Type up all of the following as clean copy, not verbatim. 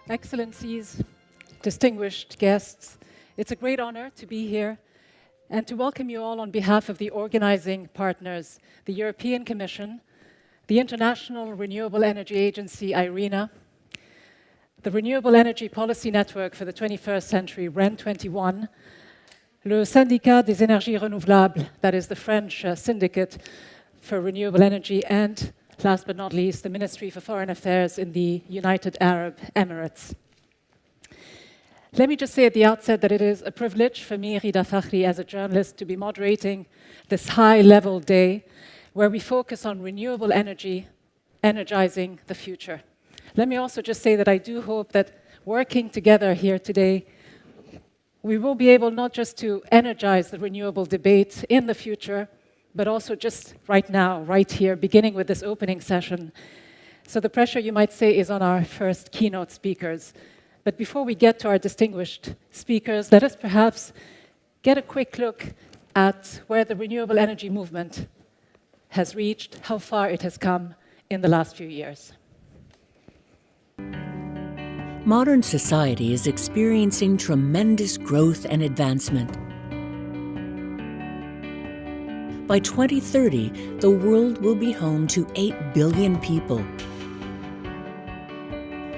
Excellencies, distinguished guests, it's a great honor to be here and to welcome you all on behalf of the organizing partners, the European Commission, the International Renewable Energy Agency, IRENA, the Renewable Energy Policy Network for the 21st Century, REN21, le Syndicat des Énergies Renouvelables, that is the French syndicate for renewable energy, and last but not least, the Ministry for Foreign Affairs in the United Arab Emirates. Let me just say at the outset that it is a privilege for me, Rida Fakhri, as a journalist, to be moderating this high-level day where we focus on renewable energy, energizing the future. Let me also just say that I do hope that working together here today, we will be able not just to energize the renewable debate in the future, but also just right now, right here, beginning with this opening session. So the pressure, you might say, is on our first keynote speakers. But before we get to our distinguished speakers, let us perhaps get a quick look at where the renewable energy movement has reached, how far it has come in the last few years. Modern society is experiencing tremendous growth and advancement. By 2030, the world will be home to 8 billion people.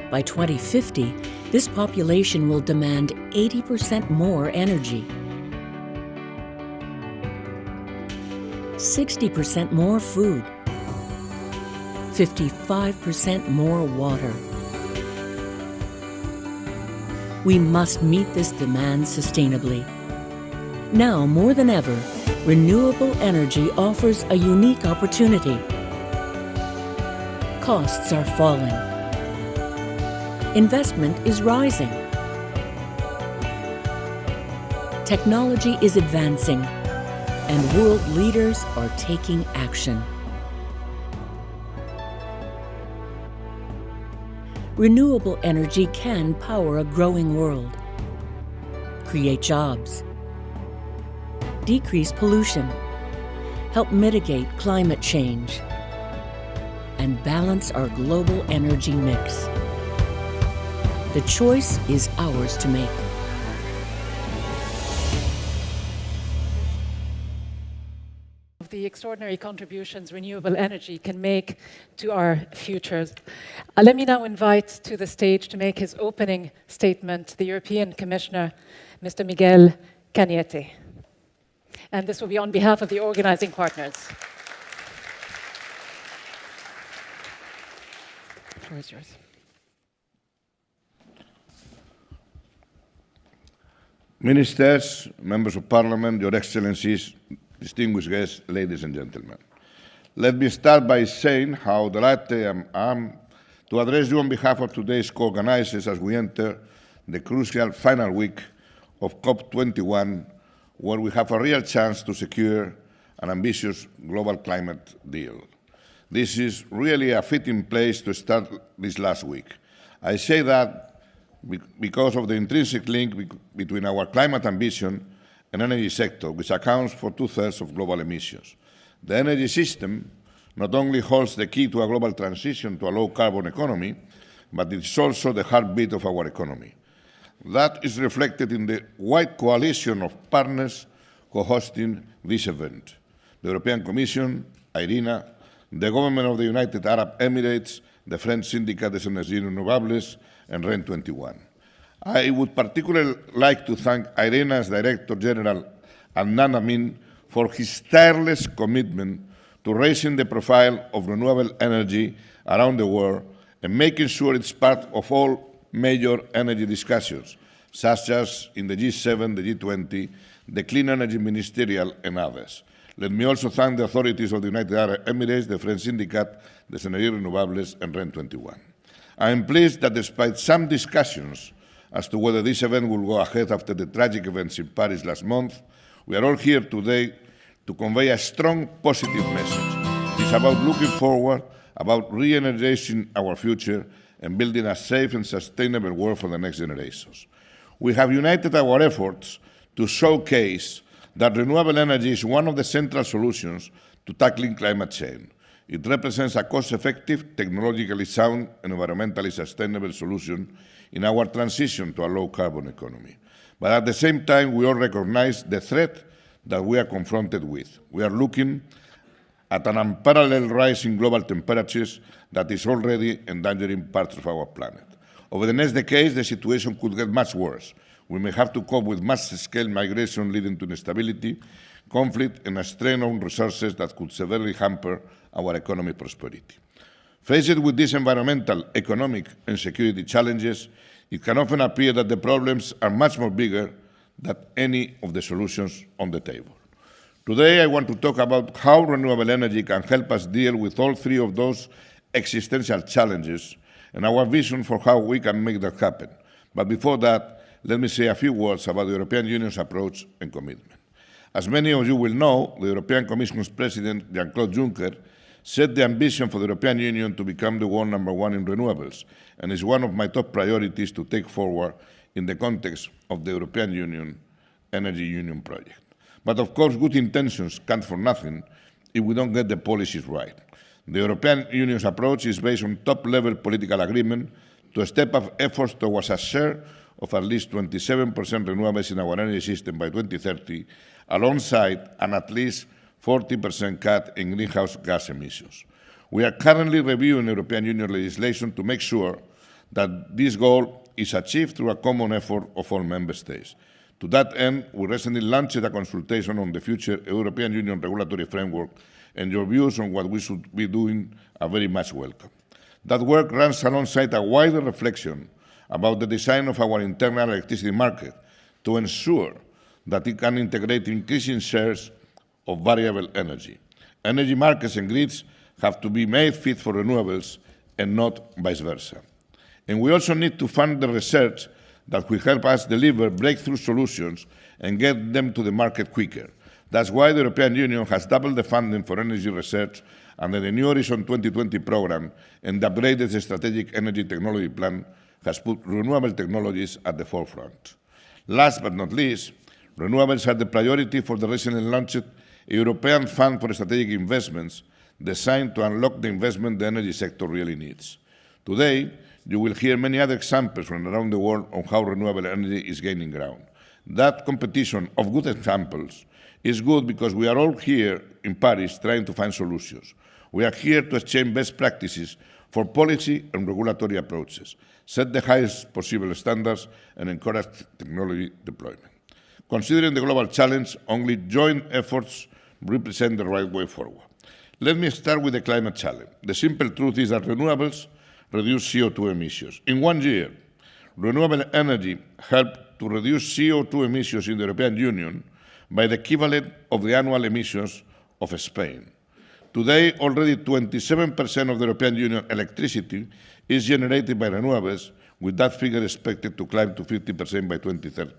By 2050, this population will demand 80% more energy, 60% more food, 55% more water. We must meet this demand sustainably. Now, more than ever, renewable energy offers a unique opportunity. Costs are falling. Investment is rising. Technology is advancing, and world leaders are taking action. Renewable energy can power a growing world, create jobs, decrease pollution, help mitigate climate change, and balance our global energy mix. The choice is ours to make. The extraordinary contributions renewable energy can make to our futures. Let me now invite to the stage to make his opening statement the European Commissioner, Mr. Miguel Cañete. And this will be on behalf of the organizing partners. The floor is yours. Ministers, members of parliament, your excellencies, distinguished guests, ladies and gentlemen. Let me start by saying how delighted I am to address you on behalf of today's co-organizers as we enter the crucial final week of COP21, where we have a real chance to secure an ambitious global climate deal. This is really a fitting place to start this last week. I say that because of the intrinsic link between our climate ambition and energy sector, which accounts for 2/3 of global emissions. The energy system not only holds the key to a global transition to a low-carbon economy, but it's also the heartbeat of our economy. That is reflected in the wide coalition of partners co-hosting this event: the European Commission, IRENA, the government of the United Arab Emirates, the French Syndicat des Énergies Renouvelables, and REN21. I would particularly like to thank IRENA's Director General, Adnan Amin, for his tireless commitment to raising the profile of renewable energy around the world and making sure it's part of all major energy discussions, such as in the G7, the G20, the Clean Energy Ministerial, and others. Let me also thank the authorities of the United Arab Emirates, the French Syndicat des Énergies Renouvelables, and REN21. I am pleased that despite some discussions as to whether this event will go ahead after the tragic events in Paris last month, we are all here today to convey a strong positive message. It is about looking forward, about re-energizing our future, and building a safe and sustainable world for the next generations. We have united our efforts to showcase that renewable energy is one of the central solutions to tackling climate change. It represents a cost-effective, technologically sound, and environmentally sustainable solution in our transition to a low-carbon economy. But at the same time, we all recognize the threat that we are confronted with. We are looking at an unparalleled rise in global temperatures that is already endangering parts of our planet. Over the next decades, the situation could get much worse. We may have to cope with mass-scale migration leading to instability, conflict, and a strain on resources that could severely hamper our economic prosperity. Faced with these environmental, economic, and security challenges, it can often appear that the problems are much more bigger than any of the solutions on the table. Today, I want to talk about how renewable energy can help us deal with all three of those existential challenges and our vision for how we can make that happen. But before that, let me say a few words about the European Union's approach and commitment. As many of you will know, the European Commission's President, Jean-Claude Juncker, set the ambition for the European Union to become the world #1 in renewables, and is one of my top priorities to take forward in the context of the European Union Energy Union project. But of course, good intentions count for nothing if we don't get the policies right. The European Union's approach is based on top-level political agreement to step up efforts towards a share of at least 27% renewables in our energy system by 2030, alongside an at least 40% cut in greenhouse gas emissions. We are currently reviewing European Union legislation to make sure that this goal is achieved through a common effort of all member states. To that end, we recently launched a consultation on the future European Union regulatory framework, and your views on what we should be doing are very much welcome. That work runs alongside a wider reflection about the design of our internal electricity market to ensure that it can integrate increasing shares of variable energy. Energy markets and grids have to be made fit for renewables and not vice versa. And we also need to fund the research that will help us deliver breakthrough solutions and get them to the market quicker. That's why the European Union has doubled the funding for energy research under the New Horizon 2020 program, and the upgraded Strategic Energy Technology Plan has put renewable technologies at the forefront. Last but not least, renewables are the priority for the recently launched European Fund for Strategic Investments, designed to unlock the investment the energy sector really needs. Today, you will hear many other examples from around the world on how renewable energy is gaining ground. That competition of good examples is good because we are all here in Paris trying to find solutions. We are here to exchange best practices for policy and regulatory approaches, set the highest possible standards, and encourage technology deployment. Considering the global challenge, only joint efforts represent the right way forward. Let me start with the climate challenge. The simple truth is that renewables reduce CO2 emissions. In 1 year, renewable energy helped to reduce CO2 emissions in the European Union by the equivalent of the annual emissions of Spain. Today, already 27% of the European Union electricity is generated by renewables, with that figure expected to climb to 50% by 2030.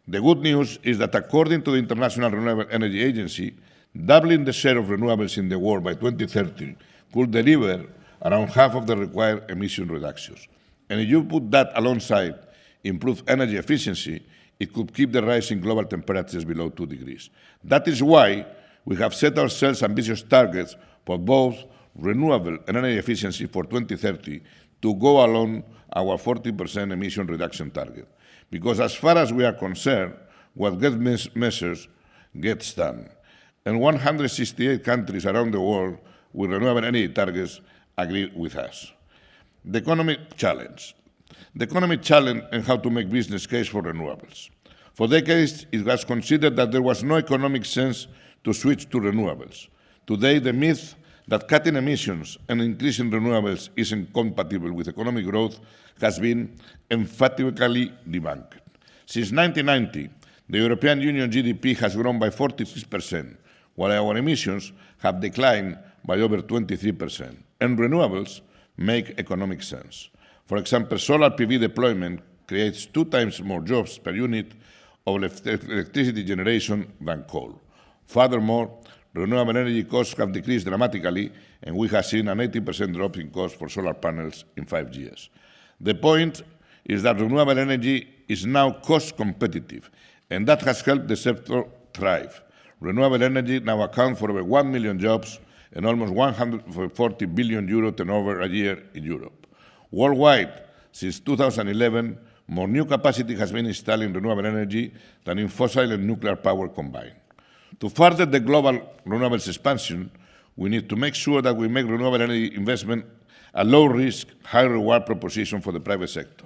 The good news is that according to the International Renewable Energy Agency, doubling the share of renewables in the world by 2030 could deliver around half of the required emission reductions. And if you put that alongside improved energy efficiency, it could keep the rise in global temperatures below 2 degrees. That is why we have set ourselves ambitious targets for both renewable and energy efficiency for 2030 to go along our 40% emission reduction target. Because as far as we are concerned, what gets measured gets done. And 168 countries around the world with renewable energy targets agree with us. The economic challenge. The economic challenge and how to make business case for renewables. For decades, it was considered that there was no economic sense to switch to renewables. Today, the myth that cutting emissions and increasing renewables is incompatible with economic growth has been emphatically debunked. Since 1990, the European Union GDP has grown by 46%, while our emissions have declined by over 23%, and renewables make economic sense. For example, solar PV deployment creates 2 times more jobs per unit of electricity generation than coal. Furthermore, renewable energy costs have decreased dramatically, and we have seen an 80% drop in cost for solar panels in 5 years. The point is that renewable energy is now cost competitive, and that has helped the sector thrive. Renewable energy now accounts for over 1 million jobs and almost 140 billion euro turnover a year in Europe. Worldwide, since 2011, more new capacity has been installed in renewable energy than in fossil and nuclear power combined. To further the global renewables expansion, we need to make sure that we make renewable energy investment a low-risk, high-reward proposition for the private sector.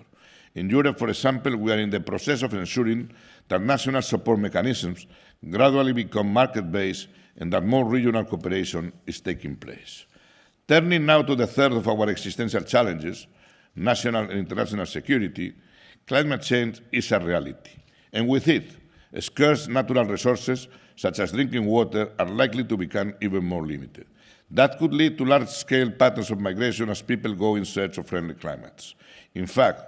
In Europe, for example, we are in the process of ensuring that national support mechanisms gradually become market-based and that more regional cooperation is taking place. Turning now to the third of our existential challenges, national and international security, climate change is a reality, and with it, scarce natural resources such as drinking water are likely to become even more limited. That could lead to large-scale patterns of migration as people go in search of friendly climates. In fact,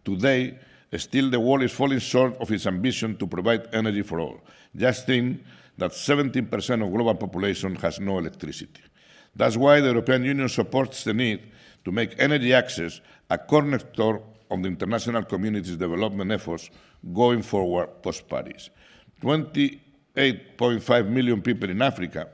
today, still the world is falling short of its ambition to provide energy for all. Just think that 17% of global population has no electricity. That's why the European Union supports the need to make energy access a cornerstone of the international community's development efforts going forward post-Paris. 28.5 million people in Africa,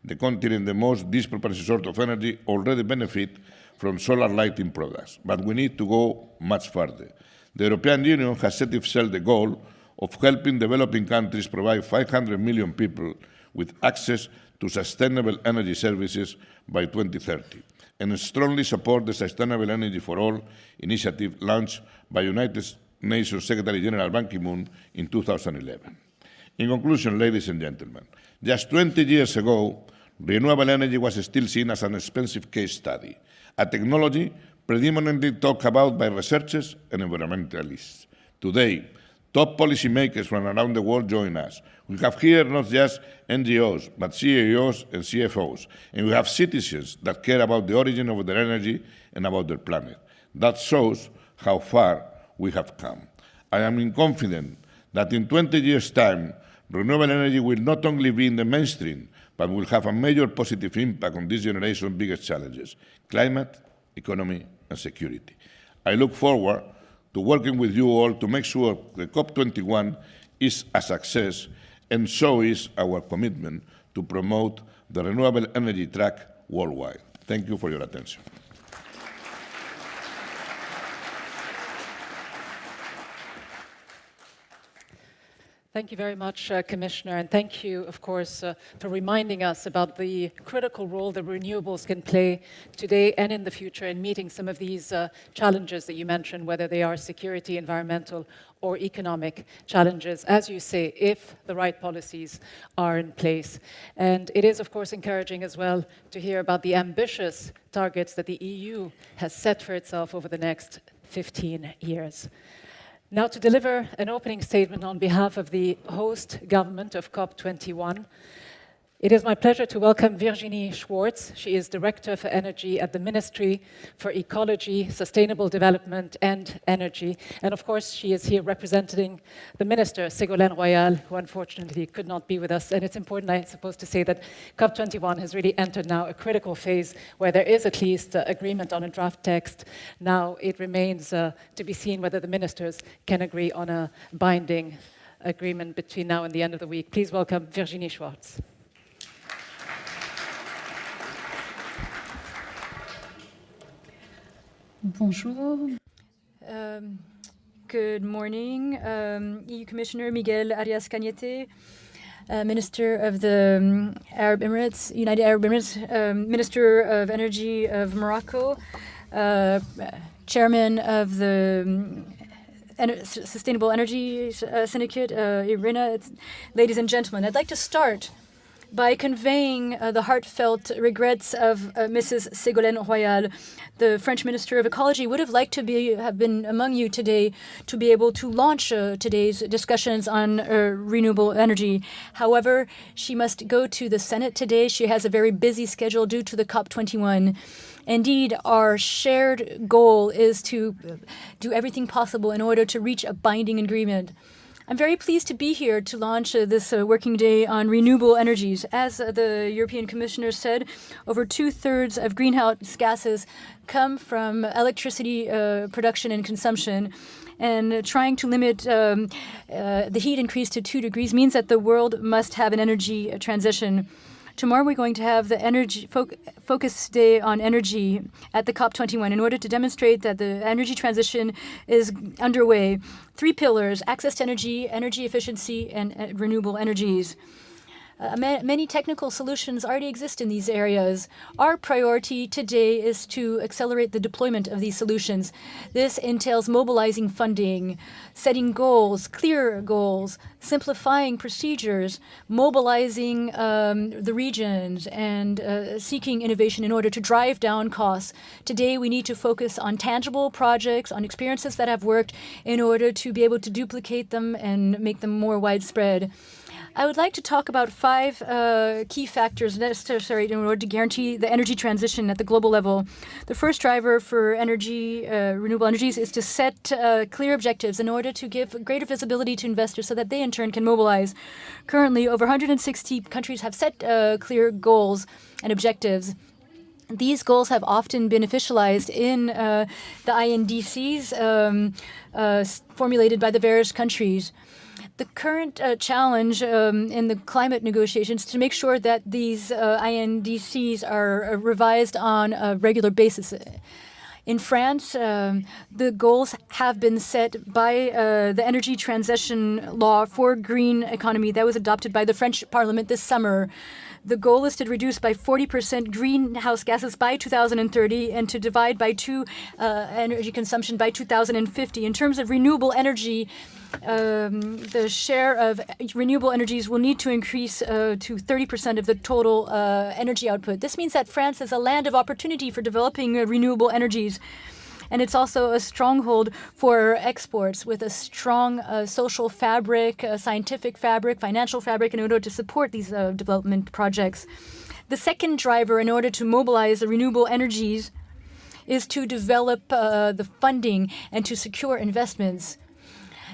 the continent the most disproportionate source of energy, already benefit from solar lighting products, but we need to go much further. The European Union has set itself the goal of helping developing countries provide 500 million people with access to sustainable energy services by 2030, and strongly support the Sustainable Energy for All initiative launched by United Nations Secretary General Ban Ki-moon in 2011. In conclusion, ladies and gentlemen, just 20 years ago, renewable energy was still seen as an expensive case study, a technology predominantly talked about by researchers and environmentalists. Today, top policymakers from around the world join us. We have here not just NGOs, but CEOs and CFOs, and we have citizens that care about the origin of their energy and about their planet. That shows how far we have come. I am confident that in 20 years' time, renewable energy will not only be in the mainstream, but will have a major positive impact on this generation's biggest challenges: climate, economy, and security. I look forward to working with you all to make sure the COP21 is a success, and so is our commitment to promote the renewable energy track worldwide. Thank you for your attention. Thank you very much, Commissioner, and thank you, of course, for reminding us about the critical role that renewables can play today and in the future in meeting some of these challenges that you mentioned, whether they are security, environmental, or economic challenges, as you say, if the right policies are in place. And it is, of course, encouraging as well to hear about the ambitious targets that the EU has set for itself over the next 15 years. Now, to deliver an opening statement on behalf of the host government of COP21, it is my pleasure to welcome Virginie Schwartz. She is Director for Energy at the Ministry for Ecology, Sustainable Development and Energy. And of course, she is here representing the Minister, Ségolène Royal, who unfortunately could not be with us. And it's important, I suppose, to say that COP21 has really entered now a critical phase where there is at least agreement on a draft text. Now it remains to be seen whether the ministers can agree on a binding agreement between now and the end of the week. Please welcome Virginie Schwartz. Bonjour. Good morning, EU Commissioner Miguel Arias Cañete, Minister of the Arab Emirates, United Arab Emirates, Minister of Energy of Morocco, Chairman of the Sustainable Energy Syndicate, Irina. Ladies and gentlemen, I'd like to start by conveying the heartfelt regrets of Mrs. Ségolène Royal. The French Minister of Ecology would have liked to have been among you today to be able to launch today's discussions on renewable energy. However, she must go to the Senate today. She has a very busy schedule due to the COP21. Indeed, our shared goal is to do everything possible in order to reach a binding agreement. I'm very pleased to be here to launch this working day on renewable energies. As the European Commissioner said, over 2/3 of greenhouse gases come from electricity production and consumption. And trying to limit the heat increase to 2 degrees means that the world must have an energy transition. Tomorrow we're going to have the focus day on energy at the COP21 in order to demonstrate that the energy transition is underway. 3 pillars: access to energy, energy efficiency, and renewable energies. Many technical solutions already exist in these areas. Our priority today is to accelerate the deployment of these solutions. This entails mobilizing funding, setting goals, clear goals, simplifying procedures, mobilizing the regions, and seeking innovation in order to drive down costs. Today, we need to focus on tangible projects, on experiences that have worked in order to be able to duplicate them and make them more widespread. I would like to talk about 5 key factors necessary in order to guarantee the energy transition at the global level. The first driver for renewable energies is to set clear objectives in order to give greater visibility to investors so that they in turn can mobilize. Currently, over 160 countries have set clear goals and objectives. These goals have often been officialized in the INDCs formulated by the various countries. The current challenge in the climate negotiations is to make sure that these INDCs are revised on a regular basis. In France, the goals have been set by the energy transition law for green economy that was adopted by the French Parliament this summer. The goal is to reduce by 40% greenhouse gases by 2030 and to divide by 2 energy consumption by 2050. In terms of renewable energy, the share of renewable energies will need to increase to 30% of the total energy output. This means that France is a land of opportunity for developing renewable energies. And it's also a stronghold for exports with a strong social fabric, scientific fabric, financial fabric in order to support these development projects. The second driver in order to mobilize the renewable energies is to develop the funding and to secure investments.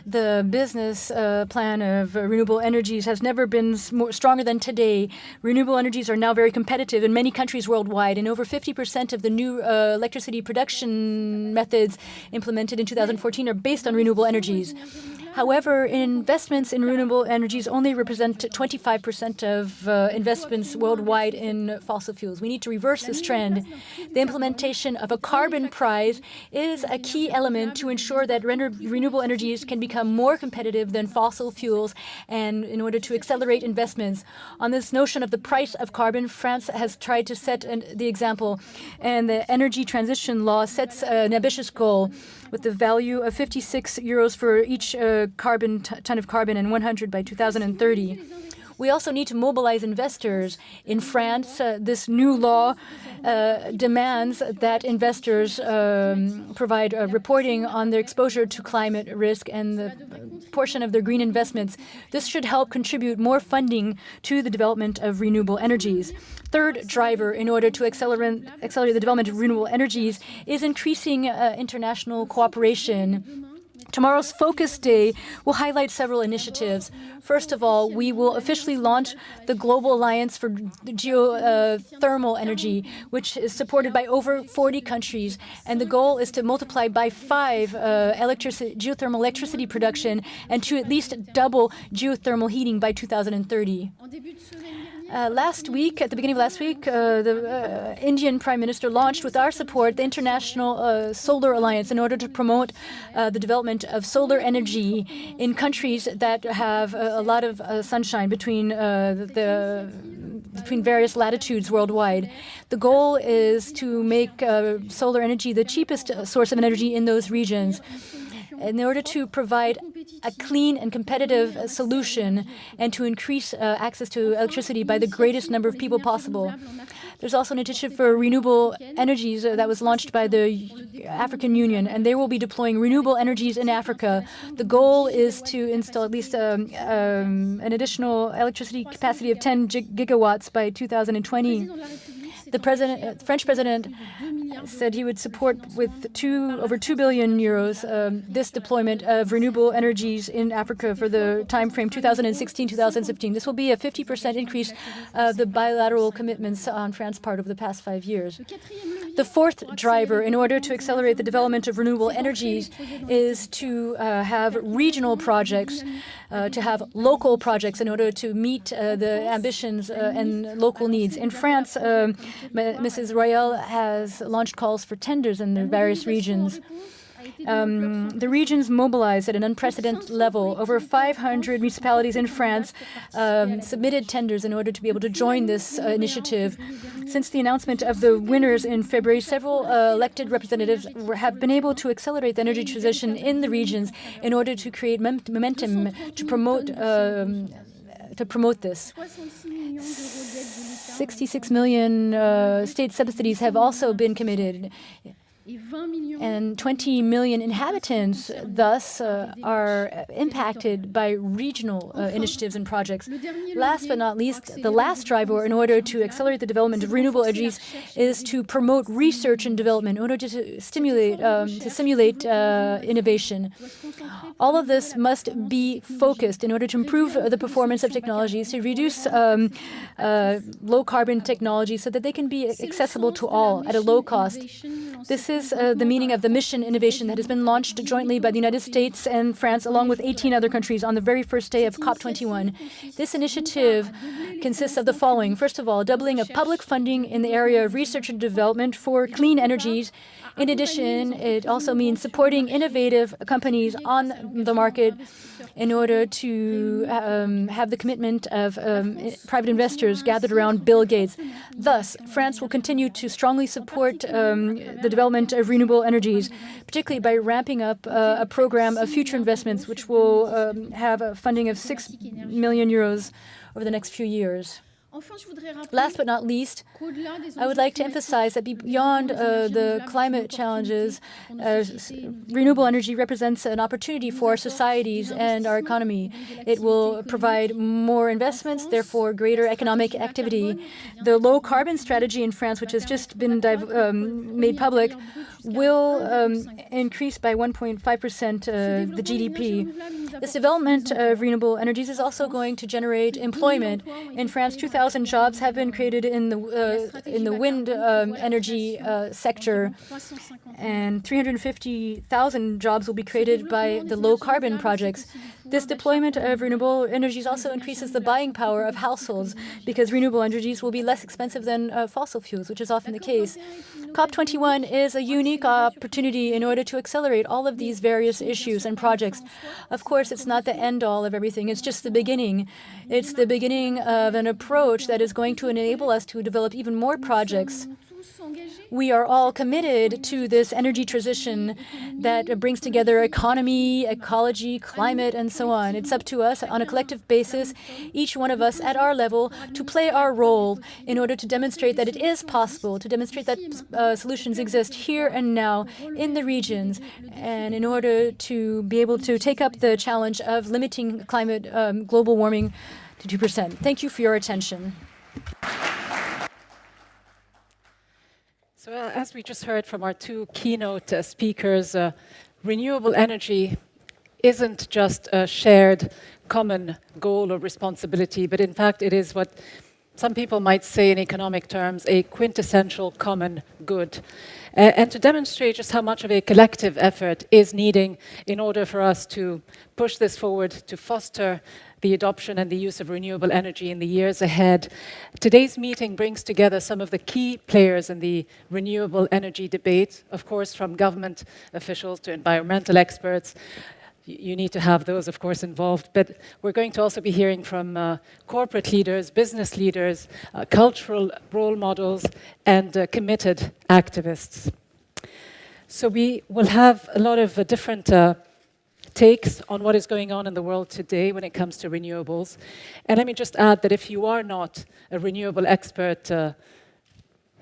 The business plan of renewable energies has never been stronger than today. Renewable energies are now very competitive in many countries worldwide, and over 50% of the new electricity production methods implemented in 2014 are based on renewable energies. However, investments in renewable energies only represent 25% of investments worldwide in fossil fuels. We need to reverse this trend. The implementation of a carbon price is a key element to ensure that renewable energies can become more competitive than fossil fuels and in order to accelerate investments. On this notion of the price of carbon, France has tried to set the example, and the energy transition law sets an ambitious goal with the value of 56 euros for each ton of carbon and 100 by 2030. We also need to mobilize investors. In France, this new law demands that investors provide reporting on their exposure to climate risk and the portion of their green investments. This should help contribute more funding to the development of renewable energies. Third driver in order to accelerate the development of renewable energies is increasing international cooperation. Tomorrow's Focus Day will highlight several initiatives. First of all, we will officially launch the Global Alliance for Geothermal Energy, which is supported by over 40 countries. And the goal is to multiply by 5 geothermal electricity production and to at least double geothermal heating by 2030. Last week, at the beginning of last week, the Indian Prime Minister launched, with our support, the International Solar Alliance in order to promote the development of solar energy in countries that have a lot of sunshine between various latitudes worldwide. The goal is to make solar energy the cheapest source of energy in those regions, in order to provide a clean and competitive solution and to increase access to electricity by the greatest number of people possible. There's also an initiative for renewable energies that was launched by the African Union, and they will be deploying renewable energies in Africa. The goal is to install at least an additional electricity capacity of 10 gigawatts by 2020. The French president said he would support with over 2 billion euros this deployment of renewable energies in Africa for the time frame 2016-2017. This will be a 50% increase of the bilateral commitments on France's part over the past 5 years. The fourth driver in order to accelerate the development of renewable energies is to have regional projects, to have local projects in order to meet the ambitions and local needs. In France, Mrs. Royal has launched calls for tenders in the various regions. The regions mobilized at an unprecedented level. Over 500 municipalities in France submitted tenders in order to be able to join this initiative. Since the announcement of the winners in February, several elected representatives have been able to accelerate the energy transition in the regions in order to create momentum to promote this. 66 million state subsidies have also been committed. And 20 million inhabitants thus are impacted by regional initiatives and projects. Last but not least, the last driver in order to accelerate the development of renewable energies is to promote research and development in order to simulate innovation. All of this must be focused in order to improve the performance of technologies, to reduce low-carbon technologies so that they can be accessible to all at a low cost. This is the meaning of the mission innovation that has been launched jointly by the United States and France, along with 18 other countries, on the very first day of COP21. This initiative consists of the following. First of all, doubling of public funding in the area of research and development for clean energies. In addition, it also means supporting innovative companies on the market in order to have the commitment of private investors gathered around Bill Gates. Thus, France will continue to strongly support the development of renewable energies, particularly by ramping up a program of future investments, which will have a funding of 6 million euros over the next few years. Last but not least, I would like to emphasize that beyond the climate challenges, renewable energy represents an opportunity for our societies and our economy. It will provide more investments, therefore greater economic activity. The low-carbon strategy in France, which has just been made public, will increase by 1.5% the GDP. This development of renewable energies is also going to generate employment. In France, 2,000 jobs have been created in the wind energy sector, and 350,000 jobs will be created by the low-carbon projects. This deployment of renewable energies also increases the buying power of households because renewable energies will be less expensive than fossil fuels, which is often the case. COP21 is a unique opportunity in order to accelerate all of these various issues and projects. Of course, it's not the end-all of everything. It's just the beginning. It's the beginning of an approach that is going to enable us to develop even more projects. We are all committed to this energy transition that brings together economy, ecology, climate, and so on. It's up to us on a collective basis, each one of us at our level, to play our role in order to demonstrate that it is possible, to demonstrate that solutions exist here and now in the regions, and in order to be able to take up the challenge of limiting climate global warming to 2%. Thank you for your attention. So as we just heard from our two keynote speakers, renewable energy isn't just a shared common goal or responsibility, but in fact it is what some people might say in economic terms, a quintessential common good. And to demonstrate just how much of a collective effort is needing in order for us to push this forward, to foster the adoption and the use of renewable energy in the years ahead. Today's meeting brings together some of the key players in the renewable energy debate, of course, from government officials to environmental experts. You need to have those, of course, involved. But we're going to also be hearing from corporate leaders, business leaders, cultural role models, and committed activists. So we will have a lot of different takes on what is going on in the world today when it comes to renewables. And let me just add that if you are not a renewable expert, a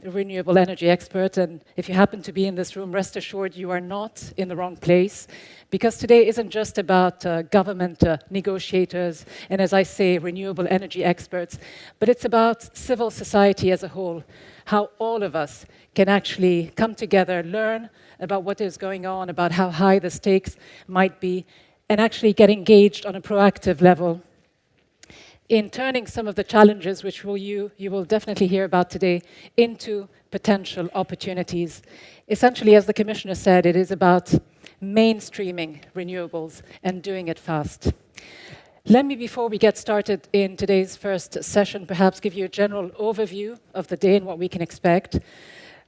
renewable energy expert, and if you happen to be in this room, rest assured you are not in the wrong place, because today isn't just about government negotiators and, as I say, renewable energy experts, but it's about civil society as a whole, how all of us can actually come together, learn about what is going on, about how high the stakes might be, and actually get engaged on a proactive level in turning some of the challenges, which you will definitely hear about today, into potential opportunities. Essentially, as the Commissioner said, it is about mainstreaming renewables and doing it fast. Let me, before we get started in today's first session, perhaps give you a general overview of the day and what we can expect.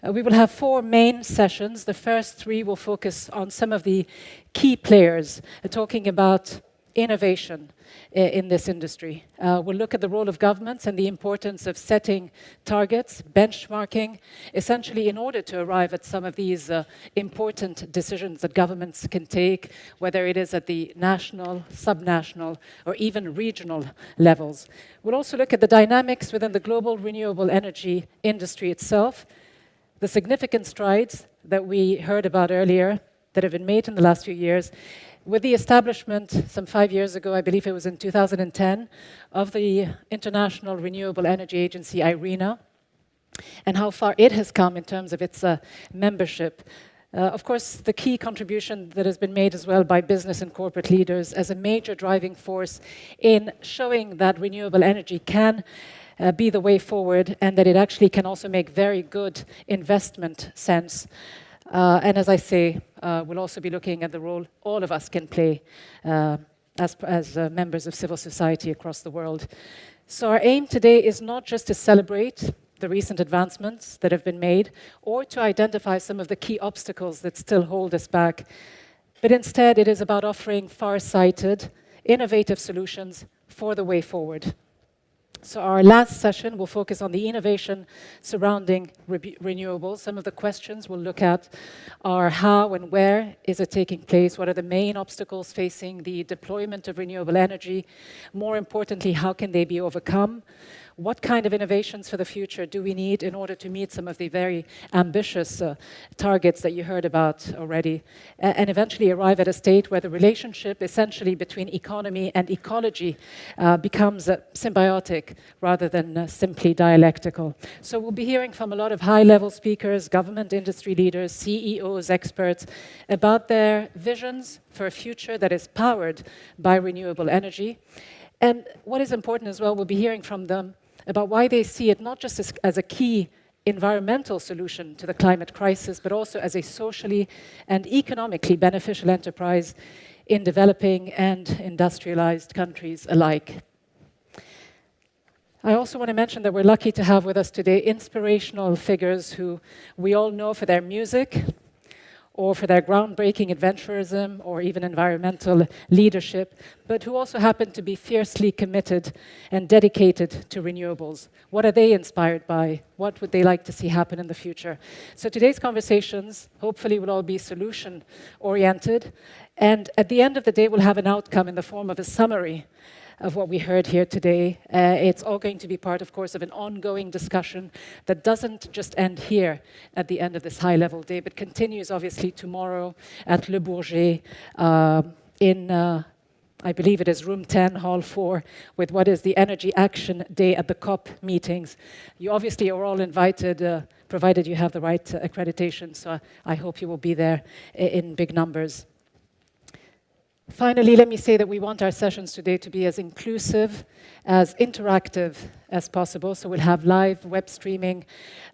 We will have 4 main sessions. The first 3 will focus on some of the key players, talking about innovation in this industry. We'll look at the role of governments and the importance of setting targets, benchmarking, essentially in order to arrive at some of these important decisions that governments can take, whether it is at the national, subnational, or even regional levels. We'll also look at the dynamics within the global renewable energy industry itself, the significant strides that we heard about earlier that have been made in the last few years, with the establishment some 5 years ago, I believe it was in 2010, of the International Renewable Energy Agency, IRENA, and how far it has come in terms of its membership. Of course, the key contribution that has been made as well by business and corporate leaders as a major driving force in showing that renewable energy can be the way forward and that it actually can also make very good investment sense. And as I say, we'll also be looking at the role all of us can play as members of civil society across the world. So our aim today is not just to celebrate the recent advancements that have been made or to identify some of the key obstacles that still hold us back, but instead it is about offering far-sighted, innovative solutions for the way forward. So our last session will focus on the innovation surrounding renewables. Some of the questions we'll look at are how and where is it taking place? What are the main obstacles facing the deployment of renewable energy? More importantly, how can they be overcome? What kind of innovations for the future do we need in order to meet some of the very ambitious targets that you heard about already, and eventually arrive at a state where the relationship essentially between economy and ecology becomes symbiotic rather than simply dialectical. So we'll be hearing from a lot of high-level speakers, government industry leaders, CEOs, experts, about their visions for a future that is powered by renewable energy. And what is important as well, we'll be hearing from them about why they see it not just as a key environmental solution to the climate crisis, but also as a socially and economically beneficial enterprise in developing and industrialized countries alike. I also want to mention that we're lucky to have with us today inspirational figures who we all know for their music, or for their groundbreaking adventurism, or even environmental leadership, but who also happen to be fiercely committed and dedicated to renewables. What are they inspired by? What would they like to see happen in the future? So today's conversations, hopefully, will all be solution-oriented, and at the end of the day, we'll have an outcome in the form of a summary of what we heard here today. It's all going to be part, of course, of an ongoing discussion that doesn't just end here at the end of this high-level day, but continues, obviously, tomorrow at Le Bourget in, I believe it is room 10, hall 4, with what is the Energy Action Day at the COP meetings. You obviously are all invited, provided you have the right accreditation, so I hope you will be there in big numbers. Finally, let me say that we want our sessions today to be as inclusive, as interactive as possible. So we'll have live web streaming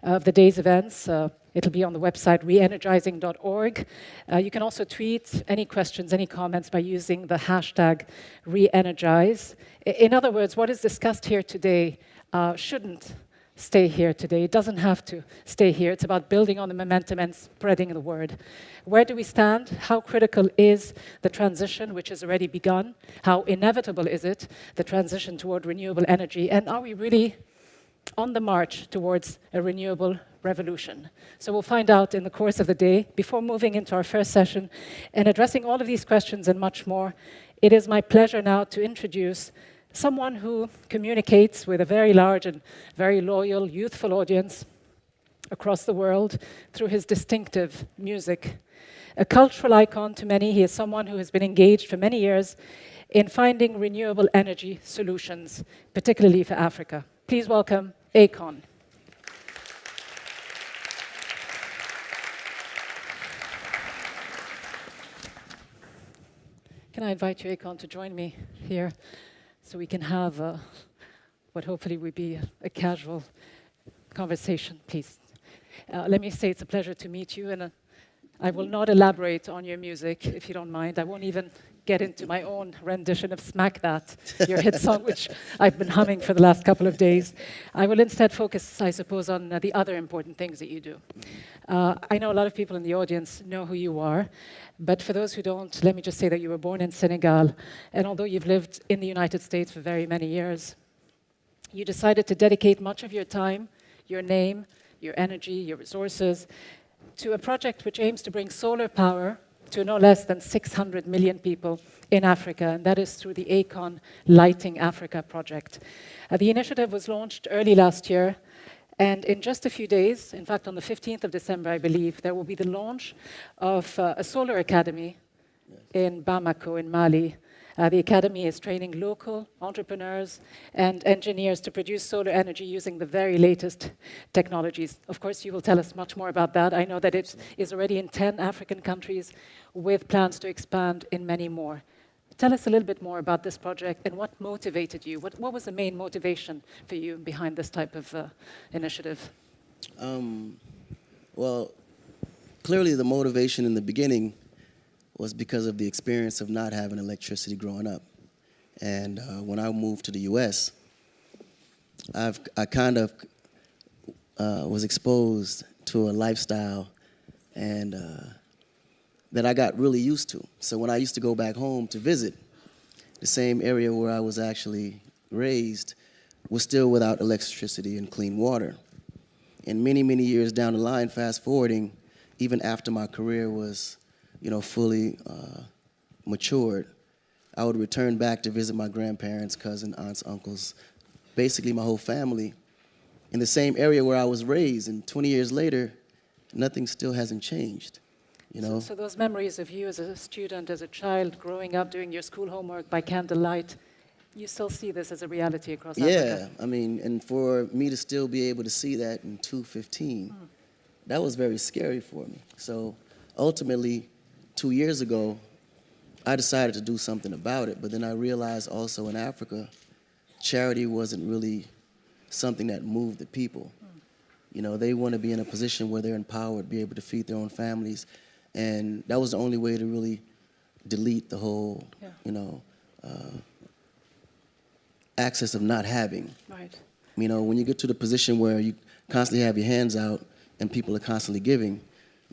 of the day's events. It'll be on the website RE-Energizing.org. You can also tweet any questions, any comments by using the hashtag RE-Energize. In other words, what is discussed here today shouldn't stay here today. It doesn't have to stay here. It's about building on the momentum and spreading the word. Where do we stand? How critical is the transition, which has already begun? How inevitable is it, the transition toward renewable energy? And are we really on the march towards a renewable revolution? So we'll find out in the course of the day. Before moving into our first session and addressing all of these questions and much more, it is my pleasure now to introduce someone who communicates with a very large and very loyal, youthful audience across the world through his distinctive music. A cultural icon to many, he is someone who has been engaged for many years in finding renewable energy solutions, particularly for Africa. Please welcome Akon. Can I invite you, Akon, to join me here so we can have what hopefully will be a casual conversation, please. Let me say it's a pleasure to meet you, and I will not elaborate on your music, if you don't mind. I won't even get into my own rendition of Smack That, your hit song, which I've been humming for the last couple of days. I will instead focus, I suppose, on the other important things that you do. I know a lot of people in the audience know who you are, but for those who don't, let me just say that you were born in Senegal, and although you've lived in the United States for very many years, you decided to dedicate much of your time, your name, your energy, your resources, to a project which aims to bring solar power to no less than 600 million people in Africa, and that is through the ACON Lighting Africa project. The initiative was launched early last year, and in just a few days, in fact on the 15th of December, I believe, there will be the launch of a solar academy in Bamako in Mali. The academy is training local entrepreneurs and engineers to produce solar energy using the very latest technologies. Of course, you will tell us much more about that. I know that it is already in 10 African countries with plans to expand in many more. Tell us a little bit more about this project and what motivated you. What was the main motivation for you behind this type of initiative? Well, clearly the motivation in the beginning was because of the experience of not having electricity growing up. And when I moved to the US, I kind of was exposed to a lifestyle and that I got really used to. So when I used to go back home to visit, the same area where I was actually raised was still without electricity and clean water. And many, many years down the line, fast forwarding, even after my career was fully matured, I would return back to visit my grandparents, cousins, aunts, uncles, basically my whole family in the same area where I was raised. And 20 years later, nothing still hasn't changed, So those memories of you as a student, as a child, growing up, doing your school homework by candlelight, you still see this as a reality across Africa? Yeah, I mean, and for me to still be able to see that in 2015, that was very scary for me. So ultimately, 2 years ago, I decided to do something about it, but then I realized also in Africa, charity wasn't really something that moved the people. They want to be in a position where they're empowered, be able to feed their own families, and that was the only way to really delete the whole, access of not having. Right. When you get to the position where you constantly have your hands out and people are constantly giving,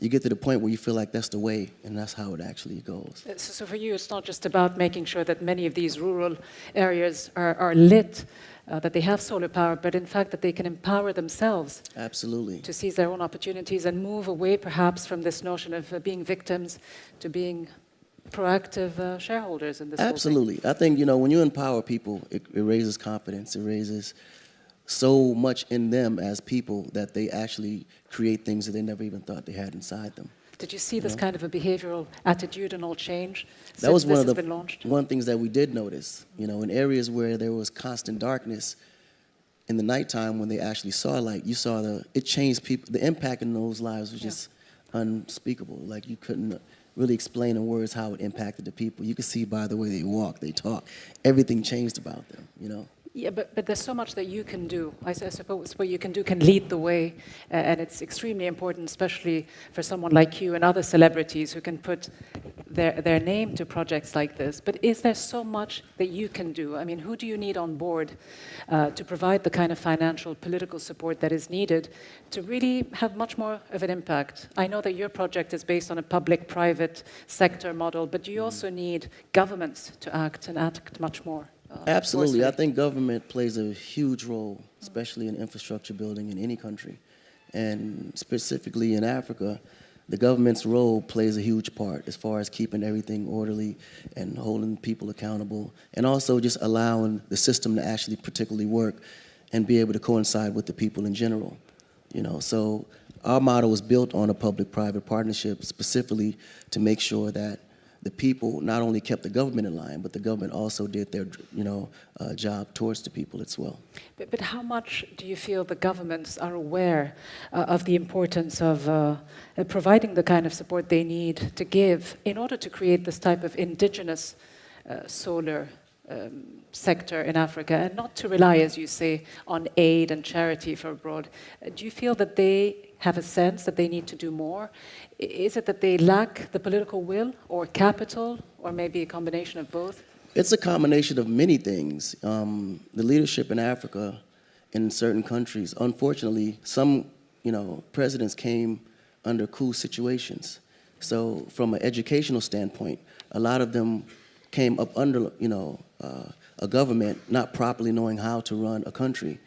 you get to the point where you feel like that's the way, and that's how it actually goes. So for you, it's not just about making sure that many of these rural areas are lit, that they have solar power, but in fact that they can empower themselves. Absolutely. To seize their own opportunities and move away perhaps from this notion of being victims to being proactive shareholders in this Absolutely. whole thing. I think, when you empower people, it raises confidence. It raises so much in them as people that they actually create things that they never even thought they had inside them. Did you see this kind of a behavioral attitudinal change That was since this has been launched? one of the things that we did notice. In areas where there was constant darkness, in the nighttime when they actually saw light, you saw it changed people. The impact in those lives was just unspeakable. Like you couldn't really explain in words how it impacted the people. You could see by the way they walk, they talk, everything changed about them. Yeah, but there's so much that you can do. I suppose what you can do can lead the way, and it's extremely important, especially for someone like you and other celebrities who can put their name to projects like this. But is there so much that you can do? I mean, who do you need on board to provide the kind of financial, political support that is needed to really have much more of an impact? I know that your project is based on a public-private sector model, but you also need governments to act and act much more. Absolutely. I forcefully. think government plays a huge role, especially in infrastructure building in any country. And specifically in Africa, the government's role plays a huge part as far as keeping everything orderly and holding people accountable, and also just allowing the system to actually particularly work and be able to coincide with the people in general. So our model was built on a public-private partnership specifically to make sure that the people not only kept the government in line, but the government also did their, job towards the people as well. But how much do you feel the governments are aware of the importance of providing the kind of support they need to give in order to create this type of indigenous solar sector in Africa, and not to rely, as you say, on aid and charity for abroad. Do you feel that they have a sense that they need to do more? Is it that they lack the political will or capital, or maybe a combination of both? It's a combination of many things. The leadership in Africa, in certain countries, unfortunately, some presidents came under coup situations. So from an educational standpoint, a lot of them came up under a government not properly knowing how to run a country,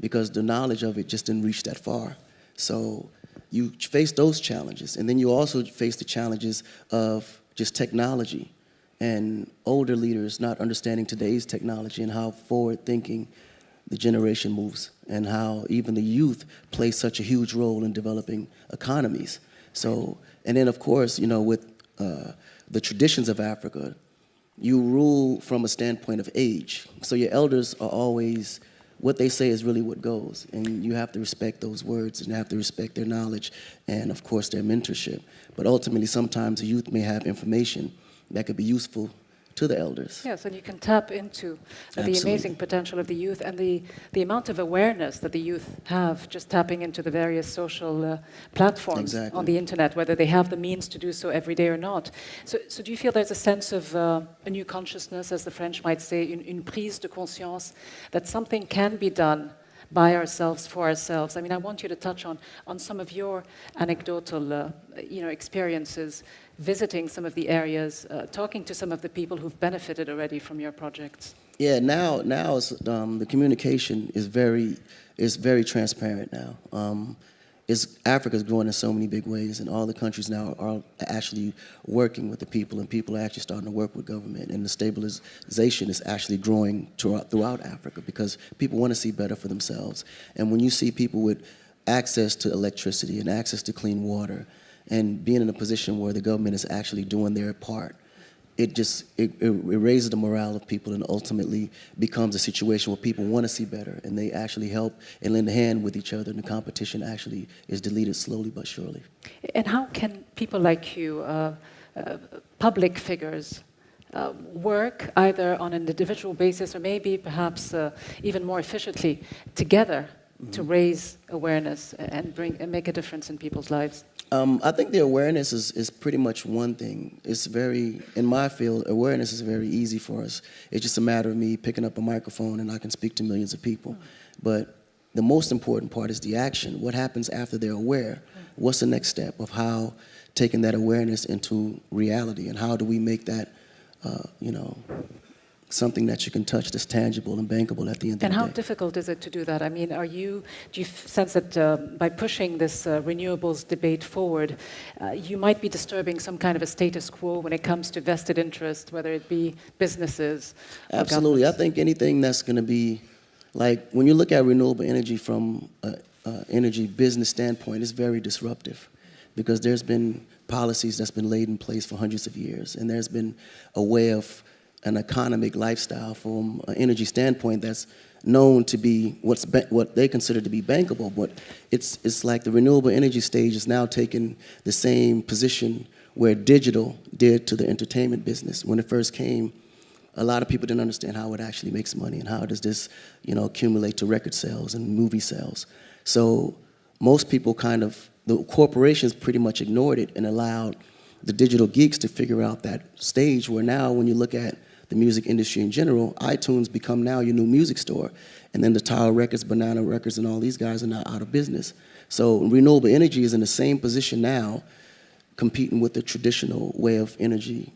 because the knowledge of it just didn't reach that far. So you face those challenges, and then you also face the challenges of just technology and older leaders not understanding today's technology and how forward-thinking the generation moves, and how even the youth play such a huge role in developing economies. So, and then of course, with the traditions of Africa, you rule from a standpoint of age. So your elders are always, what they say is really what goes, and you have to respect those words, and you have to respect their knowledge, and of course their mentorship. But ultimately, sometimes the youth may have information that could be useful to the elders. Yes, and you can tap into the amazing potential of the youth, and the amount of awareness that the youth have just tapping into the various social platforms on the internet, whether they have the means to do so every day or not. So do you feel there's a sense of a new consciousness, as the French might say, une prise de conscience, that something can be done by ourselves, for ourselves? I mean, I want you to touch on some of your anecdotal experiences, visiting some of the areas, talking to some of the people who've benefited already from your projects. Yeah, now the communication is very transparent now. Africa's growing in so many big ways, and all the countries now are actually working with the people, and people are actually starting to work with government, and the stabilization is actually growing throughout Africa, because people want to see better for themselves. And when you see people with access to electricity and access to clean water, and being in a position where the government is actually doing their part, it raises the morale of people, and ultimately becomes a situation where people want to see better, and they actually help and lend a hand with each other, and the competition actually is deleted slowly but surely. And how can people like you, public figures, work either on an individual basis or maybe perhaps even more efficiently together to raise awareness and make a difference in people's lives? I think the awareness is pretty much one thing. It's very, in my field, awareness is very easy for us. It's just a matter of me picking up a microphone and I can speak to millions of people. But the most important part is the action. What happens after they're aware? What's the next step of how taking that awareness into reality, and how do we make that, something that you can touch that's tangible and bankable at the end of the day. And how difficult is it to do that? I mean, do you sense that by pushing this renewables debate forward, you might be disturbing some kind of a status quo when it comes to vested interest, whether it be businesses or Absolutely. I governments? think anything that's going to be, like, when you look at renewable energy from an energy business standpoint, it's very disruptive, because there's been policies that's been laid in place for hundreds of years, and there's been a way of an economic lifestyle from an energy standpoint that's known to be what they consider to be bankable. But it's like the renewable energy stage is now taking the same position where digital did to the entertainment business. When it first came, a lot of people didn't understand how it actually makes money, and how does this accumulate to record sales and movie sales. So most people the corporations pretty much ignored it and allowed the digital geeks to figure out that stage, where now when you look at the music industry in general, iTunes become now your new music store. And then the Tower Records, Banana Records, and all these guys are now out of business. So renewable energy is in the same position now, competing with the traditional way of energy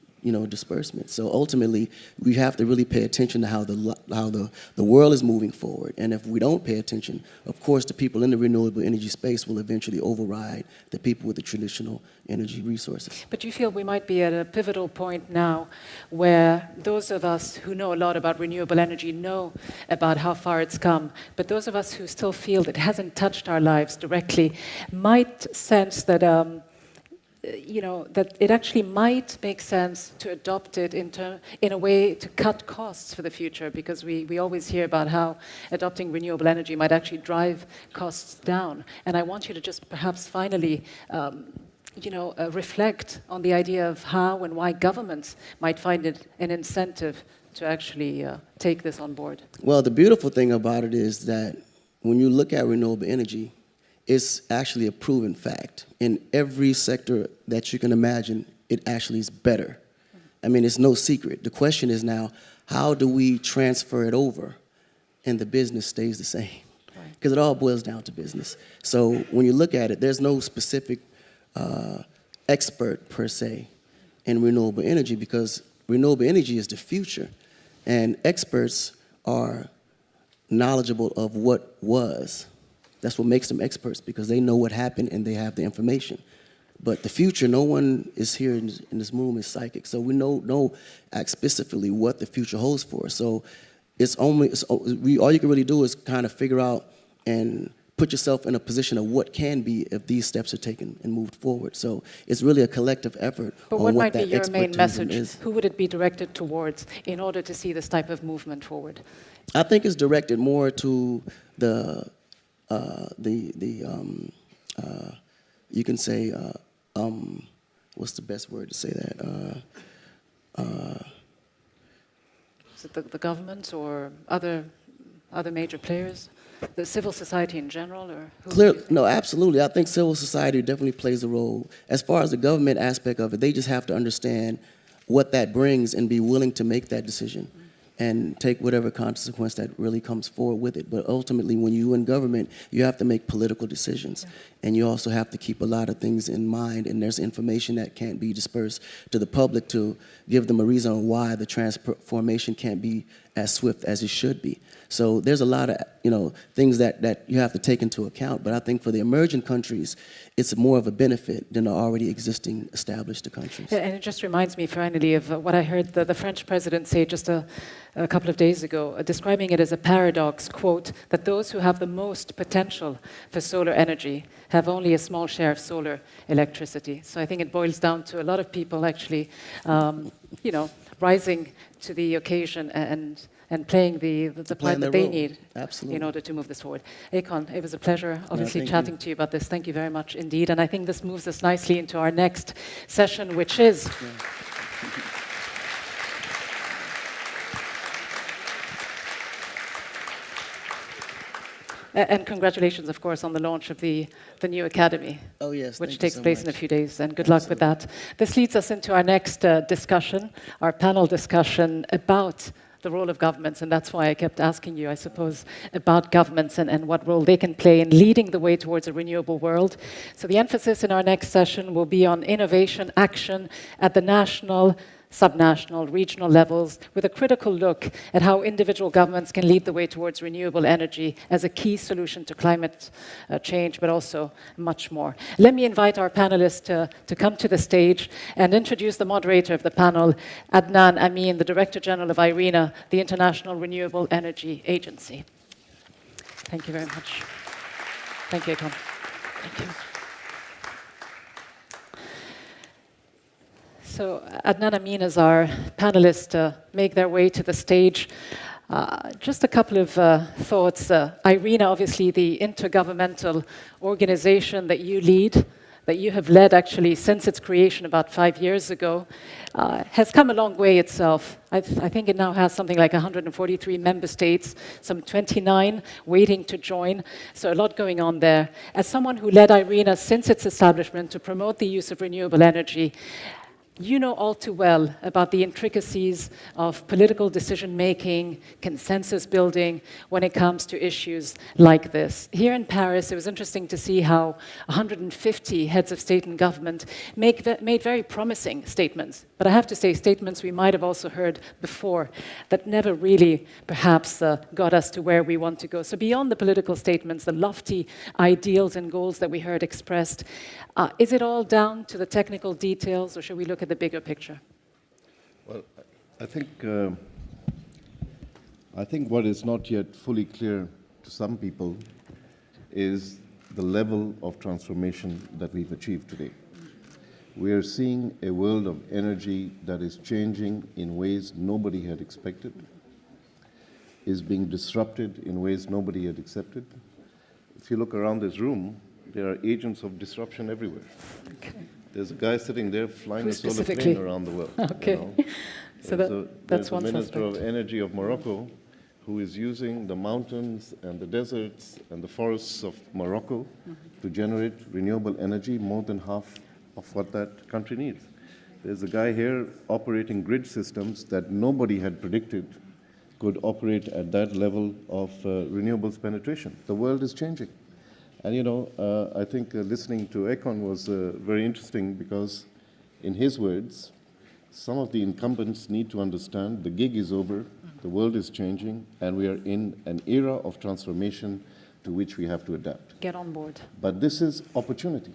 disbursement. So ultimately, we have to really pay attention to how the world is moving forward. And if we don't pay attention, of course, the people in the renewable energy space will eventually override the people with the traditional energy resources. But do you feel we might be at a pivotal point now where those of us who know a lot about renewable energy know about how far it's come, but those of us who still feel that it hasn't touched our lives directly might sense that that it actually might make sense to adopt it in a way to cut costs for the future, because we always hear about how adopting renewable energy might actually drive costs down. And I want you to just perhaps finally reflect on the idea of how and why governments might find it an incentive to actually take this on board? Well, the beautiful thing about it is that when you look at renewable energy, it's actually a proven fact. In every sector that you can imagine, it actually is better. I mean, it's no secret. The question is now, how do we transfer it over and the business stays the same? Because it all boils down to business. So when you look at it, there's no specific expert per se in renewable energy, because renewable energy is the future. And experts are knowledgeable of what was. That's what makes them experts, because they know what happened and they have the information. But the future, no one is here in this room is psychic. So we know specifically what the future holds for us. So all you can really do is kind of figure out and put yourself in a position of what can be if these steps are taken and moved forward. So it's really a collective effort but on what what might be that your main expertise message? is. Who would it be directed towards in order to see this type of movement forward? I think it's directed more to you can say, what's the best word to say that? Is it the government or other major players? The civil society in general, or who? No, absolutely. I think civil society definitely plays a role. As far as the government aspect of it, they just have to understand what that brings and be willing to make that decision and take whatever consequence that really comes forward with it. But ultimately, when you're in government, you have to make political decisions. Yeah. And you also have to keep a lot of things in mind, and there's information that can't be dispersed to the public to give them a reason why the transformation can't be as swift as it should be. So there's a lot of things that you have to take into account. But I think for the emerging countries, it's more of a benefit than the already existing established countries. And it just reminds me finally of what I heard the French president say just a couple of days ago, describing it as a paradox, quote, that those who have the most potential for solar energy have only a small share of solar electricity. So I think it boils down to a lot of people actually, rising to the occasion and playing the part that they need in order to move this forward. Akon, it was a pleasure, obviously, chatting to you about this. Thank you very much indeed. And I think this moves us nicely into our next session, which is... And congratulations, of course, on the launch of the new academy, which takes place in a few days, and good luck with that. This leads us into our next discussion, our panel discussion about the role of governments, and that's why I kept asking you, I suppose, about governments and what role they can play in leading the way towards a renewable world. So the emphasis in our next session will be on innovation action at the national, subnational, regional levels, with a critical look at how individual governments can lead the way towards renewable energy as a key solution to climate change, but also much more. Let me invite our panelists to come to the stage and introduce the moderator of the panel, Adnan Amin, the Director General of IRENA, the International Renewable Energy Agency. Thank you very much. Thank you, Akon. Thank you. So Adnan Amin, as our panelists make their way to the stage, just a couple of thoughts. IRENA, obviously the intergovernmental organization that you lead, that you have led actually since its creation about 5 years ago, has come a long way itself. I think it now has something like 143 member states, some 29 waiting to join, so a lot going on there. As someone who led IRENA since its establishment to promote the use of renewable energy, you know all too well about the intricacies of political decision-making, consensus building when it comes to issues like this. Here in Paris, it was interesting to see how 150 heads of state and government made very promising statements. But I have to say, statements we might have also heard before that never really perhaps got us to where we want to go. So beyond the political statements, the lofty ideals and goals that we heard expressed, is it all down to the technical details, or should we look at the bigger picture? Well, I think what is not yet fully clear to some people is the level of transformation that we've achieved today. We are seeing a world of energy that is changing in ways nobody had expected, is being disrupted in ways nobody had accepted. If you look around this room, there are agents of disruption everywhere. Okay. There's a guy sitting there flying Who a solar specifically? plane around the world. Okay. So that's there's one the Minister suspect. of Energy of Morocco who is using the mountains and the deserts and the forests of Morocco to generate renewable energy, more than half of what that country needs. There's a guy here operating grid systems that nobody had predicted could operate at that level of renewables penetration. The world is changing. And I think listening to Ekon was very interesting because in his words, some of the incumbents need to understand the gig is over, the world is changing, and we are in an era of transformation to which we have to adapt. Get on board. But this is opportunity.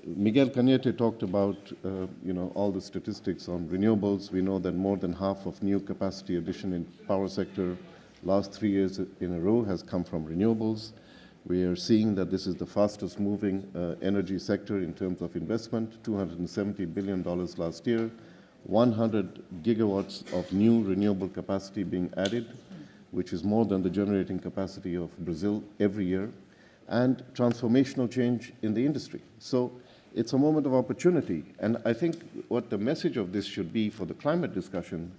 Miguel Cañete talked about, all the statistics on renewables. We know that more than half of new capacity addition in power sector last 3 years in a row has come from renewables. We are seeing that this is the fastest moving energy sector in terms of investment, $270 billion last year, 100 gigawatts of new renewable capacity being added, which is more than the generating capacity of Brazil every year, and transformational change in the industry. So it's a moment of opportunity. And I think what the message of this should be for the climate discussion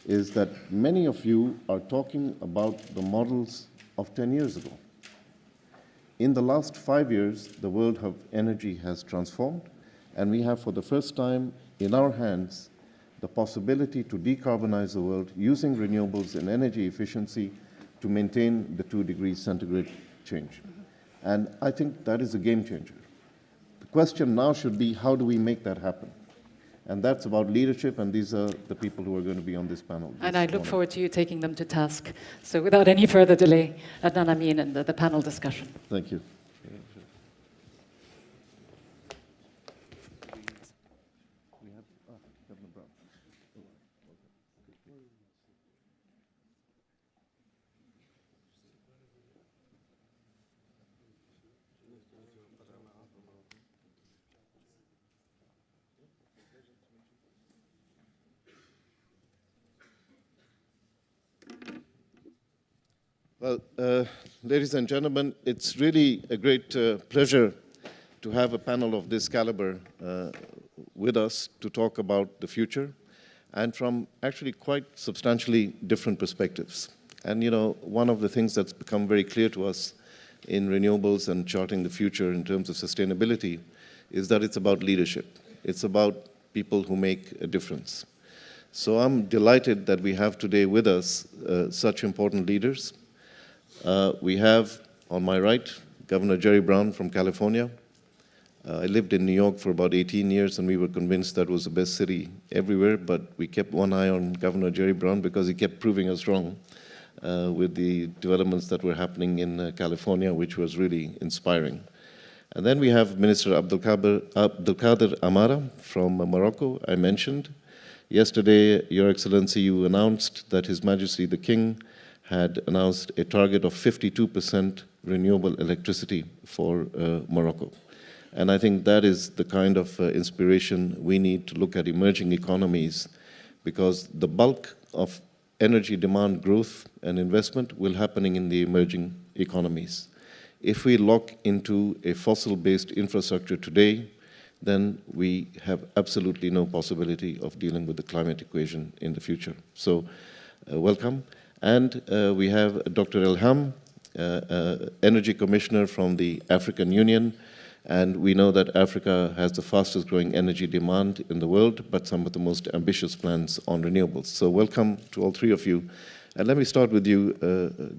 is that many of you are talking about the models of 10 years ago. In the last 5 years, the world of energy has transformed, and we have, for the first time in our hands, the possibility to decarbonize the world using renewables and energy efficiency to maintain the 2 degrees centigrade change. And I think that is a game changer. The question now should be, how do we make that happen? And that's about leadership, and these are the people who are going to be on this panel. And I look forward to you taking them to task. So without any further delay, Adnan Amin and the panel discussion. Thank you. Well, ladies and gentlemen, it's really a great pleasure to have a panel of this caliber with us to talk about the future, and from actually quite substantially different perspectives. And one of the things that's become very clear to us in renewables and charting the future in terms of sustainability is that it's about leadership. It's about people who make a difference. So I'm delighted that we have today with us such important leaders. We have, on my right, Governor Jerry Brown from California. I lived in New York for about 18 years, and we were convinced that was the best city everywhere, but we kept one eye on Governor Jerry Brown because he kept proving us wrong with the developments that were happening in California, which was really inspiring. And then we have Minister Abdelkader Amara from Morocco, I mentioned. Yesterday, Your Excellency, you announced that His Majesty the King had announced a target of 52% renewable electricity for Morocco. And I think that is the kind of inspiration we need to look at emerging economies, because the bulk of energy demand growth and investment will happening in the emerging economies. If we lock into a fossil-based infrastructure today, then we have absolutely no possibility of dealing with the climate equation in the future. So, welcome. And we have Dr. Elham, Energy Commissioner from the African Union, and we know that Africa has the fastest growing energy demand in the world, but some of the most ambitious plans on renewables. So welcome to all three of you. And let me start with you,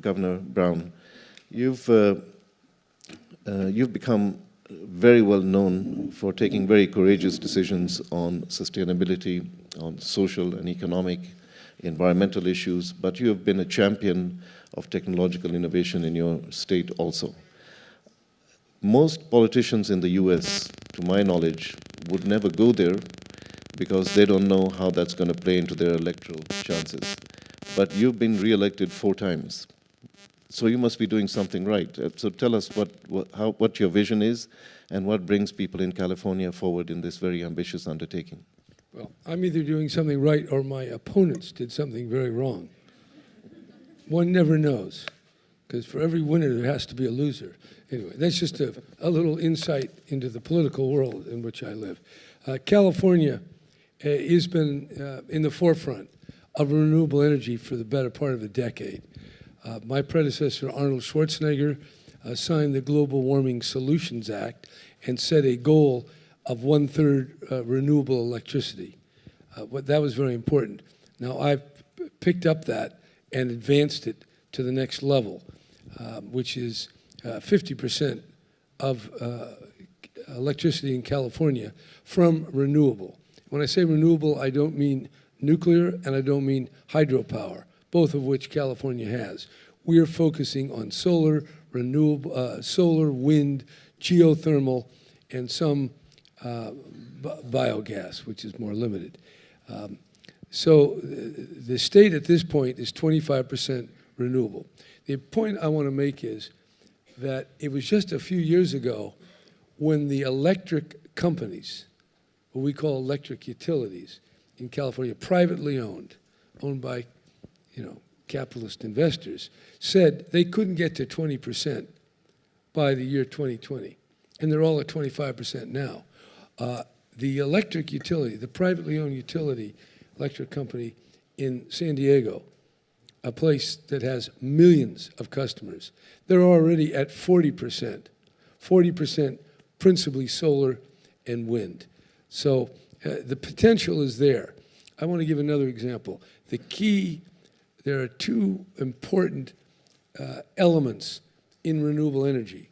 Governor Brown. You've become very well known for taking very courageous decisions on sustainability, on social and economic, environmental issues, but you have been a champion of technological innovation in your state also. Most politicians in the US, to my knowledge, would never go there because they don't know how that's going to play into their electoral chances. But you've been re-elected 4 times. So you must be doing something right. So tell us what your vision is and what brings people in California forward in this very ambitious undertaking. Well, I'm either doing something right or my opponents did something very wrong. One never knows. because for every winner there has to be a loser. Anyway, that's just a little insight into the political world in which I live. California has been in the forefront of renewable energy for the better part of a decade. My predecessor, Arnold Schwarzenegger, signed the Global Warming Solutions Act and set a goal of 1/3 renewable electricity. That was very important. Now, I've picked up that and advanced it to the next level, which is 50% of electricity in California from renewable. When I say renewable, I don't mean nuclear and I don't mean hydropower, both of which California has. We are focusing on solar, renewable, solar, wind, geothermal, and some biogas, which is more limited. So the state at this point is 25% renewable. The point I want to make is that it was just a few years ago when the electric companies, what we call electric utilities in California, privately owned by, capitalist investors, said they couldn't get to 20% by the year 2020. And they're all at 25% now. The electric utility, the privately owned utility electric company in San Diego, a place that has millions of customers, they're already at 40%. 40% principally solar and wind. So the potential is there. I want to give another example. There are two important elements in renewable energy.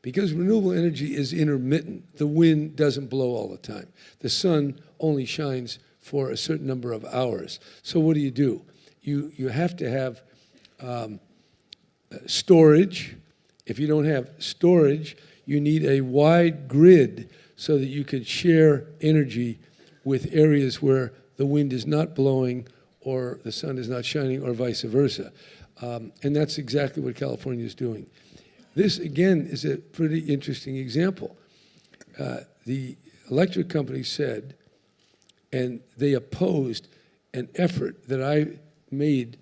Because renewable energy is intermittent, the wind doesn't blow all the time. The sun only shines for a certain number of hours. So what do? You have to have storage. If you don't have storage, you need a wide grid so that you can share energy with areas where the wind is not blowing or the sun is not shining or vice versa. And that's exactly what California is doing. This, again, is a pretty interesting example. The electric company said, and they opposed an effort that I made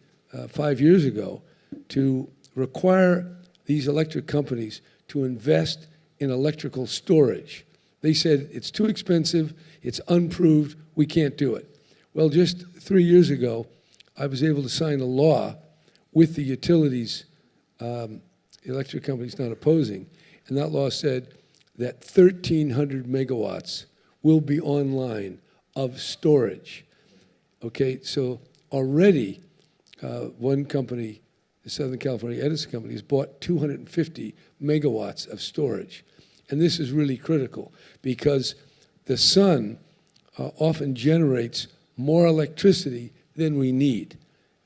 5 years ago to require these electric companies to invest in electrical storage. They said, it's too expensive, it's unproved, we can't do it. Well, just 3 years ago, I was able to sign a law with the utilities, electric companies not opposing, and that law said that 1,300 megawatts will be online of storage. Okay, so already one company, the Southern California Edison Company, has bought 250 megawatts of storage. And this is really critical because the sun often generates more electricity than we need.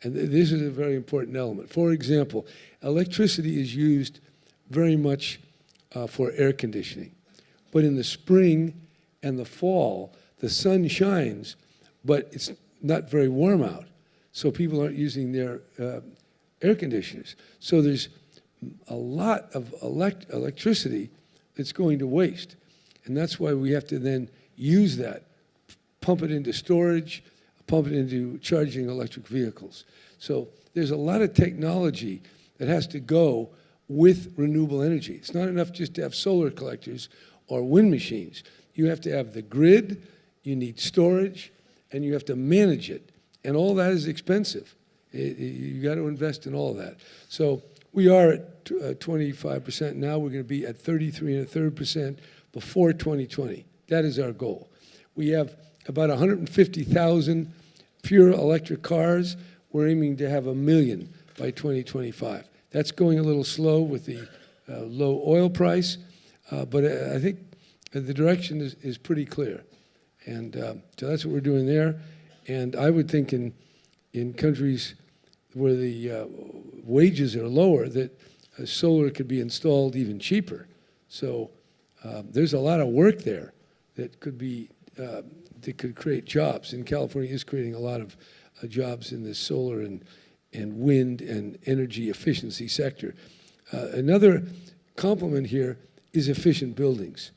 And this is a very important element. For example, electricity is used very much for air conditioning. But in the spring and the fall, the sun shines, but it's not very warm out. So people aren't using their air conditioners. So there's a lot of electricity that's going to waste. And that's why we have to then use that, pump it into storage, pump it into charging electric vehicles. So there's a lot of technology that has to go with renewable energy. It's not enough just to have solar collectors or wind machines. You have to have the grid, you need storage, and you have to manage it. And all that is expensive. You got to invest in all of that. So we are at 25% now. We're going to be at 33.33% before 2020. That is our goal. We have about 150,000 pure electric cars. We're aiming to have 1 million by 2025. That's going a little slow with the low oil price, but I think the direction is pretty clear. And so that's what we're doing there. And I would think in countries where the wages are lower, that solar could be installed even cheaper. So there's a lot of work there that could be that could create jobs. And California is creating a lot of jobs in the solar and wind and energy efficiency sector. Another complement here is efficient buildings.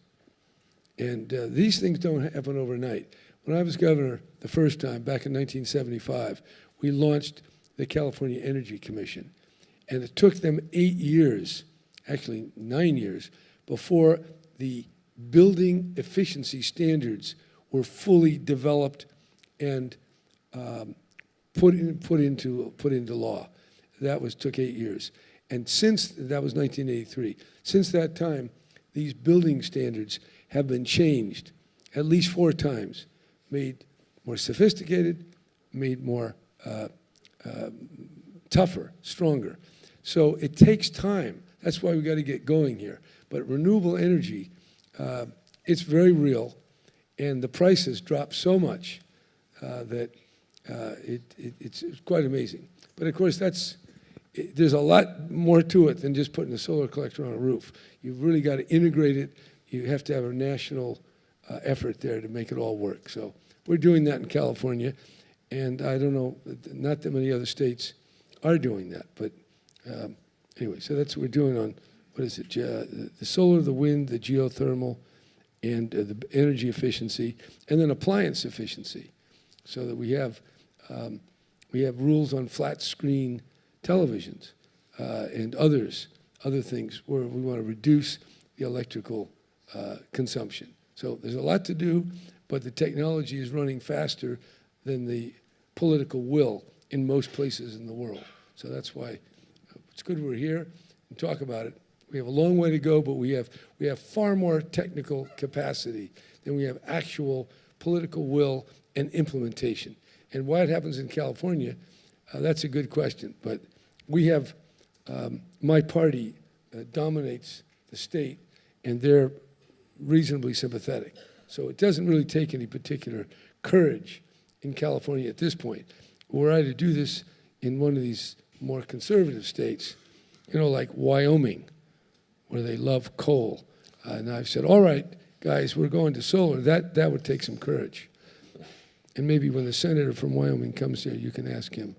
And these things don't happen overnight. When I was governor the first time, back in 1975, we launched the California Energy Commission. And it took them 8 years, actually 9 years, before the building efficiency standards were fully developed and put into law. That took 8 years. And that was 1983. Since that time, these building standards have been changed at least 4 times, made more sophisticated, made more tougher, stronger. So it takes time. That's why we got to get going here. But renewable energy, it's very real, and the prices dropped so much that it's quite amazing. But of course, there's a lot more to it than just putting a solar collector on a roof. You've really got to integrate it. You have to have a national effort there to make it all work. So we're doing that in California, and I don't know, not that many other states are doing that. But anyway, so that's what we're doing on, what is it, the solar, the wind, the geothermal, and the energy efficiency, and then appliance efficiency, so that we have rules on flat screen televisions and other things where we want to reduce the electrical consumption. So there's a lot to do, but the technology is running faster than the political will in most places in the world. So that's why it's good we're here and talk about it. We have a long way to go, but we have far more technical capacity than we have actual political will and implementation. And why it happens in California, that's a good question. But we have, my party dominates the state, and they're reasonably sympathetic. So it doesn't really take any particular courage in California at this point. Were I to do this in one of these more conservative states, like Wyoming, where they love coal, and I've said, all right, guys, we're going to solar, that would take some courage. And maybe when the senator from Wyoming comes here, you can ask him,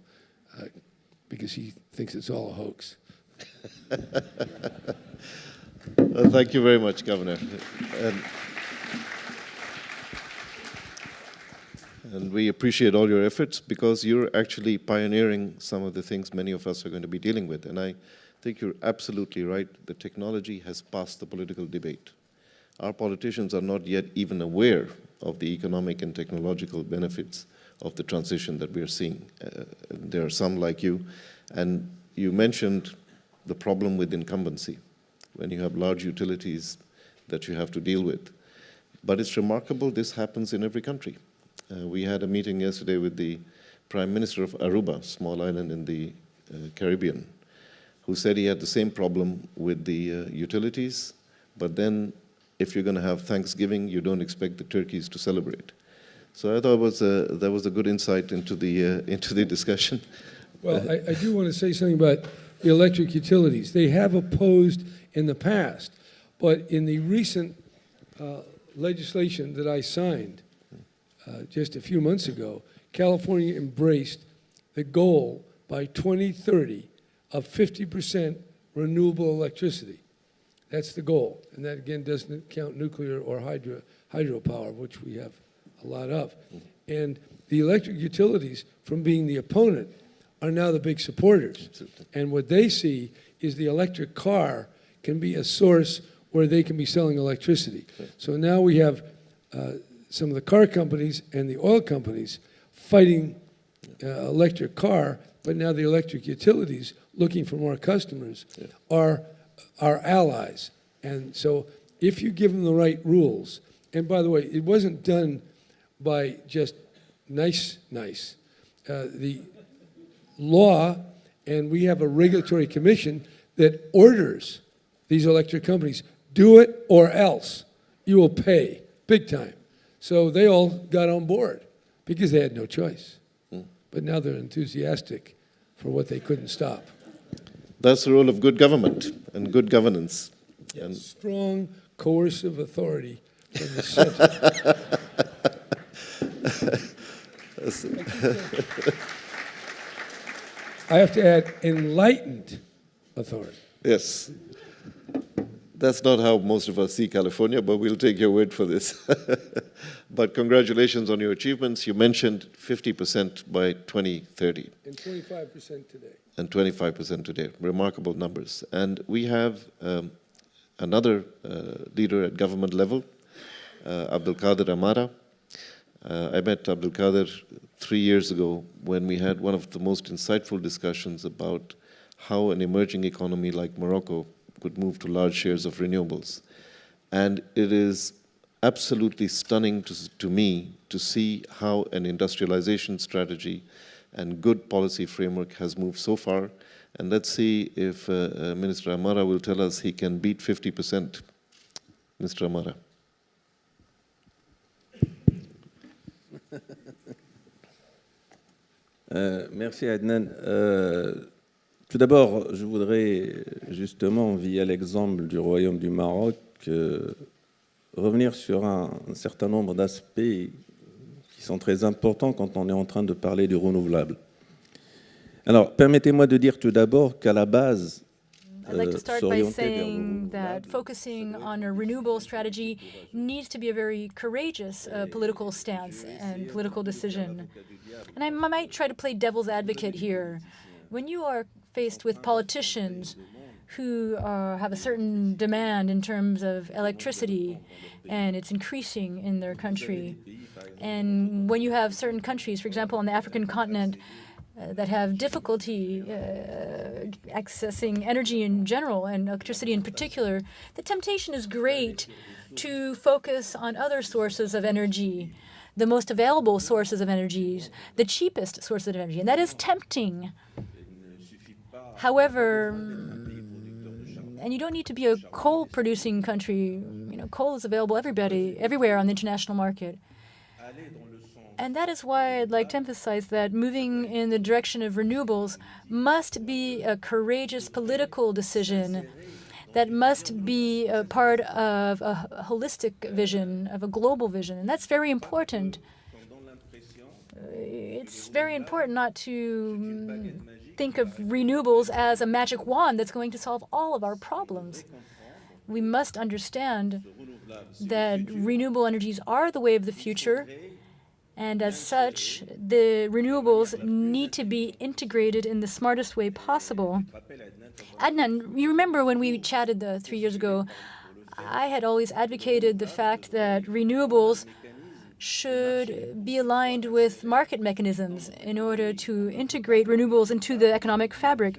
because he thinks it's all a hoax. Thank you very much, Governor. And we appreciate all your efforts, because you're actually pioneering some of the things many of us are going to be dealing with. And I think you're absolutely right. The technology has passed the political debate. Our politicians are not yet even aware of the economic and technological benefits of the transition that we're seeing. There are some like you. And you mentioned the problem with incumbency, when you have large utilities that you have to deal with. But it's remarkable this happens in every country. We had a meeting yesterday with the Prime Minister of Aruba, small island in the Caribbean, who said he had the same problem with the utilities, but then if you're going to have Thanksgiving, you don't expect the turkeys to celebrate. So I thought that was a good insight into the discussion. Well, I do want to say something about the electric utilities. They have opposed in the past, but in the recent legislation that I signed just a few months ago, California embraced the goal by 2030 of 50% renewable electricity. That's the goal. And that, again, doesn't count nuclear or hydropower, which we have a lot of. And the electric utilities, from being the opponent, are now the big supporters. And what they see is the electric car can be a source where they can be selling electricity. So now we have some of the car companies and the oil companies fighting electric car, but now the electric utilities, looking for more customers, are our allies. And so if you give them the right rules, and by the way, it wasn't done by just nice. The law, and we have a regulatory commission that orders these electric companies, do it or else you will pay big time. So they all got on board because they had no choice. But now they're enthusiastic for what they couldn't stop. That's the role of good government and good governance. Yes. And strong coercive authority from the center. I have to add enlightened authority. Yes. That's not how most of us see California, but we'll take your word for this. But congratulations on your achievements. You mentioned 50% by 2030. And 25% today. And 25% today. Remarkable numbers. And we have another leader at government level, Abdul Qadir Amara. I met Abdul Qadir 3 years ago when we had one of the most insightful discussions about how an emerging economy like Morocco could move to large shares of renewables. And it is absolutely stunning to me to see how an industrialization strategy and good policy framework has moved so far. And let's see if Minister Amara will tell us he can beat 50%. Mr. Amara. Merci Adnan. Tout d'abord, je voudrais justement, via l'exemple du Royaume du Maroc, revenir sur un certain nombre d'aspects qui sont très importants quand on est en train de parler du renouvelable. Alors, permettez-moi de dire tout d'abord qu'à la base, I'd like to start by saying that focusing on a renewable strategy needs to be a very courageous political stance and political decision. And I might try to play devil's advocate here. When you are faced with politicians who have a certain demand in terms of electricity, and it's increasing in their country, and when you have certain countries, for example, on the African continent, that have difficulty accessing energy in general and electricity in particular, the temptation is great to focus on other sources of energy, the most available sources of energies, the cheapest sources of energy, and that is tempting. However, and you don't need to be a coal-producing country. You know, coal is available everywhere on the international market. And that is why I'd like to emphasize that moving in the direction of renewables must be a courageous political decision that must be a part of a holistic vision, of a global vision. And that's very important. It's very important not to think of renewables as a magic wand that's going to solve all of our problems. We must understand that renewable energies are the way of the future. And as such, the renewables need to be integrated in the smartest way possible. Adnan, you remember when we chatted 3 years ago, I had always advocated the fact that renewables should be aligned with market mechanisms in order to integrate renewables into the economic fabric.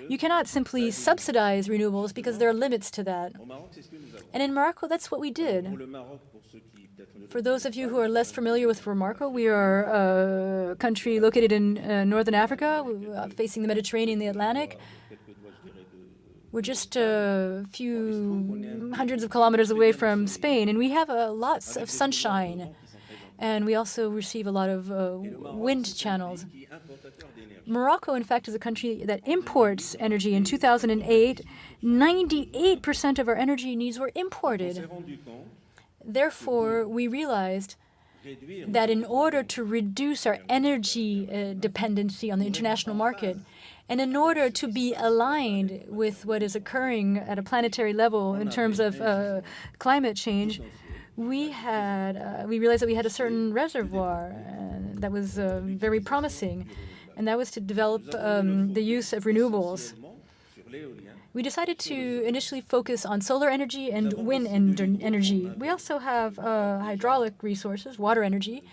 You cannot simply subsidize renewables because there are limits to that. And in Morocco, that's what we did. For those of you who are less familiar with Morocco, we are a country located in northern Africa, facing the Mediterranean and the Atlantic. We're just a few hundreds of kilometers away from Spain, and we have lots of sunshine. And we also receive a lot of wind channels. Morocco, in fact, is a country that imports energy. In 2008, 98% of our energy needs were imported. Therefore, we realized that in order to reduce our energy dependency on the international market, and in order to be aligned with what is occurring at a planetary level in terms of climate change, we realized that we had a certain reservoir that was very promising, and that was to develop the use of renewables. We decided to initially focus on solar energy and wind energy. We also have hydraulic resources, water energy,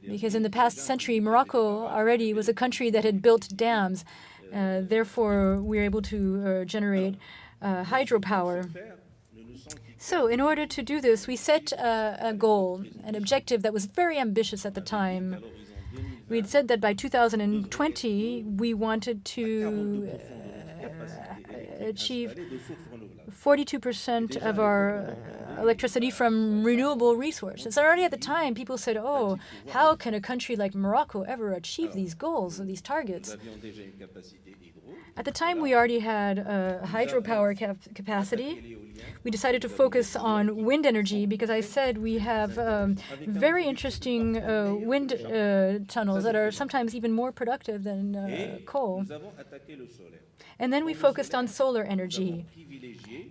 because in the past century, Morocco already was a country that had built dams. Therefore, we were able to generate hydropower. So in order to do this, we set a goal, an objective that was very ambitious at the time. We had said that by 2020, we wanted to achieve 42% of our electricity from renewable resources. Already at the time, people said, oh, how can a country like Morocco ever achieve these goals or these targets? At the time, we already had hydropower capacity. We decided to focus on wind energy because I said we have very interesting wind tunnels that are sometimes even more productive than coal. And then we focused on solar energy.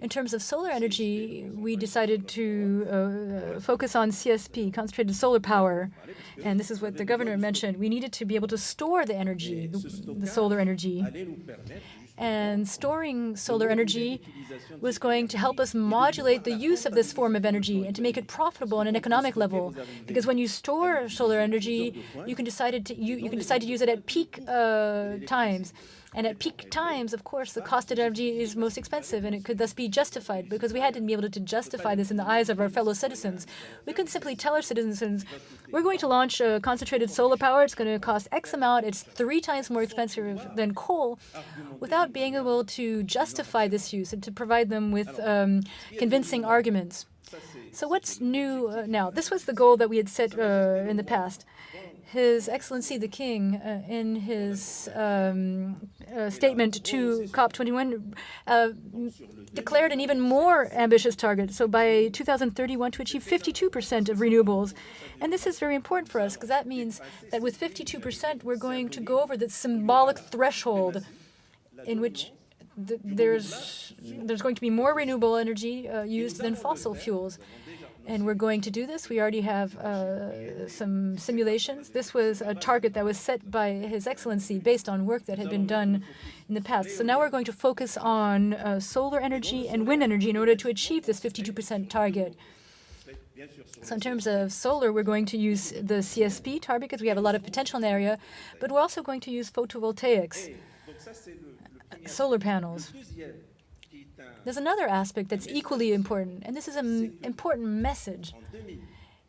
In terms of solar energy, we decided to focus on CSP, concentrated solar power. And this is what the governor mentioned. We needed to be able to store the energy, the solar energy. And storing solar energy was going to help us modulate the use of this form of energy and to make it profitable on an economic level. Because when you store solar energy, you can decide to use it at peak times. And at peak times, of course, the cost of energy is most expensive, and it could thus be justified. Because we had to be able to justify this in the eyes of our fellow citizens. We couldn't simply tell our citizens, we're going to launch concentrated solar power, it's going to cost X amount, it's 3 times more expensive than coal, without being able to justify this use and to provide them with convincing arguments. So what's new now? This was the goal that we had set in the past. His Excellency the King, in his statement to COP21, declared an even more ambitious target. So by 2031, to achieve 52% of renewables. And this is very important for us because that means that with 52%, we're going to go over the symbolic threshold in which there's going to be more renewable energy used than fossil fuels. And we're going to do this. We already have some simulations. This was a target that was set by His Excellency based on work that had been done in the past. So now we're going to focus on solar energy and wind energy in order to achieve this 52% target. So in terms of solar, we're going to use the CSP target because we have a lot of potential in the area, but we're also going to use photovoltaics, solar panels. There's another aspect that's equally important, and this is an important message.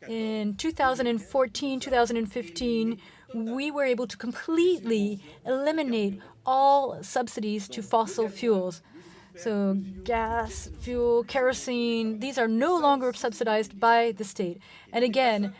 In 2014, 2015, we were able to completely eliminate all subsidies to fossil fuels. So gas, fuel, kerosene, these are no longer subsidized by the state. And again,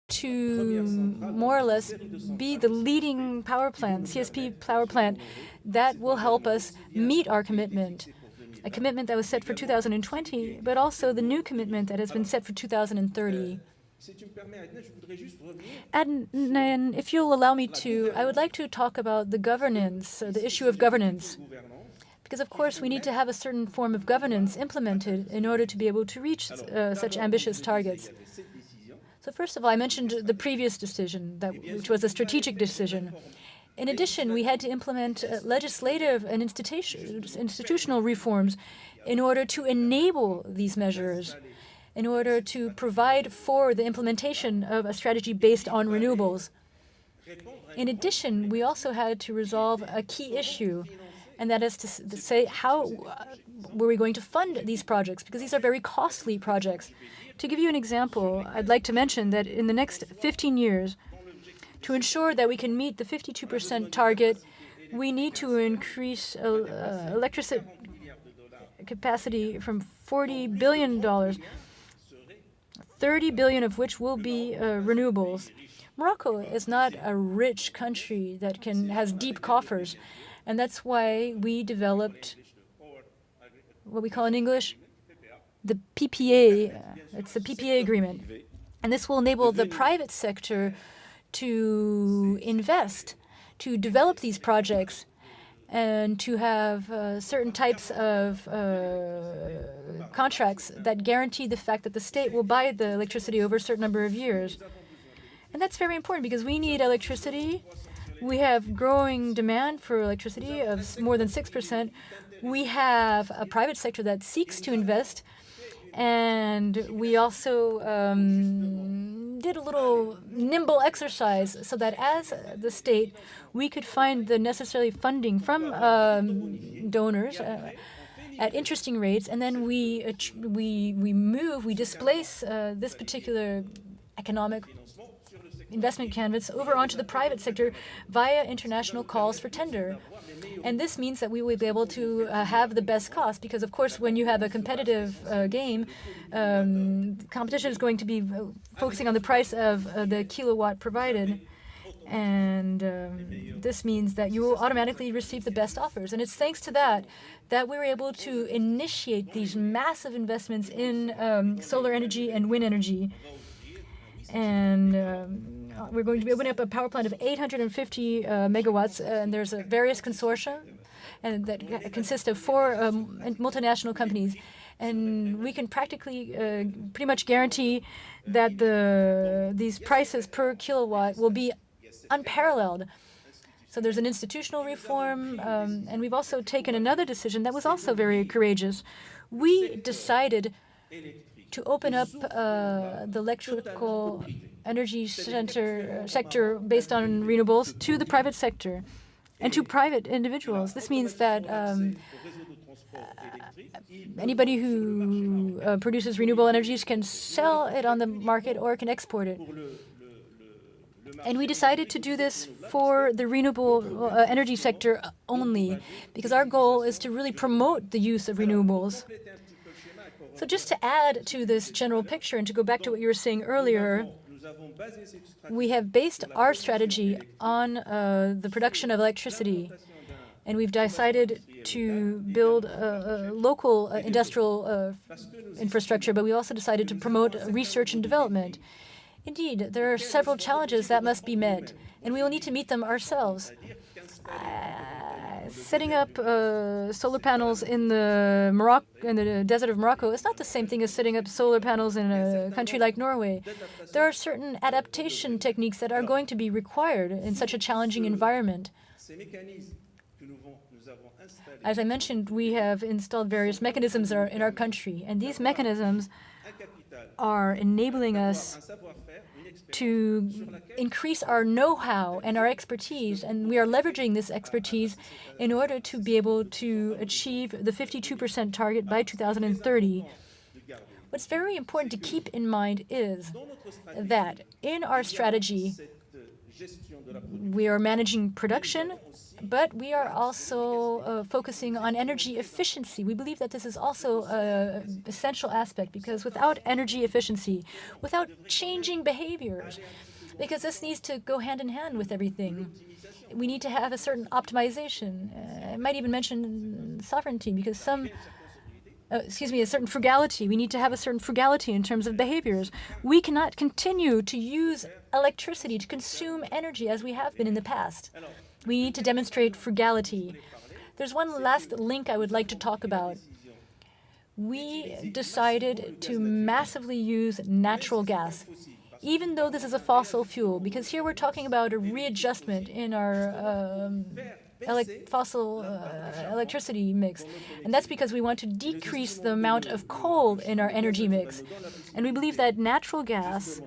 to more or less be the leading power plant, CSP power plant, that will help us meet our commitment, a commitment that was set for 2020, but also the new commitment that has been set for 2030. And if you'll allow me to, I would like to talk about the governance, the issue of governance. Because, of course, we need to have a certain form of governance implemented in order to be able to reach such ambitious targets. So first of all, I mentioned the previous decision, which was a strategic decision. In addition, we had to implement legislative and institutional reforms in order to enable these measures, in order to provide for the implementation of a strategy based on renewables. In addition, we also had to resolve a key issue, and that is to say, how were we going to fund these projects? Because these are very costly projects. To give you an example, I'd like to mention that in the next 15 years, to ensure that we can meet the 52% target, we need to increase electricity capacity from $40 billion, 30 billion of which will be renewables. Morocco is not a rich country that has deep coffers, and that's why we developed what we call in English the PPA. It's the PPA agreement. And this will enable the private sector to invest, to develop these projects, and to have certain types of contracts that guarantee the fact that the state will buy the electricity over a certain number of years. And that's very important because we need electricity. We have growing demand for electricity of more than 6%. We have a private sector that seeks to invest. And we also did a little nimble exercise so that as the state, we could find the necessary funding from donors at interesting rates, and then we displace this particular economic investment canvas over onto the private sector via international calls for tender. And this means that we will be able to have the best cost, because of course when you have a competitive game, competition is going to be focusing on the price of the kilowatt provided. And this means that you will automatically receive the best offers. And it's thanks to that we were able to initiate these massive investments in solar energy and wind energy. And we're going to be opening up a power plant of 850 megawatts, and there's a various consortia and that consist of 4 multinational companies. And we can practically pretty much guarantee that these prices per kilowatt will be unparalleled. So there's an institutional reform, and we've also taken another decision that was also very courageous. We decided to open up the electrical energy sector based on renewables to the private sector and to private individuals. This means that anybody who produces renewable energies can sell it on the market or can export it. And we decided to do this for the renewable energy sector only, because our goal is to really promote the use of renewables. So just to add to this general picture and to go back to what you were saying earlier, we have based our strategy on the production of electricity. And we've decided to build a local industrial infrastructure, but we also decided to promote research and development. Indeed, there are several challenges that must be met, and we will need to meet them ourselves. Setting up solar panels in the desert of Morocco is not the same thing as setting up solar panels in a country like Norway. There are certain adaptation techniques that are going to be required in such a challenging environment. As I mentioned, we have installed various mechanisms in our country, and these mechanisms are enabling us to increase our know-how and our expertise, and we are leveraging this expertise in order to be able to achieve the 52% target by 2030. What's very important to keep in mind is that in our strategy, we are managing production, but we are also focusing on energy efficiency. We believe that this is also an essential aspect, because without energy efficiency, without changing behaviors, because this needs to go hand in hand with everything, we need to have a certain optimization. I might even mention sovereignty, because a certain frugality. We need to have a certain frugality in terms of behaviors. We cannot continue to use electricity to consume energy as we have been in the past. We need to demonstrate frugality. There's one last link I would like to talk about. We decided to massively use natural gas, even though this is a fossil fuel, because here we're talking about a readjustment in our fossil electricity mix. And that's because we want to decrease the amount of coal in our energy mix. And we believe that natural gas,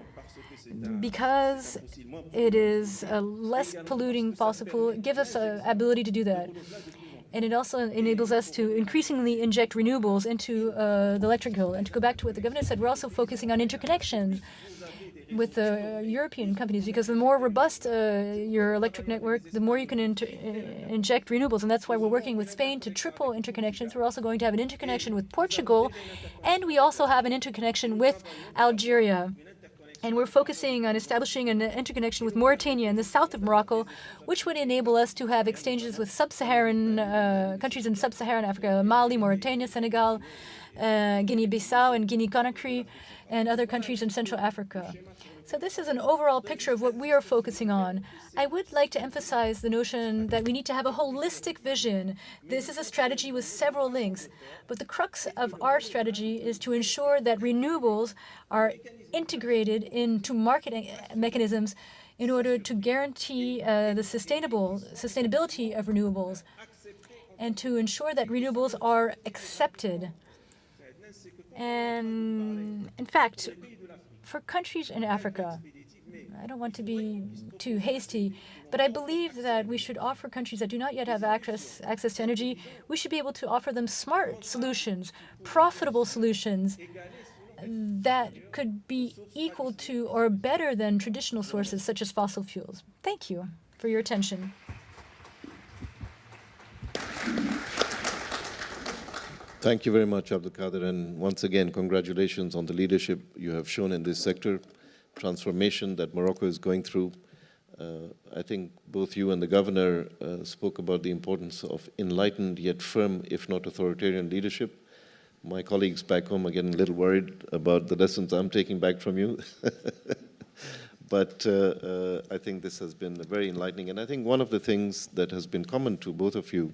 because it is a less polluting fossil fuel, gives us an ability to do that. And it also enables us to increasingly inject renewables into the electrical. And to go back to what the governor said, we're also focusing on interconnections with the European companies, because the more robust your electric network, the more you can inject renewables. And that's why we're working with Spain to triple interconnections. We're also going to have an interconnection with Portugal, and we also have an interconnection with Algeria. And we're focusing on establishing an interconnection with Mauritania in the south of Morocco, which would enable us to have exchanges with sub-Saharan countries in sub-Saharan Africa, Mali, Mauritania, Senegal, Guinea-Bissau, and Guinea-Conakry, and other countries in Central Africa. So this is an overall picture of what we are focusing on. I would like to emphasize the notion that we need to have a holistic vision. This is a strategy with several links, but the crux of our strategy is to ensure that renewables are integrated into market mechanisms in order to guarantee the sustainability of renewables, and to ensure that renewables are accepted. And in fact, for countries in Africa, I don't want to be too hasty, but I believe that we should offer countries that do not yet have access to energy, we should be able to offer them smart solutions, profitable solutions that could be equal to or better than traditional sources such as fossil fuels. Thank you for your attention. Thank you very much, Abdul Qadir, and once again, congratulations on the leadership you have shown in this sector, transformation that Morocco is going through. I think both you and the governor spoke about the importance of enlightened yet firm, if not authoritarian leadership. My colleagues back home are getting a little worried about the lessons I'm taking back from you. But I think this has been very enlightening. And I think one of the things that has been common to both of you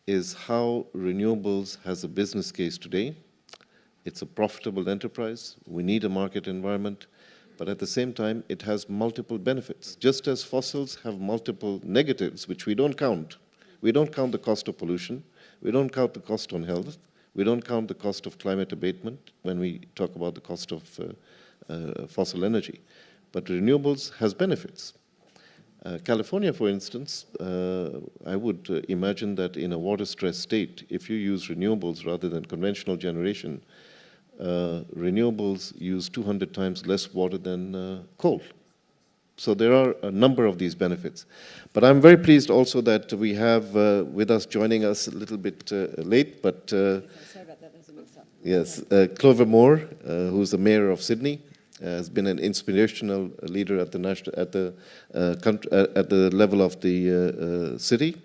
is how renewables has a business case today. It's a profitable enterprise. We need a market environment. But at the same time, it has multiple benefits. Just as fossils have multiple negatives, which we don't count. We don't count the cost of pollution. We don't count the cost on health. We don't count the cost of climate abatement when we talk about the cost of fossil energy. But renewables has benefits. California, for instance, I would imagine that in a water-stressed state, if you use renewables rather than conventional generation, renewables use 200 times less water than coal. So there are a number of these benefits. But I'm very pleased also that we have with us, joining us a little bit late, but yes, Clover Moore, who's the mayor of Sydney, has been an inspirational leader at the level of the city,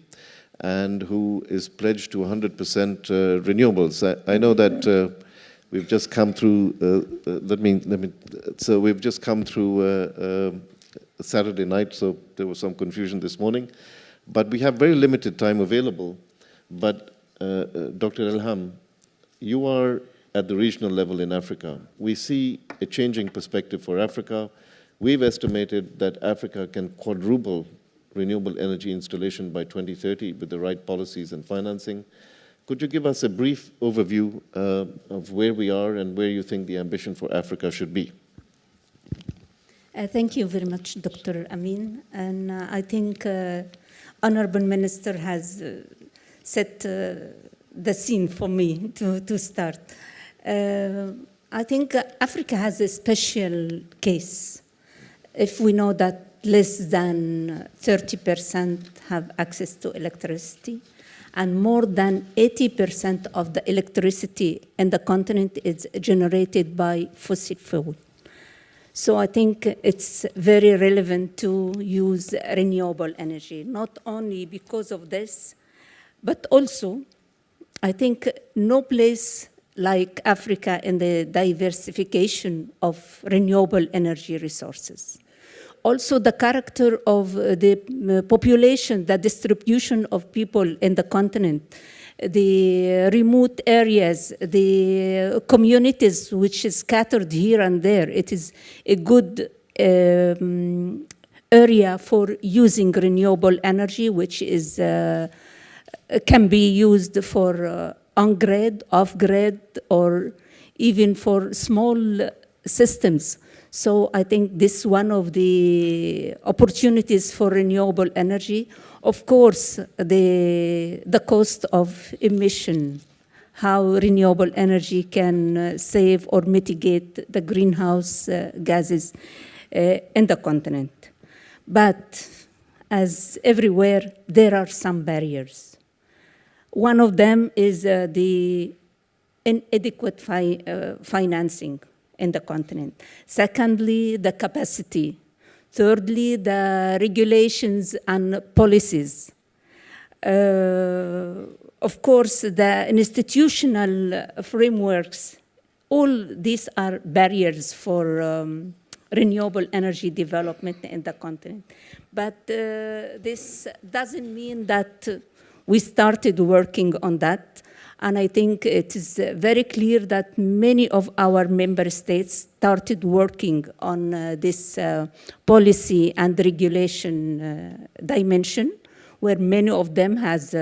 and who is pledged to 100% renewables. I know that we've just come through. So we've just come through Saturday night, so there was some confusion this morning. But we have very limited time available. But Dr. Elham, you are at the regional level in Africa. We see a changing perspective for Africa. We've estimated that Africa can quadruple renewable energy installation by 2030 with the right policies and financing. Could you give us a brief overview of where we are and where you think the ambition for Africa should be? Thank you very much, Dr. Amin. And I think Honorable Minister has set the scene for me to start. I think Africa has a special case. If we know that less than 30% have access to electricity, and more than 80% of the electricity in the continent is generated by fossil fuel. So I think it's very relevant to use renewable energy, not only because of this, but also I think no place like Africa in the diversification of renewable energy resources. Also the character of the population, the distribution of people in the continent, the remote areas, the communities which is scattered here and there. It is a good area for using renewable energy, which is can be used for on-grid, off-grid, or even for small systems. So I think this is one of the opportunities for renewable energy. Of course, the cost of emission, how renewable energy can save or mitigate the greenhouse gases in the continent. But as everywhere, there are some barriers. One of them is the inadequate financing in the continent. Secondly, the capacity. Thirdly, the regulations and policies. Of course, the institutional frameworks, all these are barriers for renewable energy development in the continent. But this doesn't mean that we started working on that. And I think it is very clear that many of our member states started working on this policy and regulation dimension, where many of them has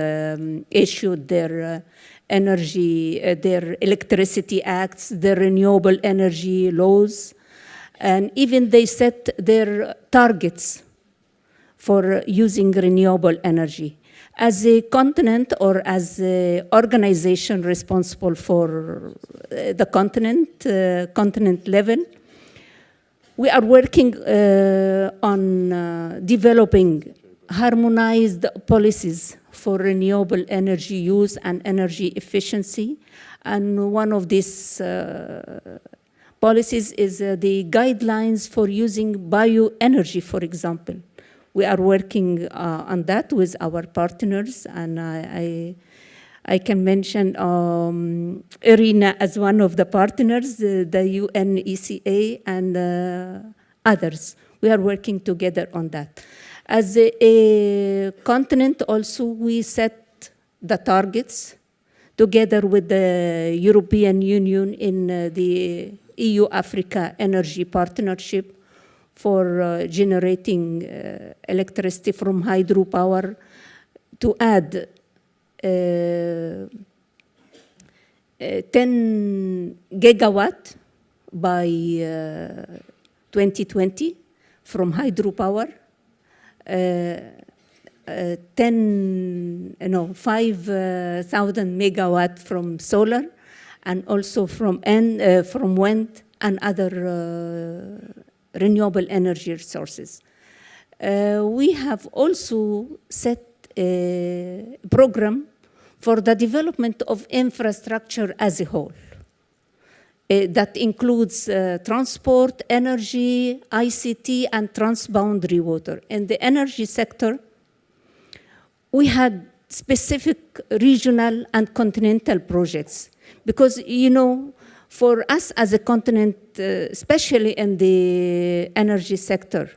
issued their energy, their electricity acts, their renewable energy laws, and even they set their targets for using renewable energy. As a continent or as an organization responsible for the continent level, we are working on developing harmonized policies for renewable energy use and energy efficiency. And one of these policies is the guidelines for using bioenergy, for example. We are working on that with our partners, and I can mention IRENA as one of the partners, the UNECA and others. We are working together on that. As a continent also, we set the targets together with the European Union in the EU-Africa Energy Partnership for generating electricity from hydropower to add 10 gigawatt by 2020 from hydropower, 5,000 megawatt from solar, and also from wind and other renewable energy sources. We have also set a program for the development of infrastructure as a whole. That includes transport, energy, ICT, and transboundary water. In the energy sector, we had specific regional and continental projects because, you know, for us as a continent, especially in the energy sector,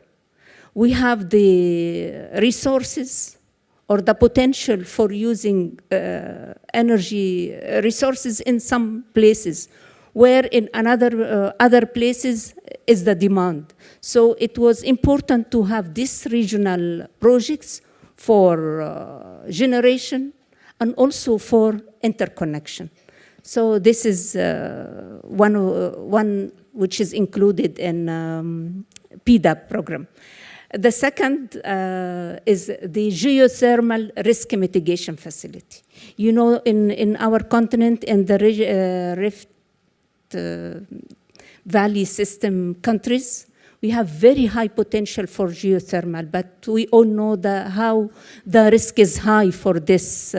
we have the resources or the potential for using energy resources in some places, where in other places is the demand. So it was important to have these regional projects for generation and also for interconnection. So this is one which is included in PDAP program. The second is the geothermal risk mitigation facility. You know, in our continent, in the Rift Valley system countries, we have very high potential for geothermal, but we all know how the risk is high for this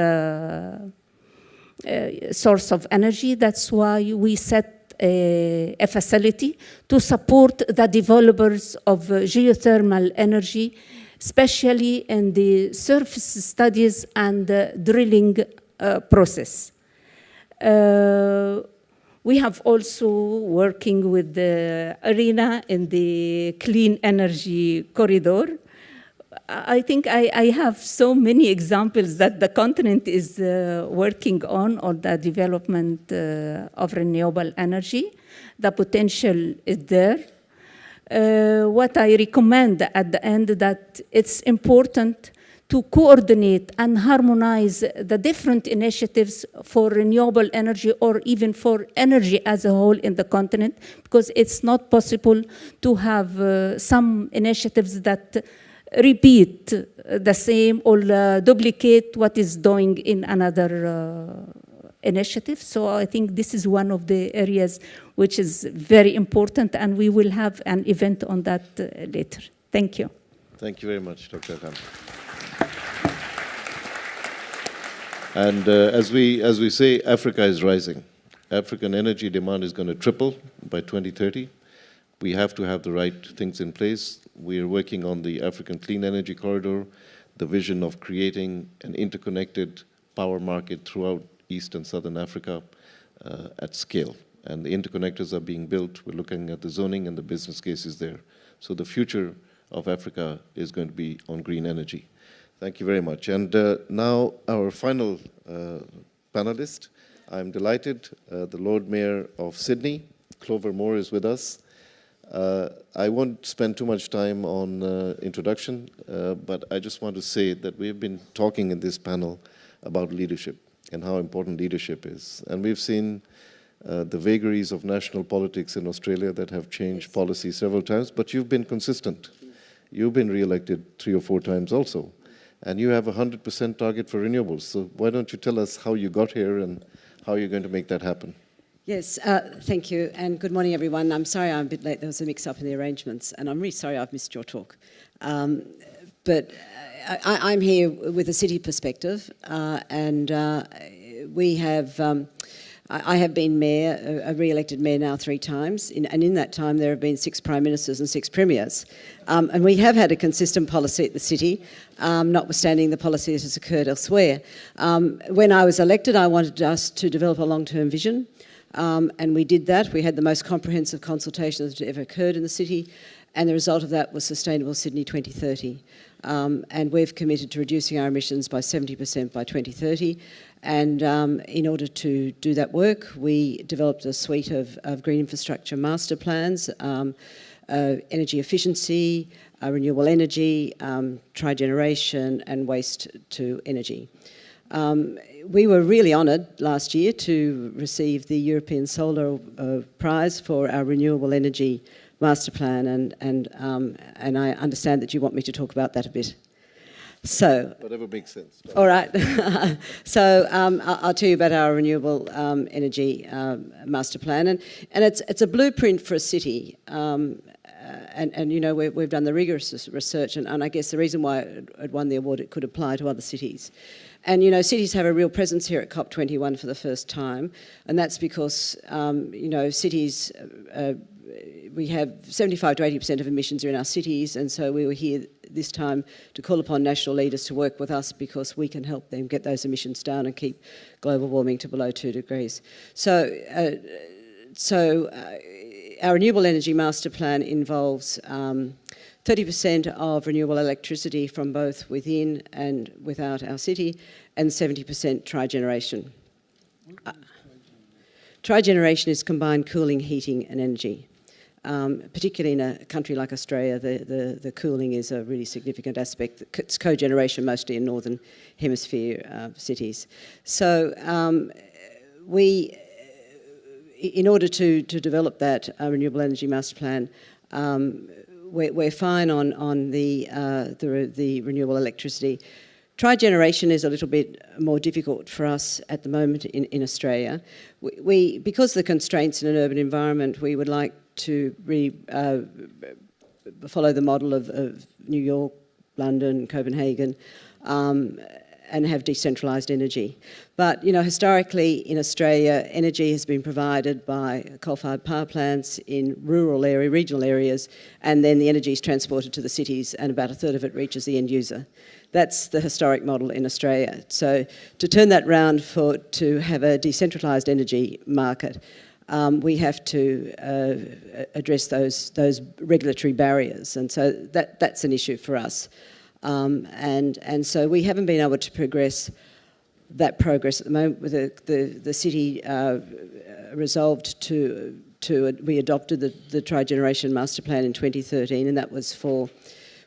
source of energy. That's why we set a facility to support the developers of geothermal energy, especially in the surface studies and the drilling process. We have also working with the IRENA in the clean energy corridor. I think I have so many examples that the continent is working on the development of renewable energy. The potential is there. What I recommend at the end that it's important to coordinate and harmonize the different initiatives for renewable energy or even for energy as a whole in the continent, because it's not possible to have some initiatives that repeat the same or duplicate what is doing in another initiative. So I think this is one of the areas which is very important, and we will have an event on that later. Thank you. Thank you very much, Dr. Khan. And as we say, Africa is rising. African energy demand is going to triple by 2030. We have to have the right things in place. We are working on the African Clean Energy Corridor, the vision of creating an interconnected power market throughout East and Southern Africa at scale. And the interconnectors are being built. We're looking at the zoning and the business cases there. So the future of Africa is going to be on green energy. Thank you very much. And now our final panelist. I'm delighted the Lord Mayor of Sydney, Clover Moore, is with us. I won't spend too much time on introduction, but I just want to say that we've been talking in this panel about leadership. and how important leadership is. And we've seen the vagaries of national politics in Australia that have changed policy several times, but you've been consistent. You've been re-elected 3 or 4 times also, and you have a 100% target for renewables. So why don't you tell us how you got here and how you're going to make that happen? Yes, thank you, and good morning, everyone. I'm sorry I'm a bit late. There was a mix-up in the arrangements, and I'm really sorry I've missed your talk. But I'm here with a city perspective, and we have... I have been mayor, a re-elected mayor now 3 times, and in that time there have been 6 prime ministers and 6 premiers. And we have had a consistent policy at the city, notwithstanding the policy that has occurred elsewhere. When I was elected, I wanted us to develop a long-term vision, and we did that. We had the most comprehensive consultation that ever occurred in the city, and the result of that was Sustainable Sydney 2030. And we've committed to reducing our emissions by 70% by 2030. And in order to do that work, we developed a suite of green infrastructure master plans, energy efficiency, renewable energy, trigeneration, and waste to energy. We were really honoured last year to receive the European Solar Prize for our renewable energy master plan, and I understand that you want me to talk about that a bit. So, whatever makes sense. All right. So I'll tell you about our renewable energy master plan, and it's a blueprint for a city. And you know, we've done the rigorous research, and I guess the reason why it won the award, it could apply to other cities. And you know, cities have a real presence here at COP21 for the first time, and that's because you know, cities. We have 75 to 80% of emissions are in our cities, and so we were here this time to call upon national leaders to work with us because we can help them get those emissions down and keep global warming to below 2 degrees. So our renewable energy master plan involves 30% of renewable electricity from both within and without our city, and 70% trigeneration. Trigeneration is combined cooling, heating and energy. Particularly in a country like Australia, the cooling is a really significant aspect. It's cogeneration mostly in Northern Hemisphere cities. So in order to develop that renewable energy master plan, we're fine on the renewable electricity. Trigeneration is a little bit more difficult for us at the moment in Australia. Because of the constraints in an urban environment, we would like to follow the model of New York, London, Copenhagen, and have decentralised energy. But, you know, historically in Australia, energy has been provided by coal-fired power plants in regional areas, and then the energy is transported to the cities, and about 1/3 of it reaches the end user. That's the historic model in Australia. So to turn that round to have a decentralised energy market, we have to address those regulatory barriers, and so that's an issue for us. And so we haven't been able to progress that progress at the moment. The city resolved we adopted the Trigeneration Master Plan in 2013, and that was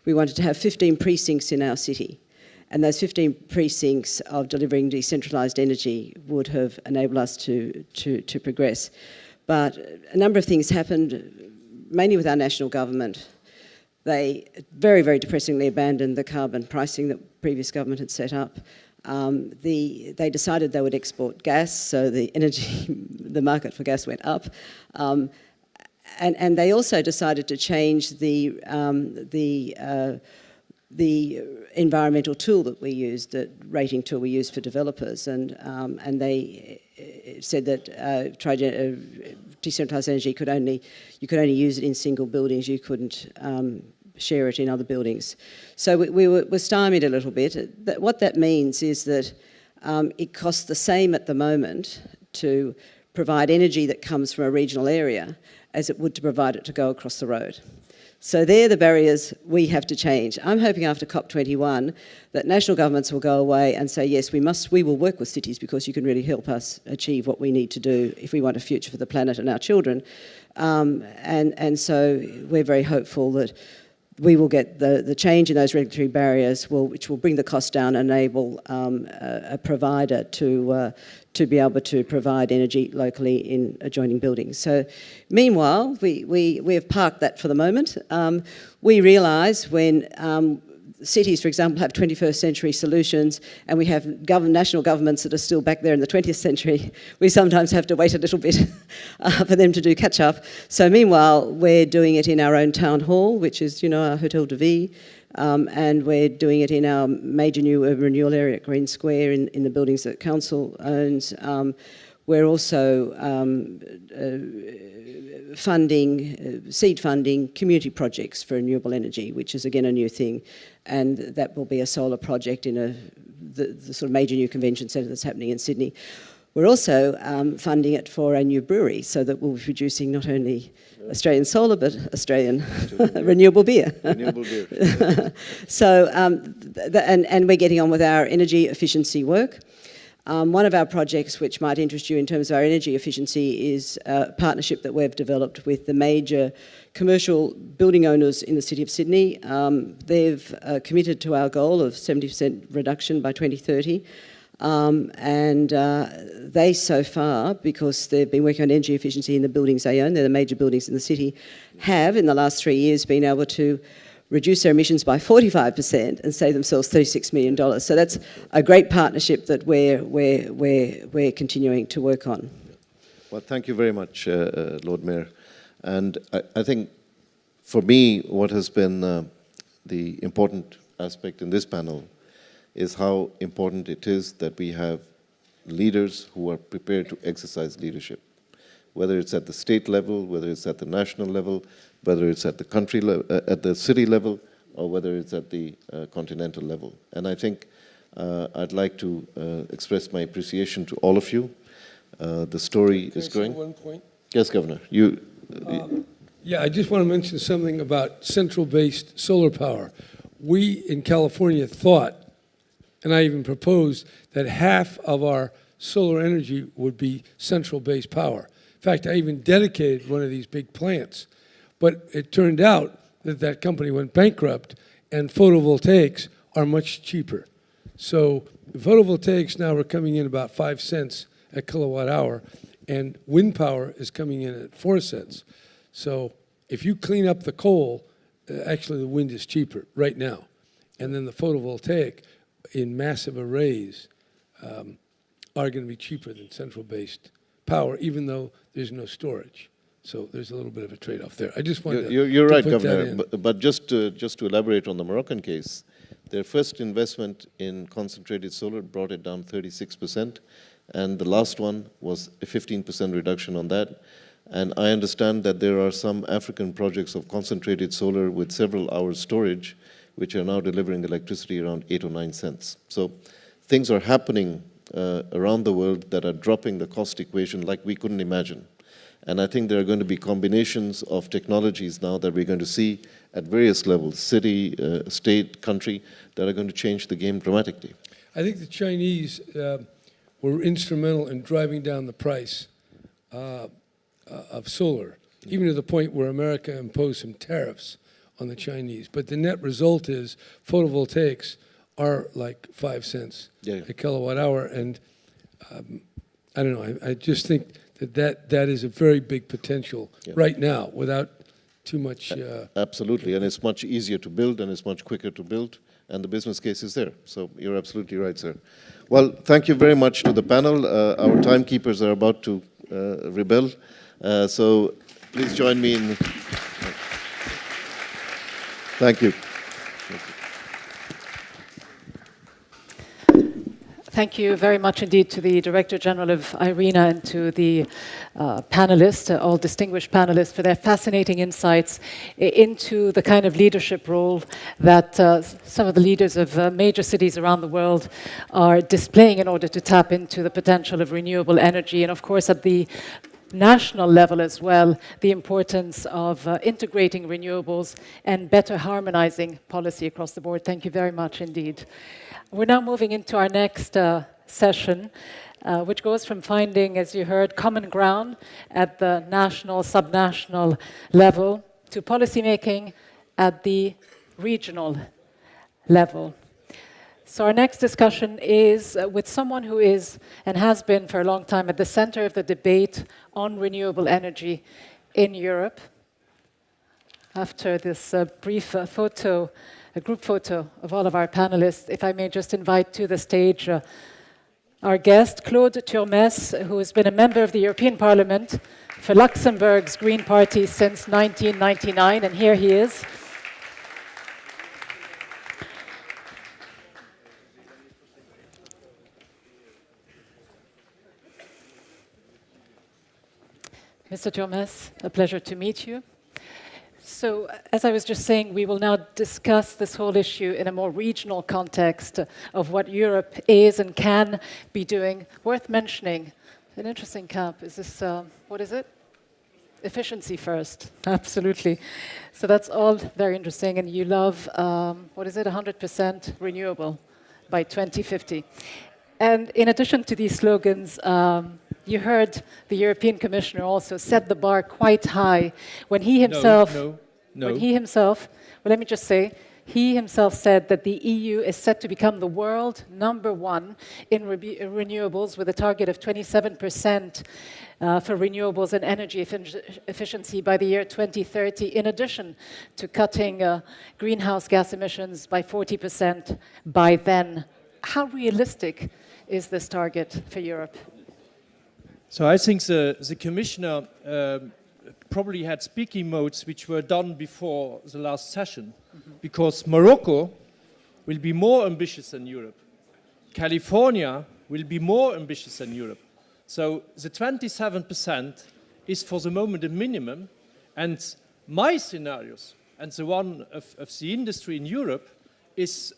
we wanted to have 15 precincts in our city. And those 15 precincts of delivering decentralised energy would have enabled us to progress. But a number of things happened, mainly with our national government. They very, very depressingly abandoned the carbon pricing that the previous government had set up. They decided they would export gas, so the market for gas went up. And they also decided to change the environmental tool that we used, the rating tool we used for developers, and they said that decentralised energy you could only use it in single buildings. You couldn't share it in other buildings. So we were stymied a little bit. What that means is that it costs the same at the moment to provide energy that comes from a regional area as it would to provide it to go across the road. So they're the barriers we have to change. I'm hoping after COP21 that national governments will go away and say, yes, we will work with cities because you can really help us achieve what we need to do if we want a future for the planet and our children. And so we're very hopeful that we will get the change in those regulatory barriers, which will bring the cost down and enable a provider to be able to provide energy locally in adjoining buildings. So meanwhile, we have parked that for the moment. We realise when cities, for example, have 21st century solutions and we have national governments that are still back there in the 20th century, we sometimes have to wait a little bit for them to do catch up. So meanwhile, we're doing it in our own town hall, which is, our Hotel de Ville, and we're doing it in our major new urban renewal area at Green Square in the buildings that council owns. We're also seed funding community projects for renewable energy, which is again a new thing, and that will be a solar project in the sort of major new convention centre that's happening in Sydney. We're also funding it for a new brewery, so that we'll be producing not only Australian solar but Australian renewable beer. Renewable beer. So, and we're getting on with our energy efficiency work. One of our projects which might interest you in terms of our energy efficiency is a partnership that we've developed with the major commercial building owners in the City of Sydney. They've committed to our goal of 70% reduction by 2030. And they so far, because they've been working on energy efficiency in the buildings they own, they're the major buildings in the city, have in the last 3 years been able to reduce their emissions by 45% and save themselves $36 million. So that's a great partnership that we're continuing to work on. Well, thank you very much, Lord Mayor. And I think for me, what has been the important aspect in this panel is how important it is that we have leaders who are prepared to exercise leadership, whether it's at the state level, whether it's at the national level, whether it's at the country at the city level, or whether it's at the continental level. And I think I'd like to express my appreciation to all of you. The story is growing. One point? Yes, Governor. Yeah, I just want to mention something about central-based solar power. We in California thought, and I even proposed, that half of our solar energy would be central-based power. In fact, I even dedicated one of these big plants. But it turned out that that company went bankrupt, and photovoltaics are much cheaper. So photovoltaics now are coming in about 5 cents a kilowatt hour, and wind power is coming in at 4 cents. So if you clean up the coal, actually the wind is cheaper right now. And then the photovoltaic in massive arrays are going to be cheaper than central-based power, even though there's no storage. So there's a little bit of a trade-off there. I just wanted you're to right, put Governor. that in. But just to elaborate on the Moroccan case, their first investment in concentrated solar brought it down 36%, and the last one was a 15% reduction on that. And I understand that there are some African projects of concentrated solar with several hours storage, which are now delivering electricity around 8 or 9 cents. So things are happening around the world that are dropping the cost equation like we couldn't imagine. And I think there are going to be combinations of technologies now that we're going to see at various levels, city, state, country, that are going to change the game dramatically. I think the Chinese were instrumental in driving down the price of solar, even to the point where America imposed some tariffs on the Chinese. But the net result is photovoltaics are like 5 cents a kilowatt hour. And I don't know, I just think that is a very big potential right now without too much... Absolutely, and it's much easier to build and it's much quicker to build, and the business case is there. So you're absolutely right, sir. Well, thank you very much to the panel. Our timekeepers are about to rebel. So please join me in... Thank you. Thank you very much indeed to the Director General of IRENA and to the panelists, all distinguished panelists, for their fascinating insights into the kind of leadership role that some of the leaders of major cities around the world are displaying in order to tap into the potential of renewable energy. And of course, at the national level as well, the importance of integrating renewables and better harmonizing policy across the board. Thank you very much indeed. We're now moving into our next session, which goes from finding, as you heard, common ground at the national, subnational level to policymaking at the regional level. So our next discussion is with someone who is and has been for a long time at the center of the debate on renewable energy in Europe. After this brief photo, a group photo of all of our panelists, if I may just invite to the stage our guest, Claude Turmes, who has been a member of the European Parliament for Luxembourg's Green Party since 1999, and here he is. Mr. Turmes, a pleasure to meet you. So, as I was just saying, we will now discuss this whole issue in a more regional context of what Europe is and can be doing. Worth mentioning, an interesting cap, is this, what is it? Efficiency first, absolutely. So that's all very interesting, and you love, what is it, 100% renewable by 2050. And in addition to these slogans, you heard the European Commissioner also set the bar quite high when he himself... No. When he himself, well, let me just say, he himself said that the EU is set to become the world #1 in renewables with a target of 27% for renewables and energy efficiency by the year 2030, in addition to cutting greenhouse gas emissions by 40% by then. How realistic is this target for Europe? So I think the Commissioner probably had speaking modes which were done before the last session, because Morocco will be more ambitious than Europe. California will be more ambitious than Europe. So the 27% is for the moment a minimum, and my scenarios, and the one of the industry in Europe, is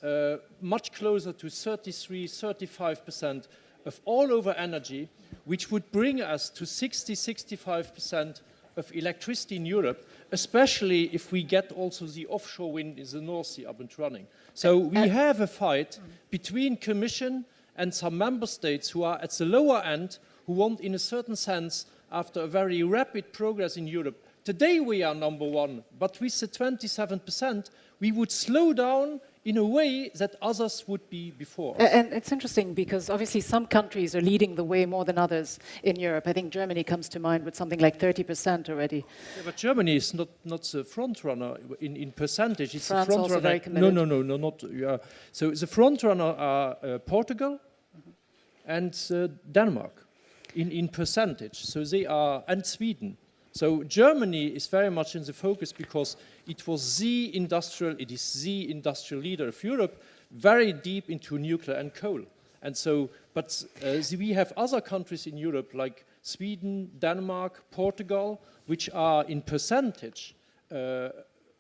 much closer to 33-35% of all over energy, which would bring us to 60-65% of electricity in Europe, especially if we get also the offshore wind in the North Sea up and running. So we have a fight between Commission and some member states who are at the lower end, who want, in a certain sense, after a very rapid progress in Europe. Today we are #1, but with the 27%, we would slow down in a way that others would be before us. And it's interesting because obviously some countries are leading the way more than others in Europe. I think Germany comes to mind with something like 30% already. Yeah, but Germany is not the front runner in percentage. It's France the front also runner. very committed. No, not. Yeah. So the front runner are Portugal and Denmark in percentage. So they are, and Sweden. So Germany is very much in the focus because it is the industrial leader of Europe, very deep into nuclear and coal. And so, but we have other countries in Europe like Sweden, Denmark, Portugal, which are in percentage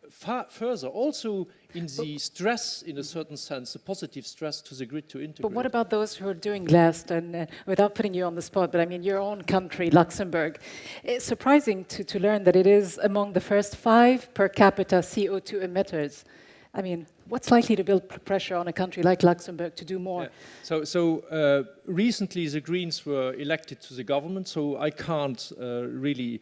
far further, also in the stress, in a certain sense, the positive stress to the grid to integrate. But what about those who are doing less? And without putting you on the spot, but I mean, your own country, Luxembourg, it's surprising to learn that it is among the first 5 per capita CO2 emitters. I mean, what's likely to build pressure on a country like Luxembourg to do more? Yeah. So recently the Greens were elected to the government, so I can't really...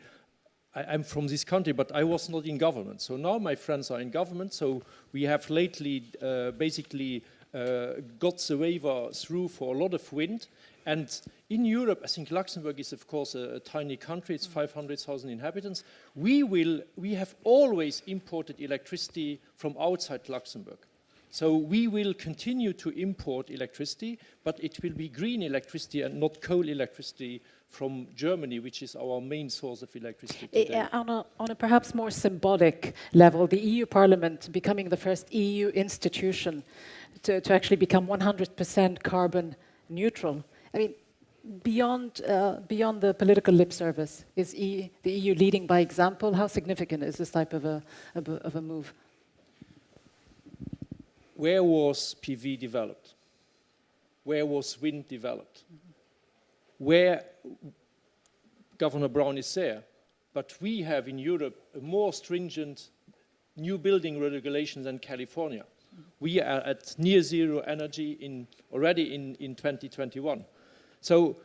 I'm from this country, but I was not in government. So now my friends are in government. So we have lately basically got the waiver through for a lot of wind. And in Europe, I think Luxembourg is, of course, a tiny country. It's 500,000 inhabitants. We have always imported electricity from outside Luxembourg. So we will continue to import electricity, but it will be green electricity and not coal electricity from Germany, which is our main source of electricity today. On a perhaps more symbolic level, the EU Parliament becoming the first EU institution to actually become 100% carbon neutral. I mean, beyond the political lip service, is the EU leading by example? How significant is this type of a move? Where was PV developed? Where was wind developed? Where Governor Brown is there, but we have in Europe a more stringent new building regulation than California. We are at near zero energy already in 2021. So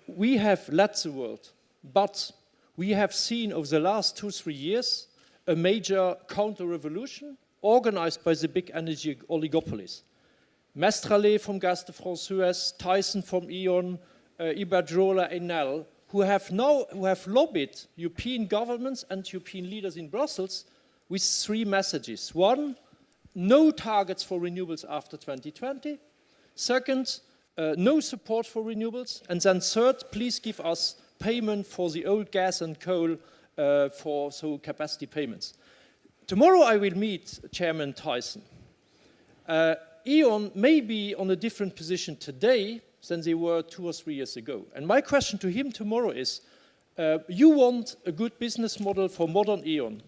we have led the world, but we have seen over the last 2-3 years a major counter-revolution organized by the big energy oligopolies. Mestrallet from Gaz de France Suez, Tyson from E.ON, Iberdrola, Enel, who have lobbied European governments and European leaders in Brussels with three messages. One, no targets for renewables after 2020. Second, no support for renewables. And then third, please give us payment for the old gas and coal for capacity payments. Tomorrow I will meet Chairman Tyson. E.ON may be on a different position today than they were 2 or 3 years ago. And my question to him tomorrow is, you want a good business model for modern E.ON,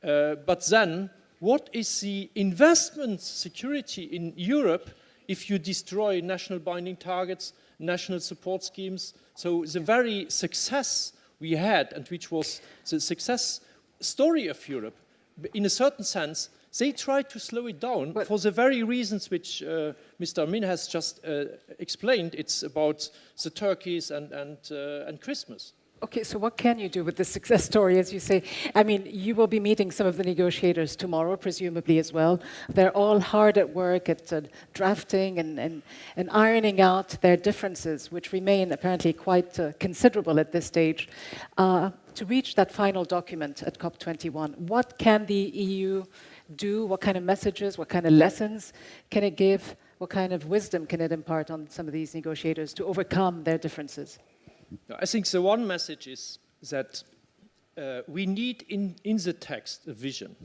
but then what is the investment security in Europe if you destroy national binding targets, national support schemes? So the very success we had, and which was the success story of Europe, in a certain sense, they tried to slow it down for the very reasons which Mr. Amin has just explained. It's about the turkeys and Christmas. Okay, so what can you do with this success story, as you say? I mean, you will be meeting some of the negotiators tomorrow, presumably as well. They're all hard at work at drafting and ironing out their differences, which remain apparently quite considerable at this stage, to reach that final document at COP21. What can the EU do? What kind of messages, what kind of lessons can it give? What kind of wisdom can it impart on some of these negotiators to overcome their differences? I think the one message is that we need in the text a vision,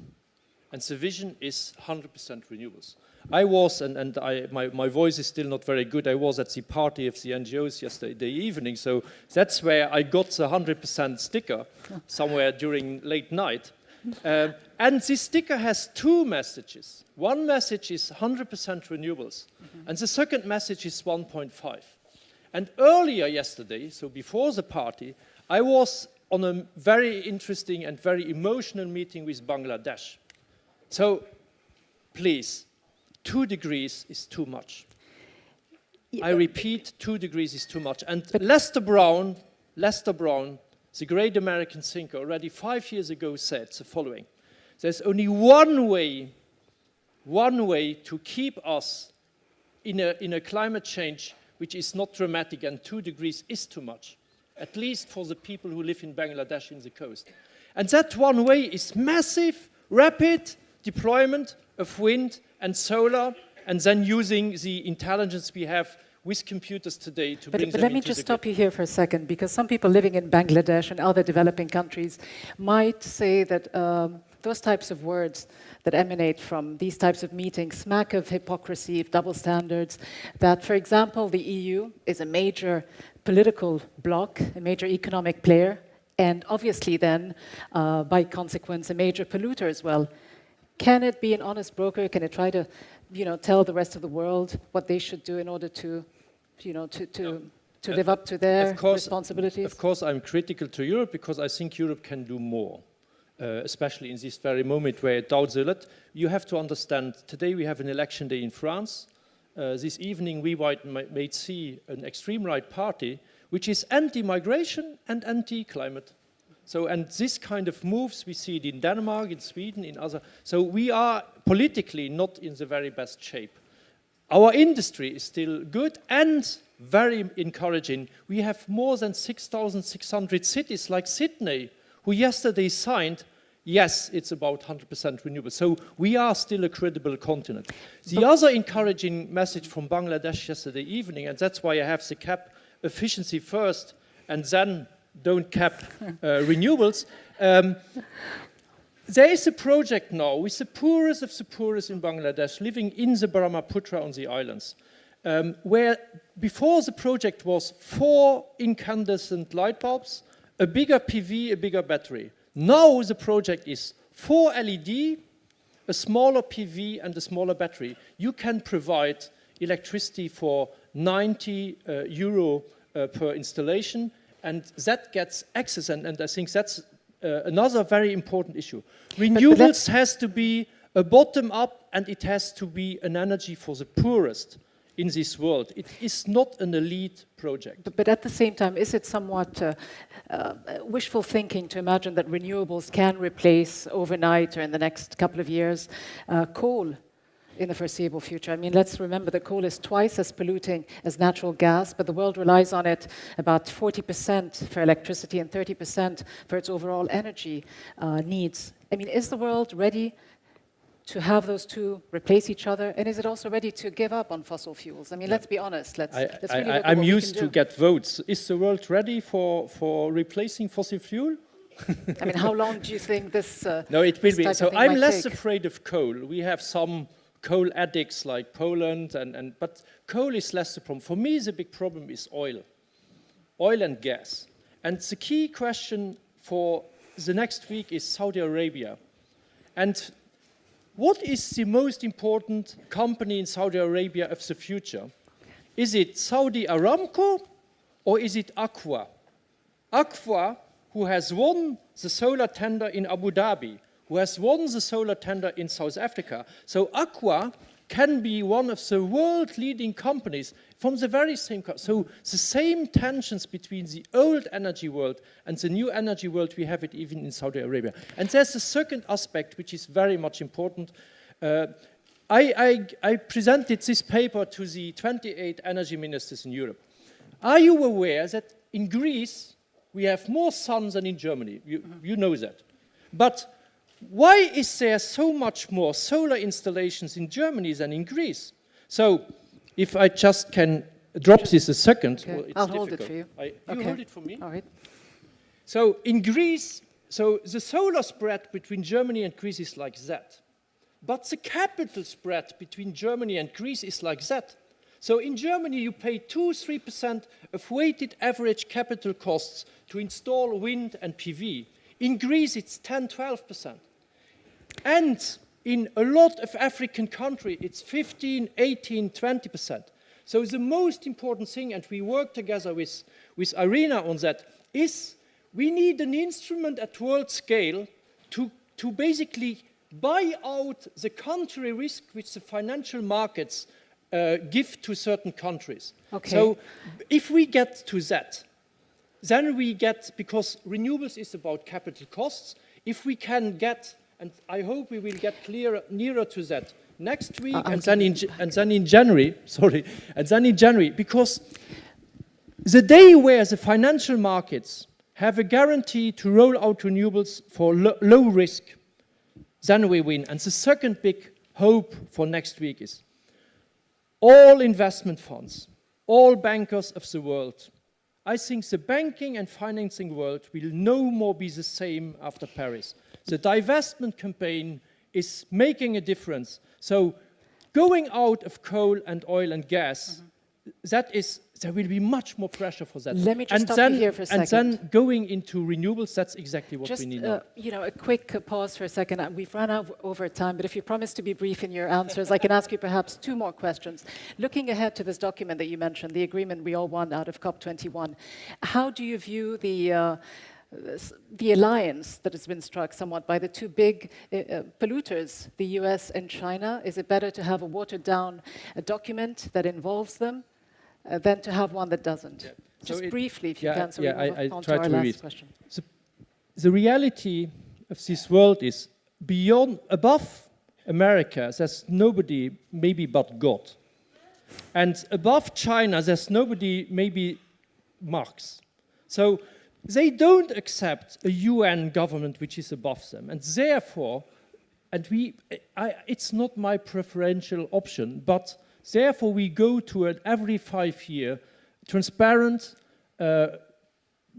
and the vision is 100% renewables. I was, and my voice is still not very good, I was at the party of the NGOs yesterday evening, so that's where I got the 100% sticker somewhere during late night. And this sticker has two messages. One message is 100% renewables, and the second message is 1.5. And earlier yesterday, so before the party, I was on a very interesting and very emotional meeting with Bangladesh. So, please, 2 degrees is too much. I repeat, 2 degrees is too much. And Lester Brown, the great American thinker, already 5 years ago said the following: there's only one way to keep us in a climate change which is not dramatic, and 2 degrees is too much, at least for the people who live in Bangladesh in the coast. And that one way is massive, rapid deployment of wind and solar, and then using the intelligence we have with computers today to bring them into the grid. But let me just stop you here for a second, because some people living in Bangladesh and other developing countries might say that those types of words that emanate from these types of meetings smack of hypocrisy, of double standards, that, for example, the EU is a major political bloc, a major economic player, and obviously then, by consequence, a major polluter as well. Can it be an honest broker? Can it try to, tell the rest of the world what they should do in order to, to live up to their responsibilities? Of course, I'm critical to Europe because I think Europe can do more, especially in this very moment where it doubts a lot. You have to understand, today we have an election day in France. This evening we may see an extreme right party which is anti-migration and anti-climate. So, and this kind of moves, we see it in Denmark, in Sweden, in other. So we are politically not in the very best shape. Our industry is still good and very encouraging. We have more than 6,600 cities like Sydney, who yesterday signed, yes, it's about 100% renewable. So we are still a credible continent. The other encouraging message from Bangladesh yesterday evening, and that's why I have the cap efficiency first, and then don't cap renewables. There is a project now with the poorest of the poorest in Bangladesh living in the Brahmaputra on the islands, where before the project was 4 incandescent light bulbs, a bigger PV, a bigger battery. Now the project is 4 LED, a smaller PV and a smaller battery. You can provide electricity for 90 euro per installation, and that gets access, and I think that's another very important issue. Renewables has to be a bottom-up, and it has to be an energy for the poorest. in this world. It is not an elite project. But at the same time, is it somewhat wishful thinking to imagine that renewables can replace overnight or in the next couple of years coal in the foreseeable future? I mean, let's remember that coal is twice as polluting as natural gas, but the world relies on it about 40% for electricity and 30% for its overall energy needs. I mean, is the world ready to have those two replace each other? And is it also ready to give up on fossil fuels? I mean, let's be honest. Let's really look at what I'm we used can to do. get votes. Is the world ready for replacing fossil fuel? I mean, how long do you think this No, it will this be. type of So thing I'm might less take? afraid of coal. We have some coal addicts like Poland, but coal is less the problem. For me, the big problem is oil and gas. And the key question for the next week is Saudi Arabia. And what is the most important company in Saudi Arabia of the future? Is it Saudi Aramco or is it Aqua? Aqua, who has won the solar tender in Abu Dhabi, who has won the solar tender in South Africa. So Aqua can be one of the world-leading companies from the very same. So the same tensions between the old energy world and the new energy world, we have it even in Saudi Arabia. And there's a second aspect which is very much important. I presented this paper to the 28 energy ministers in Europe. Are you aware that in Greece we have more sun than in Germany? You know that. But why is there so much more solar installations in Germany than in Greece? So if I just can drop this a second. Okay. Well, it's I'll difficult. hold it for you. You hold it for me? All right. So in Greece, so the solar spread between Germany and Greece is like that. But the capital spread between Germany and Greece is like that. So in Germany, you pay 2-3% of weighted average capital costs to install wind and PV. In Greece, it's 10-12%. And in a lot of African countries, it's 15, 18, 20%. So the most important thing, and we work together with Irina on that, is we need an instrument at world scale to basically buy out the country risk which the financial markets give to certain countries. Okay. So if we get to that, then we get, because renewables is about capital costs, if we can get, and I hope we will get nearer to that next week, and then in January, because the day where the financial markets have a guarantee to roll out renewables for low risk, then we win. And the second big hope for next week is all investment funds, all bankers of the world. I think the banking and financing world will no more be the same after Paris. The divestment campaign is making a difference. So going out of coal and oil and gas, there will be much more pressure for that. Let me just stop you here for a second. And then going into renewables, that's exactly what we need now. A quick pause for a second. We've run out over time, but if you promise to be brief in your answers, I can ask you perhaps two more questions. Looking ahead to this document that you mentioned, the agreement we all want out of COP21, how do you view the alliance that has been struck somewhat by the two big polluters, the US and China? Is it better to have a watered-down document that involves them than to have one that doesn't? Yeah. Just briefly, if you can, so we move on to our last question. The reality of this world is above America, there's nobody maybe but God. And above China, there's nobody maybe Marx. So they don't accept a UN government which is above them. And therefore, it's not my preferential option, but therefore we go to an every 5-year transparent,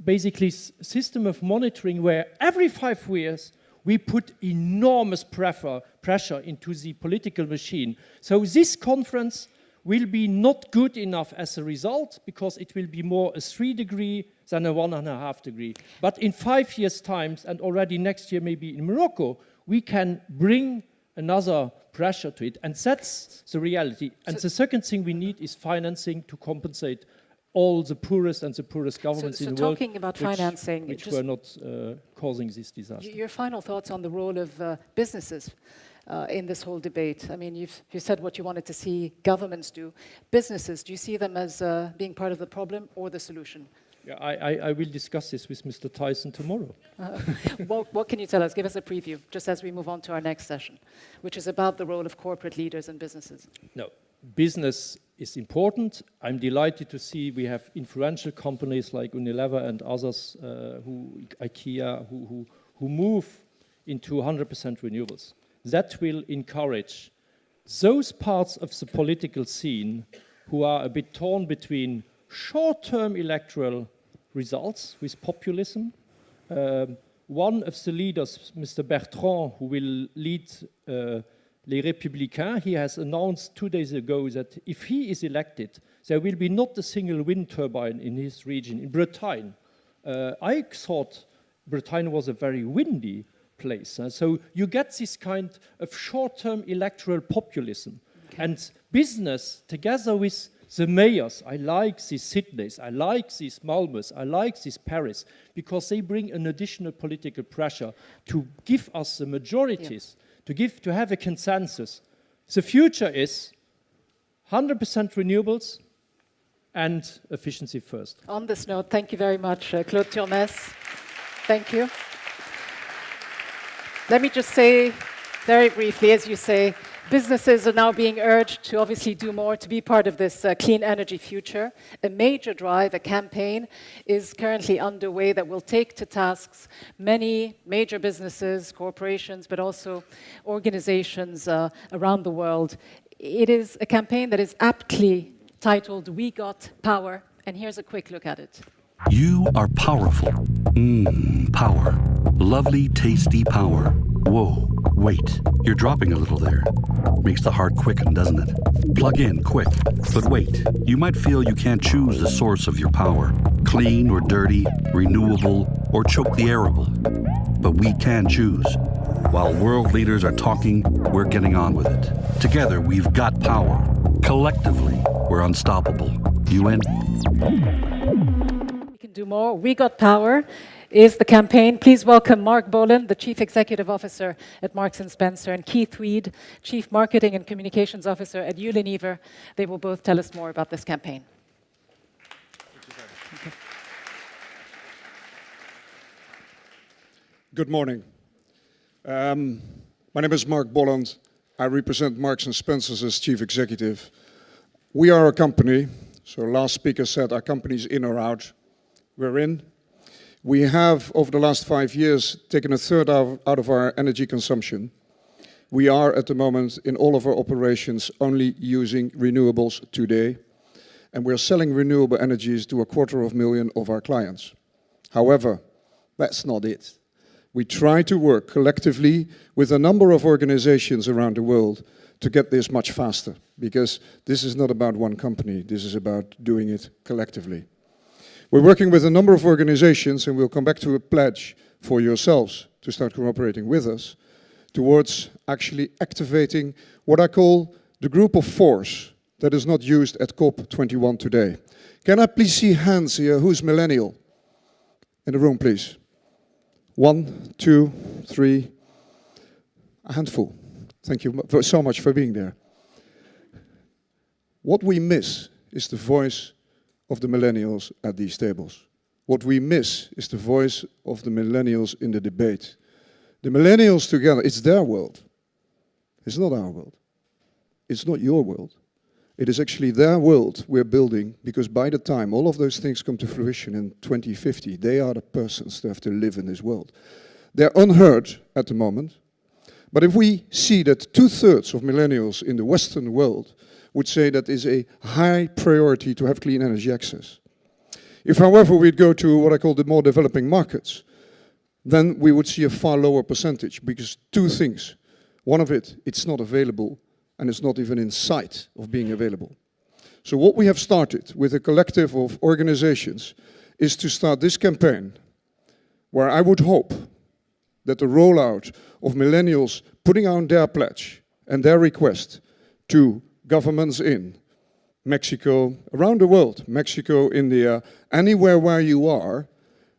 basically system of monitoring where every 5 years we put enormous pressure into the political machine. So this conference will be not good enough as a result because it will be more a 3-degree than a 1.5-degree. But in 5 years' time, and already next year maybe in Morocco, we can bring another pressure to it. And that's the reality. And the second thing we need is financing to compensate all the poorest and the poorest governments in the world. Talking about financing, which were not causing this disaster. Your final thoughts on the role of businesses in this whole debate? I mean, you've said what you wanted to see governments do. Businesses, do you see them as being part of the problem or the solution? Yeah, I will discuss this with Mr. Tyson tomorrow. What can you tell us? Give us a preview, just as we move on to our next session, which is about the role of corporate leaders and businesses. No, business is important. I'm delighted to see we have influential companies like Unilever and others, IKEA, who move into 100% renewables. That will encourage those parts of the political scene who are a bit torn between short-term electoral results with populism. One of the leaders, Mr. Bertrand, who will lead Les Républicains, he has announced 2 days ago that if he is elected, there will be not a single wind turbine in his region, in Bretagne. I thought Bretagne was a very windy place. So you get this kind of short-term electoral populism. Okay. And business, together with the mayors, I like these Sydneys, I like these Malmös, I like this Paris, because they bring an additional political pressure to give us the majorities, to have a consensus. The future is 100% renewables and efficiency first. On this note, thank you very much, Claude Turmes. Thank you. Let me just say very briefly, as you say, businesses are now being urged to obviously do more to be part of this clean energy future. A major drive, a campaign, is currently underway that will take to tasks many major businesses, corporations, but also organizations around the world. It is a campaign that is aptly titled We Got Power, and here's a quick look at it. You are powerful. Power. Lovely, tasty power. Whoa, wait, you're dropping a little there. Makes the heart quicken, doesn't it? Plug in, quick. But wait, you might feel you can't choose the source of your power. Clean or dirty, renewable, or choke the arable. But we can choose. While world leaders are talking, we're getting on with it. Together, we've got power. Collectively, we're unstoppable. UN. We can do more. We Got Power is the campaign. Please welcome Mark Boland, the Chief Executive Officer at Marks & Spencer, and Keith Weed, Chief Marketing and Communications Officer at Unilever. They will both tell us more about this campaign. Good morning. My name is Mark Boland. I represent Marks & Spencer as Chief Executive. We are a company, so last speaker said our company's in or out. We're in. We have, over the last 5 years, taken a third out of our energy consumption. We are, at the moment, in all of our operations, only using renewables today. And we're selling renewable energies to 250,000 of our clients. However, that's not it. We try to work collectively with a number of organizations around the world to get this much faster, because this is not about one company, this is about doing it collectively. We're working with a number of organizations, and we'll come back to a pledge for yourselves to start cooperating with us towards actually activating what I call the group of force that is not used at COP21 today. Can I please see hands here? Who's millennial? In the room, please. 1, 2, 3, a handful. Thank you so much for being there. What we miss is the voice of the millennials at these tables. What we miss is the voice of the millennials in the debate. The millennials together, it's their world. It's not our world. It's not your world. It is actually their world we're building, because by the time all of those things come to fruition in 2050, they are the persons that have to live in this world. They're unheard at the moment. But if we see that 2/3 of millennials in the Western world would say that is a high priority to have clean energy access. If, however, we'd go to what I call the more developing markets, then we would see a far lower percentage, because two things. One of it, it's not available, and it's not even in sight of being available. So what we have started with a collective of organizations is to start this campaign, where I would hope that the rollout of millennials putting out their pledge and their request to governments in Mexico, around the world, Mexico, India, anywhere where you are,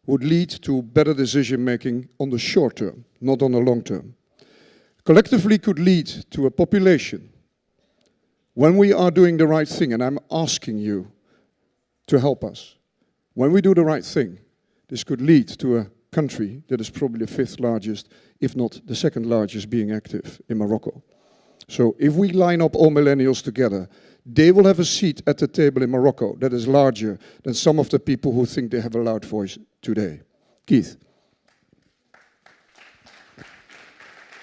would lead to better decision making on the short term, not on the long term. collectively could lead to a population, when we are doing the right thing, and I'm asking you to help us, when we do the right thing, this could lead to a country that is probably the 5th largest, if not the 2nd largest being active in Morocco. So if we line up all millennials together, they will have a seat at the table in Morocco that is larger than some of the people who think they have a loud voice today. Keith.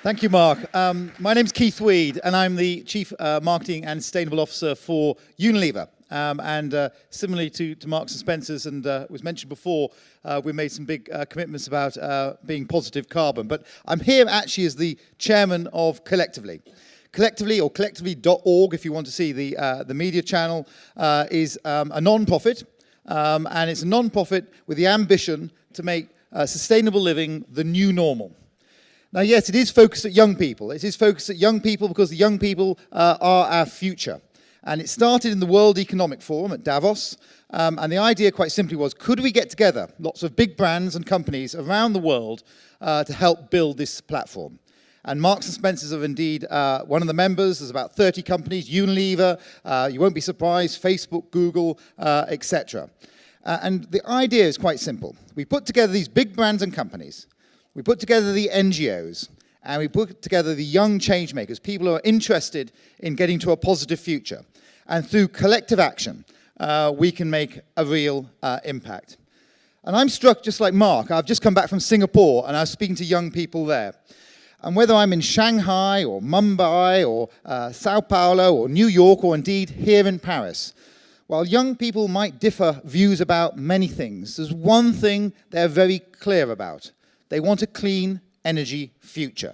Thank you, Mark. My name's Keith Weed, and I'm the Chief Marketing and Sustainable Officer for Unilever. Similarly to Marks and Spencer's, and was mentioned before, we made some big commitments about being positive carbon. But I'm here actually as the chairman of Collectively. Collectively, or collectively.org, if you want to see the media channel, is a non-profit, and it's a non-profit with the ambition to make sustainable living the new normal. Now, yes, it is focused at young people. It is focused at young people because the young people are our future. And it started in the World Economic Forum at Davos. And the idea, quite simply, was could we get together lots of big brands and companies around the world to help build this platform? And Marks and Spencer's are indeed one of the members. There's about 30 companies, Unilever, you won't be surprised, Facebook, Google, etc. And the idea is quite simple. We put together these big brands and companies. We put together the NGOs, and we put together the young change makers, people who are interested in getting to a positive future. And through collective action, we can make a real impact. And I'm struck, just like Mark, I've just come back from Singapore, and I was speaking to young people there. And whether I'm in Shanghai, or Mumbai, or Sao Paulo, or New York, or indeed here in Paris, while young people might differ views about many things, there's one thing they're very clear about. They want a clean energy future.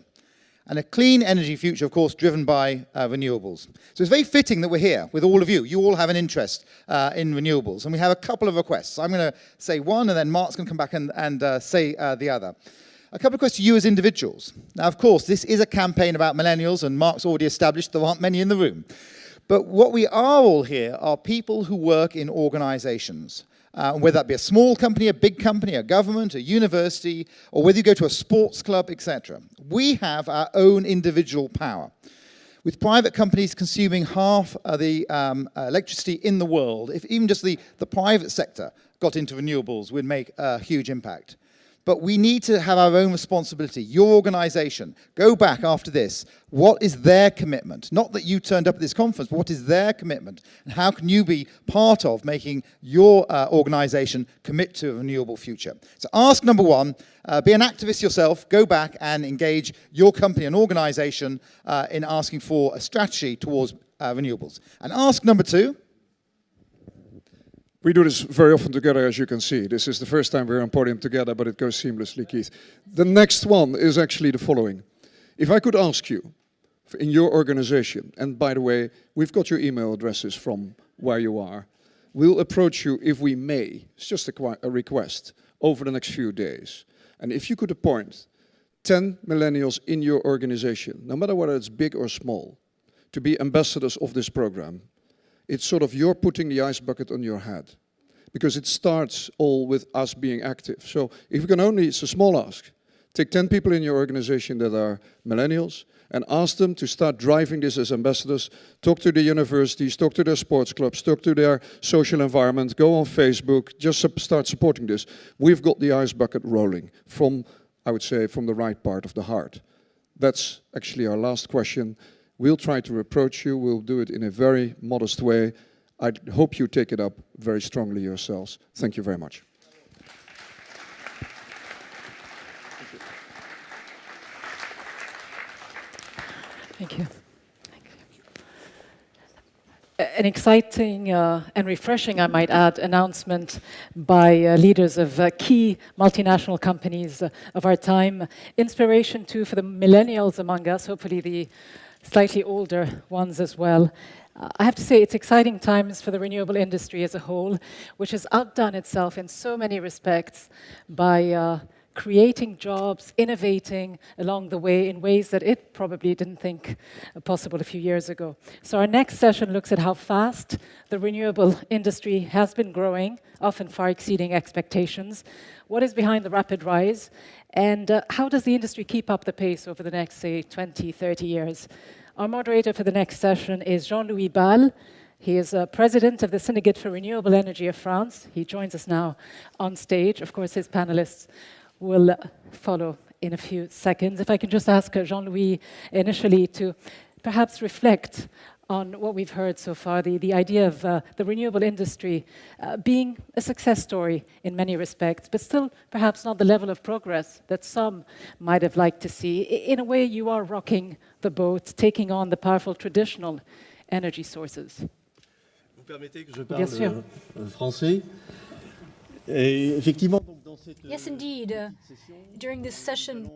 And a clean energy future, of course, driven by renewables. So it's very fitting that we're here with all of you. You all have an interest in renewables. And we have a couple of requests. I'm going to say one, and then Mark's going to come back and say the other. A couple of questions to you as individuals. Now, of course, this is a campaign about millennials, and Mark's already established there aren't many in the room. But what we are all here are people who work in organizations. Whether that be a small company, a big company, a government, a university, or whether you go to a sports club, etc. We have our own individual power. With private companies consuming half of the electricity in the world, if even just the private sector got into renewables, would make a huge impact. But we need to have our own responsibility. Your organization, go back after this. What is their commitment? Not that you turned up at this conference, but what is their commitment? And how can you be part of making your organization commit to a renewable future? So ask number one, be an activist yourself, go back and engage your company and organization in asking for a strategy towards renewables. And ask number two, we do this very often together, as you can see. This is the first time we're on podium together, but it goes seamlessly, Keith. The next one is actually the following. If I could ask you, in your organization, and by the way, we've got your email addresses from where you are, we'll approach you if we may, it's just a request, over the next few days. And if you could appoint 10 millennials in your organization, no matter whether it's big or small, to be ambassadors of this program, it's sort of you're putting the ice bucket on your head, because it starts all with us being active. So if you can only, it's a small ask, take 10 people in your organization that are millennials and ask them to start driving this as ambassadors, talk to the universities, talk to their sports clubs, talk to their social environment, go on Facebook, just start supporting this. We've got the ice bucket rolling from, I would say, from the right part of the heart. That's actually our last question. We'll try to approach you. We'll do it in a very modest way. I hope you take it up very strongly yourselves. Thank you very much. Thank you. An exciting and refreshing, I might add, announcement by leaders of key multinational companies of our time. Inspiration too for the millennials among us, hopefully the slightly older ones as well. I have to say it's exciting times for the renewable industry as a whole, which has outdone itself in so many respects by creating jobs, innovating along the way in ways that it probably didn't think possible a few years ago. So our next session looks at how fast the renewable industry has been growing, often far exceeding expectations. What is behind the rapid rise? And how does the industry keep up the pace over the next, say, 20, 30 years? Our moderator for the next session is Jean-Louis Ball. He is president of the Syndicate for Renewable Energy of France. He joins us now on stage. Of course, his panelists will follow in a few seconds. If I can just ask Jean-Louis initially to perhaps reflect on what we've heard so far, the idea of the renewable industry being a success story in many respects, but still perhaps not the level of progress that some might have liked to see. In a way, you are rocking the boat, taking on the powerful traditional energy sources. Vous permettez que je parle français? Et effectivement, donc, dans cette Yes, indeed. During this session,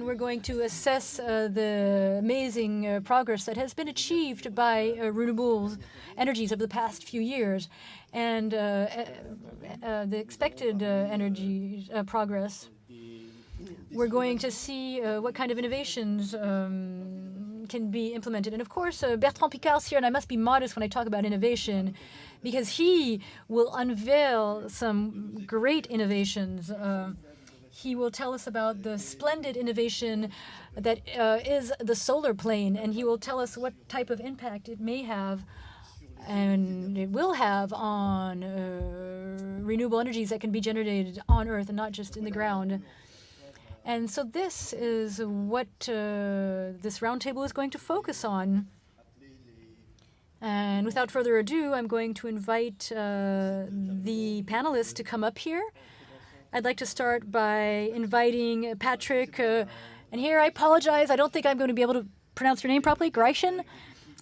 we're going to assess the amazing progress that has been achieved by renewable energies over the past few years, and the expected energy progress. We're going to see what kind of innovations can be implemented. And of course, Bertrand Piccard's here, and I must be modest when I talk about innovation, because he will unveil some great innovations. He will tell us about the splendid innovation that is the solar plane, and he will tell us what type of impact it may have and it will have on renewable energies that can be generated on Earth and not just in the ground. And so this is what this roundtable is going to focus on. And without further ado, I'm going to invite the panelists to come up here. I'd like to start by inviting Patrick. And here, I apologize. I don't think I'm going to be able to pronounce your name properly. Greichen.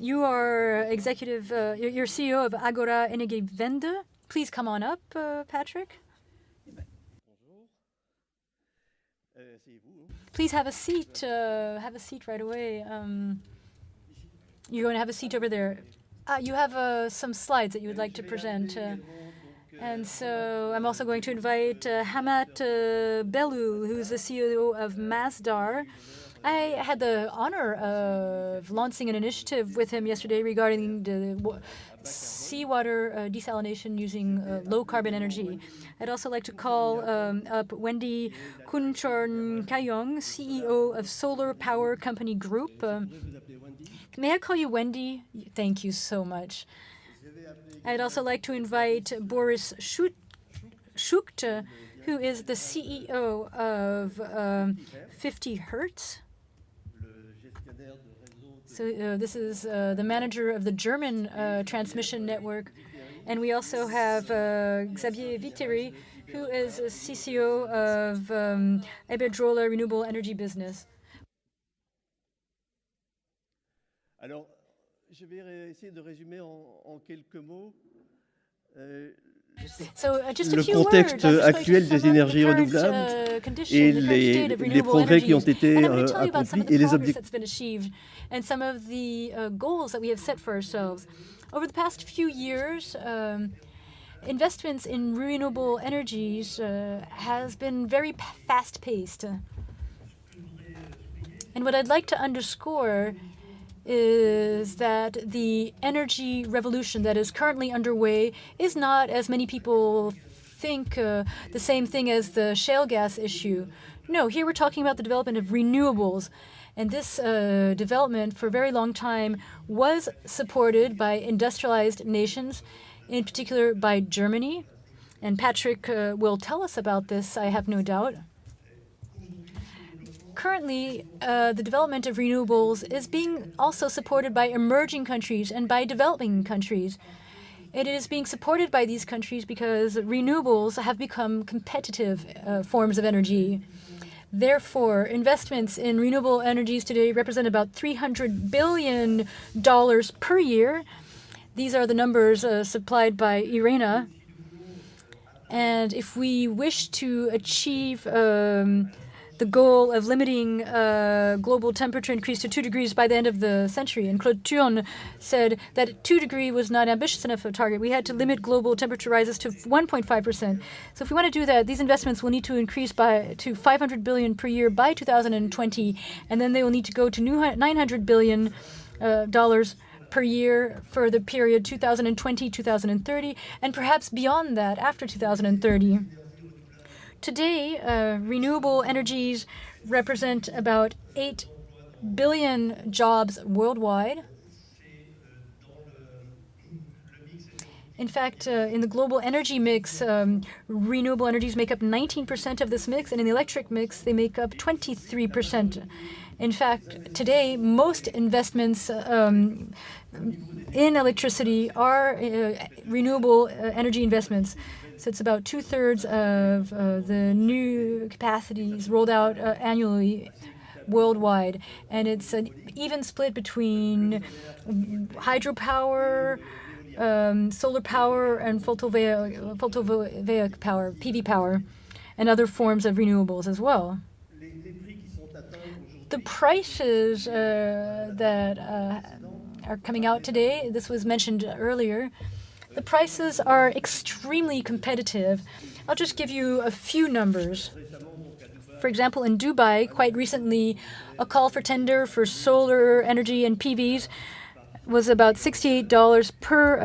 You are executive, you're CEO of RE-Energising the Future. Please come on up, Patrick. Please have a seat. Have a seat right away. You're going to have a seat over there. You have some slides that you would like to present. And so I'm also going to invite Hamat Belou, who's the CEO of Masdar. I had the honor of launching an initiative with him yesterday regarding the seawater desalination using low-carbon energy. I'd also like to call up Wendy Kunchorn-Kayong, CEO of Solar Power Company Group. May I call you Wendy? Thank you so much. I'd also like to invite Boris Schucht, who is the CEO of 50 Hertz. So this is the manager of the German transmission network. And we also have Xavier Viteri, who is a CCO of Iberdrola Renewable Energy Business. Alors, je vais essayer de résumer en quelques mots. Le contexte actuel des énergies renouvelables et les progrès qui ont été accomplis et les objectifs. And some of the goals that we have set for ourselves. Over the past few years, investments in renewable energies has been very fast-paced. And what I'd like to underscore is that the energy revolution that is currently underway is not, as many people think, the same thing as the shale gas issue. No, here we're talking about the development of renewables. And this development for a very long time was supported by industrialized nations, in particular by Germany. And Patrick will tell us about this, I have no doubt. Currently, the development of renewables is being also supported by emerging countries and by developing countries. It is being supported by these countries because renewables have become competitive forms of energy. Therefore, investments in renewable energies today represent about $300 billion per year. These are the numbers supplied by IRENA. And if we wish to achieve the goal of limiting global temperature increase to 2 degrees by the end of the century. And Claude Turn said that 2 degrees was not ambitious enough a target. We had to limit global temperature rises to 1.5%. So if we want to do that, these investments will need to increase to 500 billion per year by 2020, and then they will need to go to $900 billion per year for the period 2020-2030, and perhaps beyond that after 2030. Today, renewable energies represent about 8 billion jobs worldwide. In fact, in the global energy mix, renewable energies make up 19% of this mix, and in the electric mix, they make up 23%. In fact, today, most investments in electricity are renewable energy investments. So it's about 2/3 of the new capacities rolled out annually worldwide. And it's an even split between hydropower, solar power, and photovoltaic power, PV power, and other forms of renewables as well. The prices that are coming out today, this was mentioned earlier, the prices are extremely competitive. I'll just give you a few numbers. For example, in Dubai, quite recently, a call for tender for solar energy and PVs was about $68 per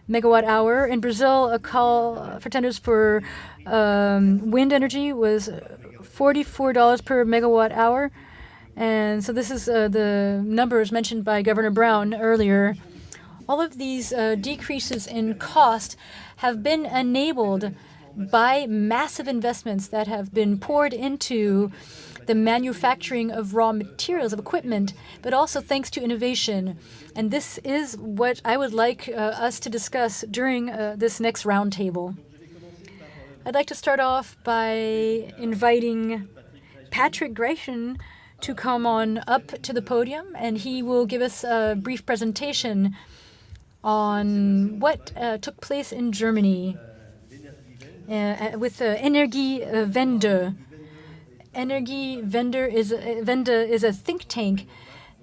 megawatt hour. In Brazil, a call for tenders for wind energy was $44 per megawatt hour. And so this is the numbers mentioned by Governor Brown earlier. All of these decreases in cost have been enabled by massive investments that have been poured into the manufacturing of raw materials, of equipment, but also thanks to innovation. And this is what I would like us to discuss during this next roundtable. I'd like to start off by inviting Patrick Gratian to come on up to the podium, and he will give us a brief presentation on what took place in Germany with Energiewende. Energiewende is a think tank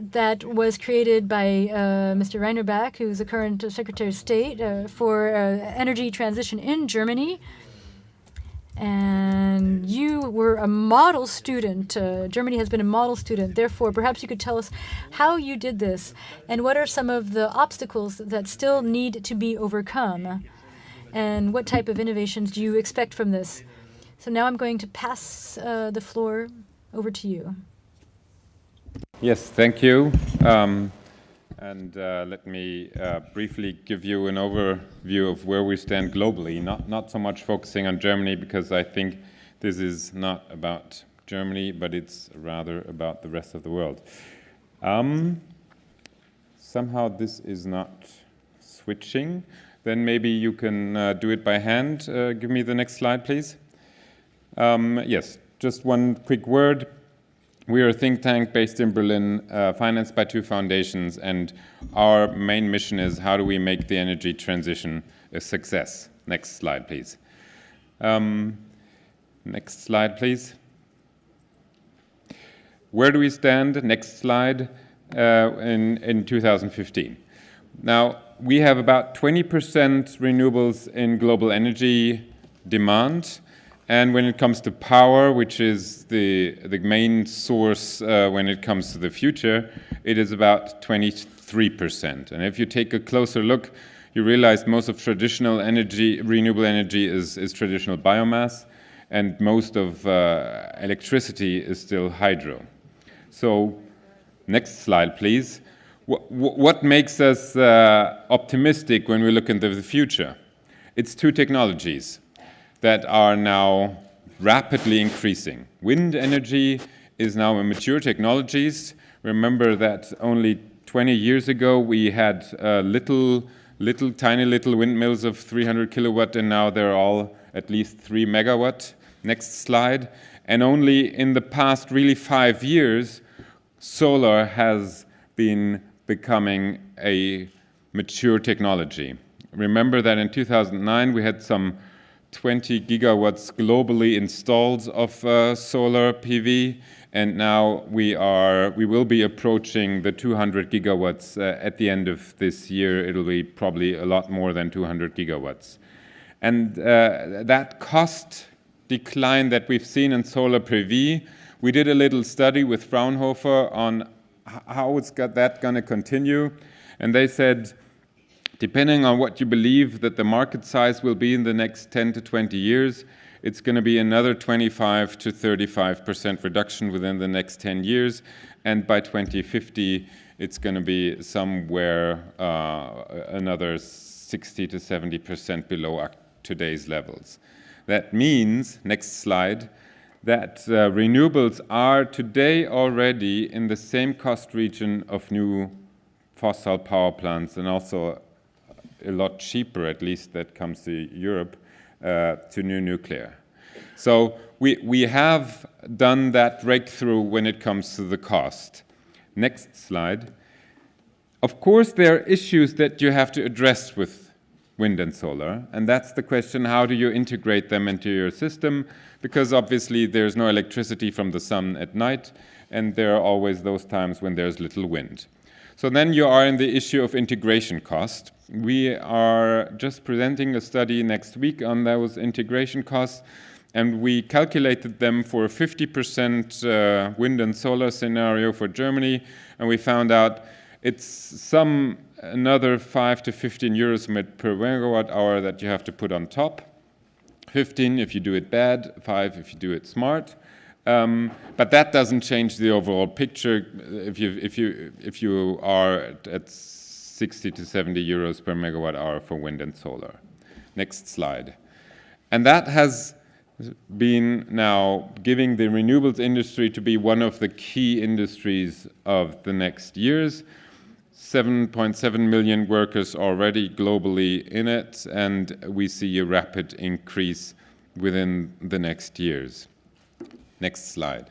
that was created by Mr. Rainer Bach, who's the current Secretary of State for energy transition in Germany. And you were a model student. Germany has been a model student. Therefore, perhaps you could tell us how you did this and what are some of the obstacles that still need to be overcome, and what type of innovations do you expect from this? So now I'm going to pass the floor over to you. Yes, thank you. Let me briefly give you an overview of where we stand globally, not so much focusing on Germany, because I think this is not about Germany, but it's rather about the rest of the world. Somehow this is not switching. Then maybe you can do it by hand. Give me the next slide, please. Yes, just one quick word. We are a think tank based in Berlin, financed by 2 foundations, and our main mission is how do we make the energy transition a success. Next slide, please. Next slide, please. Where do we stand? Next slide, in 2015. Now, we have about 20% renewables in global energy demand. And when it comes to power, which is the main source when it comes to the future, it is about 23%. And if you take a closer look, you realize most of traditional energy, renewable energy, is traditional biomass, and most of electricity is still hydro. So, next slide, please. What makes us optimistic when we look into the future? It's 2 technologies that are now rapidly increasing. Wind energy is now a mature technologies. Remember that only 20 years ago we had tiny little windmills of 300 kilowatt, and now they're all at least 3 megawatt. Next slide. And only in the past really 5 years, solar has been becoming a mature technology. Remember that in 2009 we had some 20 gigawatts globally installed of solar PV, and now we will be approaching the 200 gigawatts at the end of this year. It'll be probably a lot more than 200 gigawatts. And that cost decline that we've seen in solar PV, we did a little study with Fraunhofer on how is that going to continue, and they said, depending on what you believe that the market size will be in the next 10 to 20 years, it's going to be another 25 to 35% reduction within the next 10 years, and by 2050, it's going to be somewhere another 60 to 70% below today's levels. That means, next slide, that renewables are today already in the same cost region of new fossil power plants, and also a lot cheaper, at least that comes to Europe, to new nuclear. So we have done that breakthrough when it comes to the cost. Next slide. Of course, there are issues that you have to address with wind and solar, and that's the question, how do you integrate them into your system? Because obviously there's no electricity from the sun at night, and there are always those times when there's little wind. So then you are in the issue of integration cost. We are just presenting a study next week on those integration costs, and we calculated them for a 50% wind and solar scenario for Germany, and we found out it's another 5 to 15 euros per megawatt hour that you have to put on top. 15 if you do it bad, 5 if you do it smart. But that doesn't change the overall picture if you are at 60 to 70 euros per megawatt hour for wind and solar. Next slide. And that has been now giving the renewables industry to be one of the key industries of the next years. 7.7 million workers already globally in it, and we see a rapid increase within the next years. Next slide.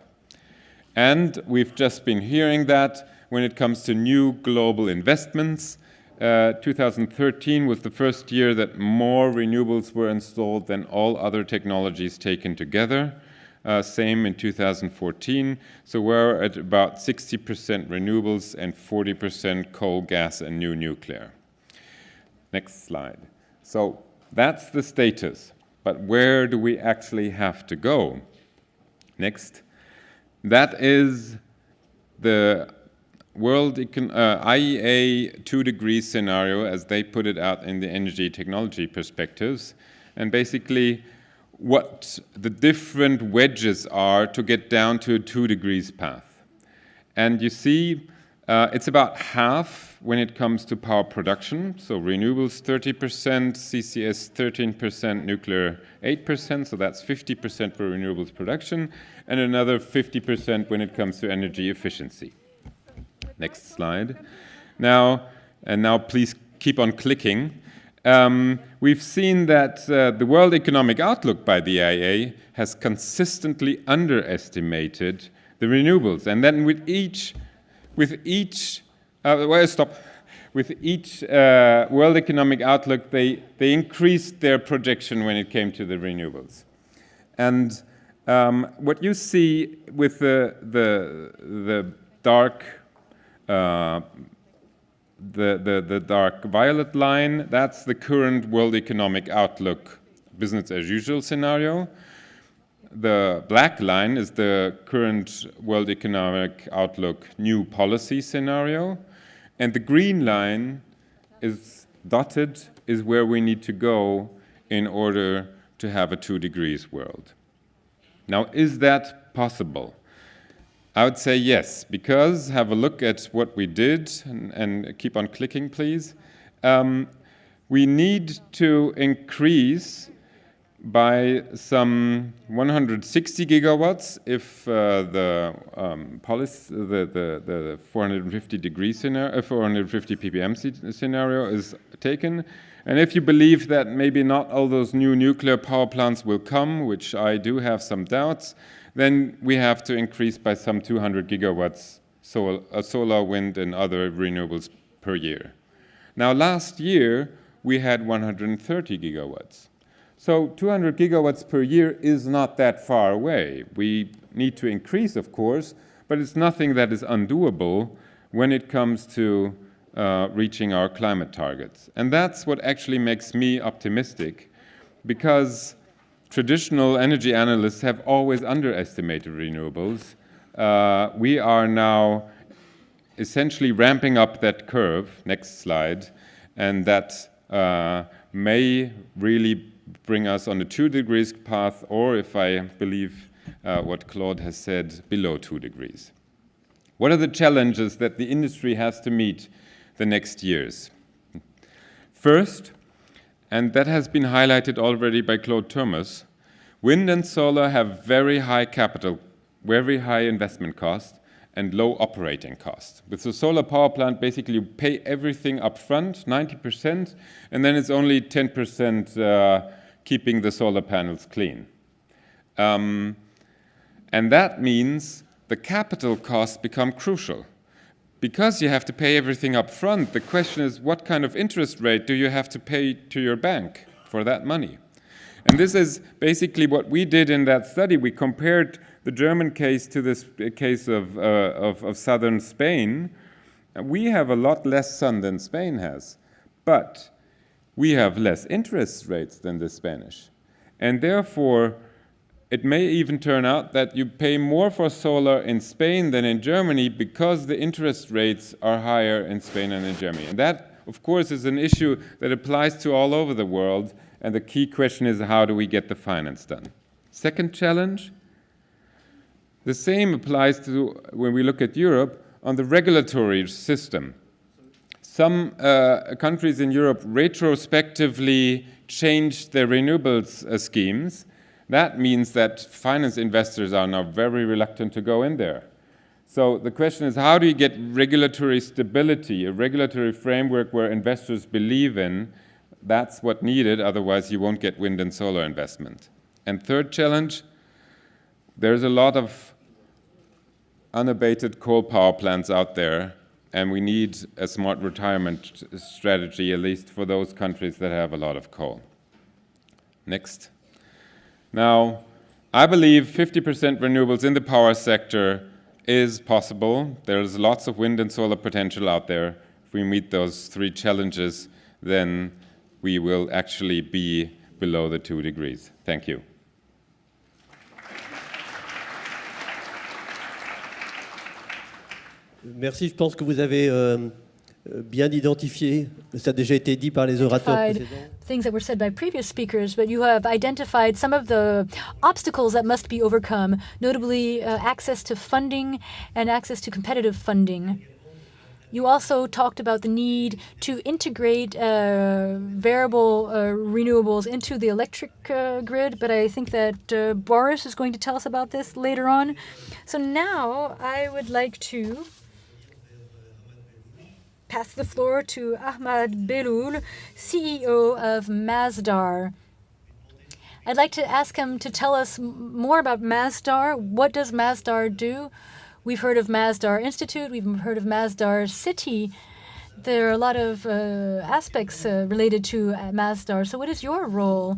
And we've just been hearing that when it comes to new global investments, 2013 was the first year that more renewables were installed than all other technologies taken together. Same in 2014. So we're at about 60% renewables and 40% coal, gas, and new nuclear. Next slide. So that's the status. But where do we actually have to go? Next. That is the World IEA 2-degree scenario, as they put it out in the energy technology perspectives, and basically what the different wedges are to get down to a 2 degrees path. And you see it's about half when it comes to power production, so renewables 30%, CCS 13%, nuclear 8%, so that's 50% for renewables production, and another 50% when it comes to energy efficiency. Next slide. Now please keep on clicking. We've seen that the World Economic Outlook by the IEA has consistently underestimated the renewables, and then with each World Economic Outlook, they increased their projection when it came to the renewables. And what you see with the dark the dark violet line, that's the current World Economic Outlook business as usual scenario. The black line is the current World Economic Outlook new policy scenario. And the green line is dotted, is where we need to go in order to have a 2 degrees world. Now, is that possible? I would say yes, because have a look at what we did, and keep on clicking, please. We need to increase by some 160 gigawatts if the 450 degree scenario, 450 ppm scenario is taken. And if you believe that maybe not all those new nuclear power plants will come, which I do have some doubts, then we have to increase by some 200 gigawatts solar, wind, and other renewables per year. Now, last year, we had 130 gigawatts. So 200 gigawatts per year is not that far away. We need to increase, of course, but it's nothing that is undoable when it comes to reaching our climate targets. And that's what actually makes me optimistic, because traditional energy analysts have always underestimated renewables. We are now essentially ramping up that curve, next slide, and that may really bring us on a 2 degrees path, or if I believe what Claude has said, below 2 degrees. What are the challenges that the industry has to meet the next years? First, and that has been highlighted already by Claude Thomas, wind and solar have very high investment costs and low operating costs. With the solar power plant, basically you pay everything up front, 90%, and then it's only 10% keeping the solar panels clean. And that means the capital costs become crucial. Because you have to pay everything up front, the question is, what kind of interest rate do you have to pay to your bank for that money? And this is basically what we did in that study. We compared the German case to this case of southern Spain. We have a lot less sun than Spain has, but we have less interest rates than the Spanish. And therefore, it may even turn out that you pay more for solar in Spain than in Germany because the interest rates are higher in Spain and in Germany. And that, of course, is an issue that applies to all over the world. And the key question is, how do we get the finance done? Second challenge, the same applies to when we look at Europe on the regulatory system. Some countries in Europe retrospectively changed their renewables schemes. That means that finance investors are now very reluctant to go in there. So the question is, how do you get regulatory stability, a regulatory framework where investors believe in? That's what needed, otherwise you won't get wind and solar investment. And third challenge, there's a lot of unabated coal power plants out there, and we need a smart retirement strategy, at least for those countries that have a lot of coal. Next. Now, I believe 50% renewables in the power sector is possible. There's lots of wind and solar potential out there. If we meet those three challenges, then we will actually be below the 2 degrees. Thank you. Merci, je pense que vous avez bien identifié, ça a déjà été dit par les orateurs précédents. Things that were said by previous speakers, but you have identified some of the obstacles that must be overcome, notably access to funding and access to competitive funding. You also talked about the need to integrate variable renewables into the electric grid, but I think that Boris is going to tell us about this later on. So now I would like to pass the floor to Ahmad Belul, CEO of Masdar. I'd like to ask him to tell us more about Masdar. What does Masdar do? We've heard of Masdar Institute, we've heard of Masdar City. There are a lot of aspects related to Masdar. So what is your role?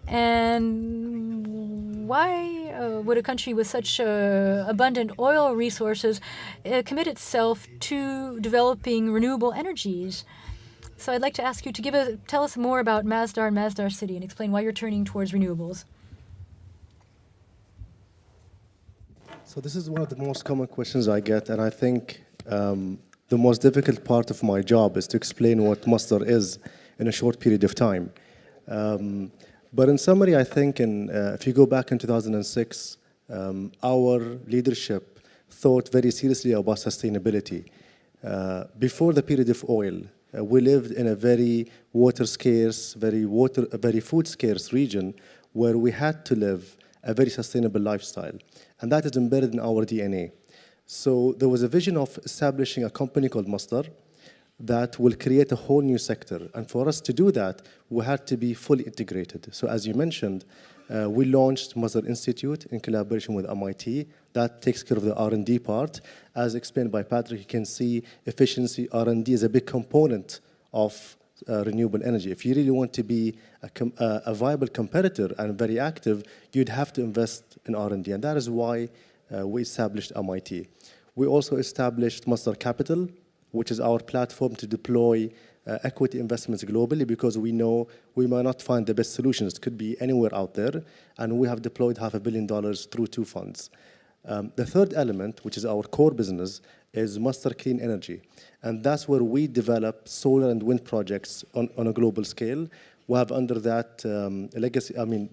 And why would a country with such abundant oil resources commit itself to developing renewable energies? So I'd like to ask you to tell us more about Masdar and Masdar City and explain why you're turning towards renewables. So this is one of the most common questions I get, and I think the most difficult part of my job is to explain what Masdar is in a short period of time. But in summary, I think if you go back in 2006, our leadership thought very seriously about sustainability. Before the period of oil, we lived in a very water scarce, very food scarce region where we had to live a very sustainable lifestyle. And that is embedded in our DNA. So there was a vision of establishing a company called Masdar that will create a whole new sector. And for us to do that, we had to be fully integrated. So as you mentioned, we launched Masdar Institute in collaboration with MIT. That takes care of the R&D part. As explained by Patrick, you can see efficiency R&D is a big component of renewable energy. If you really want to be a viable competitor and very active, you'd have to invest in R&D, and that is why we established MIT. We also established Masdar Capital, which is our platform to deploy equity investments globally, because we know we might not find the best solutions. It could be anywhere out there, and we have deployed $500 million through 2 funds. The third element, which is our core business, is Masdar Clean Energy, and that's where we develop solar and wind projects on a global scale. We have under that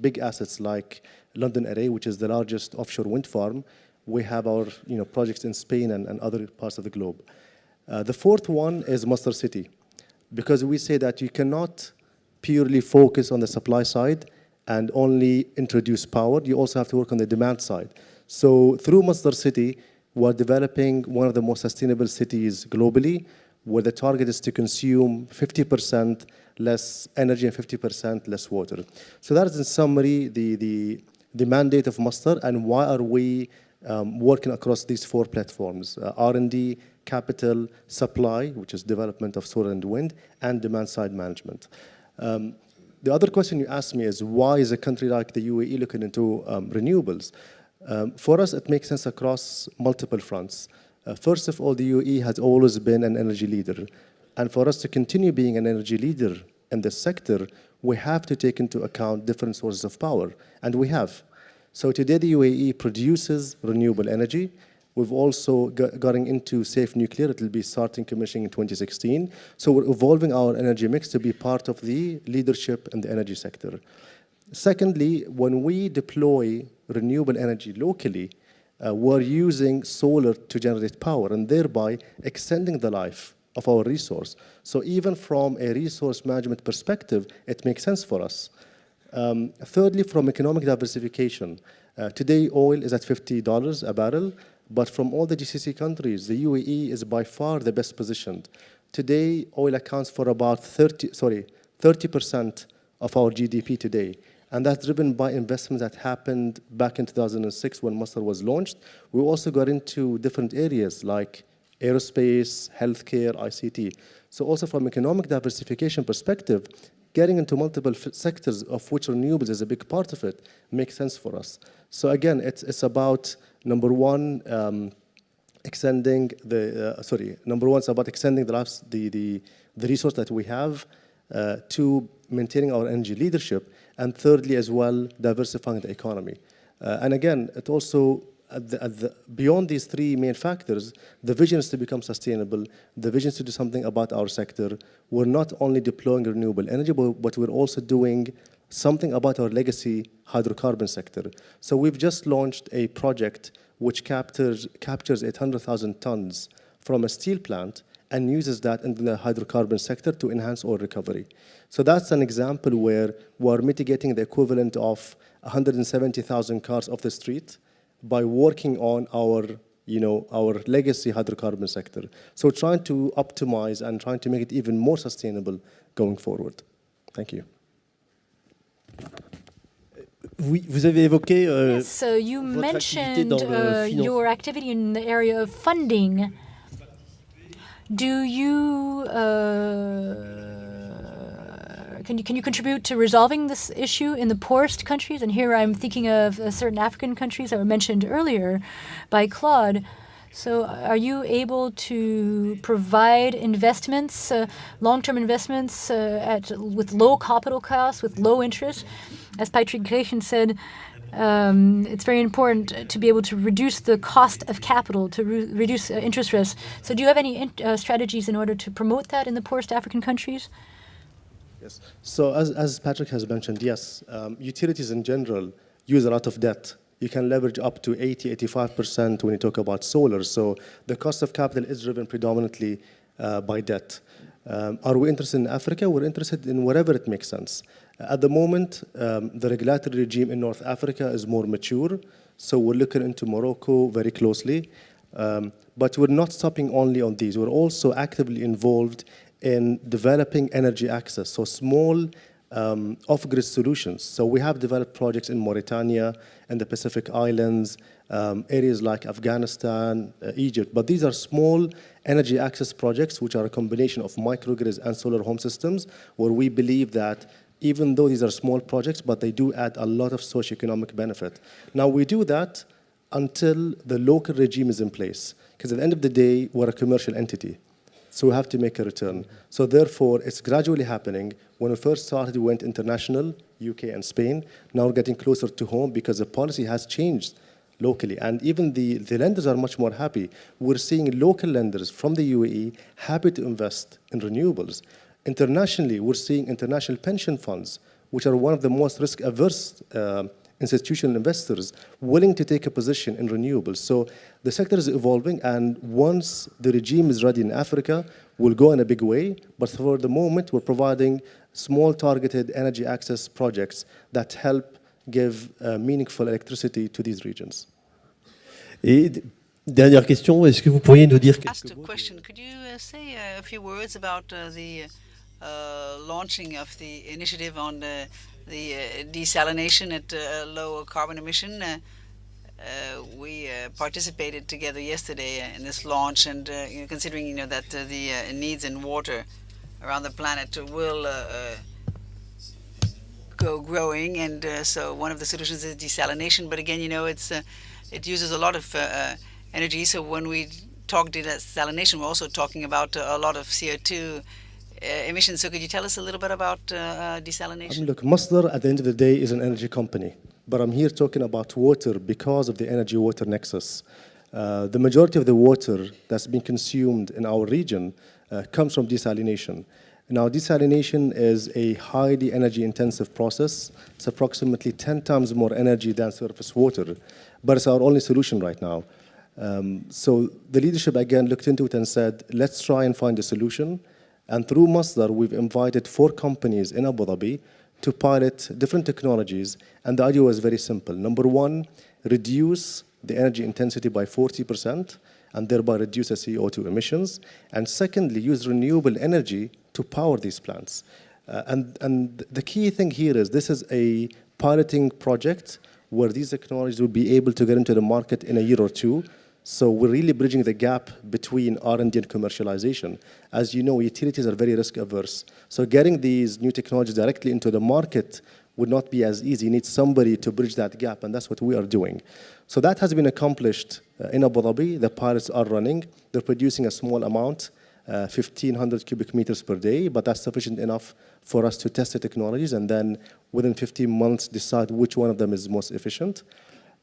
big assets like London Array, which is the largest offshore wind farm. We have our projects in Spain and other parts of the globe. The fourth one is Masdar City, because we say that you cannot purely focus on the supply side and only introduce power. You also have to work on the demand side. So through Masdar City, we're developing one of the most sustainable cities globally, where the target is to consume 50% less energy and 50% less water. So that is in summary the mandate of Masdar, and why are we working across these 4 platforms: R&D, capital, supply, which is development of solar and wind, and demand side management. The other question you asked me is, why is a country like the UAE looking into renewables? For us, it makes sense across multiple fronts. First of all, the UAE has always been an energy leader. And for us to continue being an energy leader in this sector, we have to take into account different sources of power, and we have. So today, the UAE produces renewable energy. We've also gotten into safe nuclear. It will be starting commissioning in 2016. So we're evolving our energy mix to be part of the leadership in the energy sector. Secondly, when we deploy renewable energy locally, we're using solar to generate power and thereby extending the life of our resource. So even from a resource management perspective, it makes sense for us. Thirdly, from economic diversification, today oil is at $50 a barrel, but from all the GCC countries, the UAE is by far the best positioned. Today, oil accounts for about 30% of our GDP today. And that's driven by investments that happened back in 2006 when Masdar was launched. We also got into different areas like aerospace, healthcare, ICT. So also from economic diversification perspective, getting into multiple sectors, of which renewables is a big part of it, makes sense for us. So again, it's about, number one, extending the resource that we have, to maintaining our energy leadership, and thirdly as well, diversifying the economy. And again, it also, beyond these 3 main factors, the vision is to become sustainable, the vision is to do something about our sector. We're not only deploying renewable energy, but we're also doing something about our legacy hydrocarbon sector. So we've just launched a project which captures 800,000 tons from a steel plant and uses that in the hydrocarbon sector to enhance oil recovery. So that's an example where we're mitigating the equivalent of 170,000 cars off the street by working on our legacy hydrocarbon sector. So trying to optimize and trying to make it even more sustainable going forward. Thank you. Vous avez évoqué yes, so you mentioned your activity in the area of funding. Do you can you contribute to resolving this issue in the poorest countries? And here I'm thinking of certain African countries that were mentioned earlier by Claude. So are you able to provide investments, long-term investments with low capital costs, with low interest? As Patrick Griechen said, it's very important to be able to reduce the cost of capital, to reduce interest risk. So do you have any strategies in order to promote that in the poorest African countries? Yes. So as Patrick has mentioned, yes, utilities in general use a lot of debt. You can leverage up to 80-85% when you talk about solar. So the cost of capital is driven predominantly by debt. Are we interested in Africa? We're interested in wherever it makes sense. At the moment, the regulatory regime in North Africa is more mature, so we're looking into Morocco very closely. But we're not stopping only on these. We're also actively involved in developing energy access, so small off-grid solutions. So we have developed projects in Mauritania and the Pacific Islands, areas like Afghanistan, Egypt. But these are small energy access projects, which are a combination of microgrids and solar home systems, where we believe that even though these are small projects, but they do add a lot of socioeconomic benefit. Now, we do that until the local regime is in place, because at the end of the day, we're a commercial entity. So we have to make a return. So therefore, it's gradually happening. When we first started, we went international, UK and Spain. Now we're getting closer to home because the policy has changed locally. And even the lenders are much more happy. We're seeing local lenders from the UAE happy to invest in renewables. Internationally, we're seeing international pension funds, which are one of the most risk-averse institutional investors, willing to take a position in renewables. So the sector is evolving, and once the regime is ready in Africa, we'll go in a big way. But for the moment, we're providing small targeted energy access projects that help give meaningful electricity to these regions. Et dernière question, est-ce que vous pourriez nous dire quelques mots? Question. Could you say a few words about the launching of the initiative on the desalination at low carbon emission? We participated together yesterday in this launch, and considering that the needs in water around the planet will go growing, and so one of the solutions is desalination. But again, it uses a lot of energy. So when we talk desalination, we're also talking about a lot of CO2 emissions. So could you tell us a little bit about desalination? Look, Masdar at the end of the day is an energy company, but I'm here talking about water because of the energy-water nexus. The majority of the water that's being consumed in our region comes from desalination. Now, desalination is a highly energy-intensive process. It's approximately 10 times more energy than surface water, but it's our only solution right now. So the leadership, again, looked into it and said, let's try and find a solution. And through Masdar, we've invited 4 companies in Abu Dhabi to pilot different technologies. And the idea was very simple. Number one, reduce the energy intensity by 40% and thereby reduce the CO2 emissions. And secondly, use renewable energy to power these plants. And the key thing here is this is a piloting project where these technologies will be able to get into the market in a year or two. So we're really bridging the gap between R&D and commercialization. As you know, utilities are very risk averse. So getting these new technologies directly into the market would not be as easy. You need somebody to bridge that gap, and that's what we are doing. So that has been accomplished in Abu Dhabi. The pilots are running. They're producing a small amount, 1,500 cubic meters per day, but that's sufficient enough for us to test the technologies and then within 15 months decide which one of them is most efficient.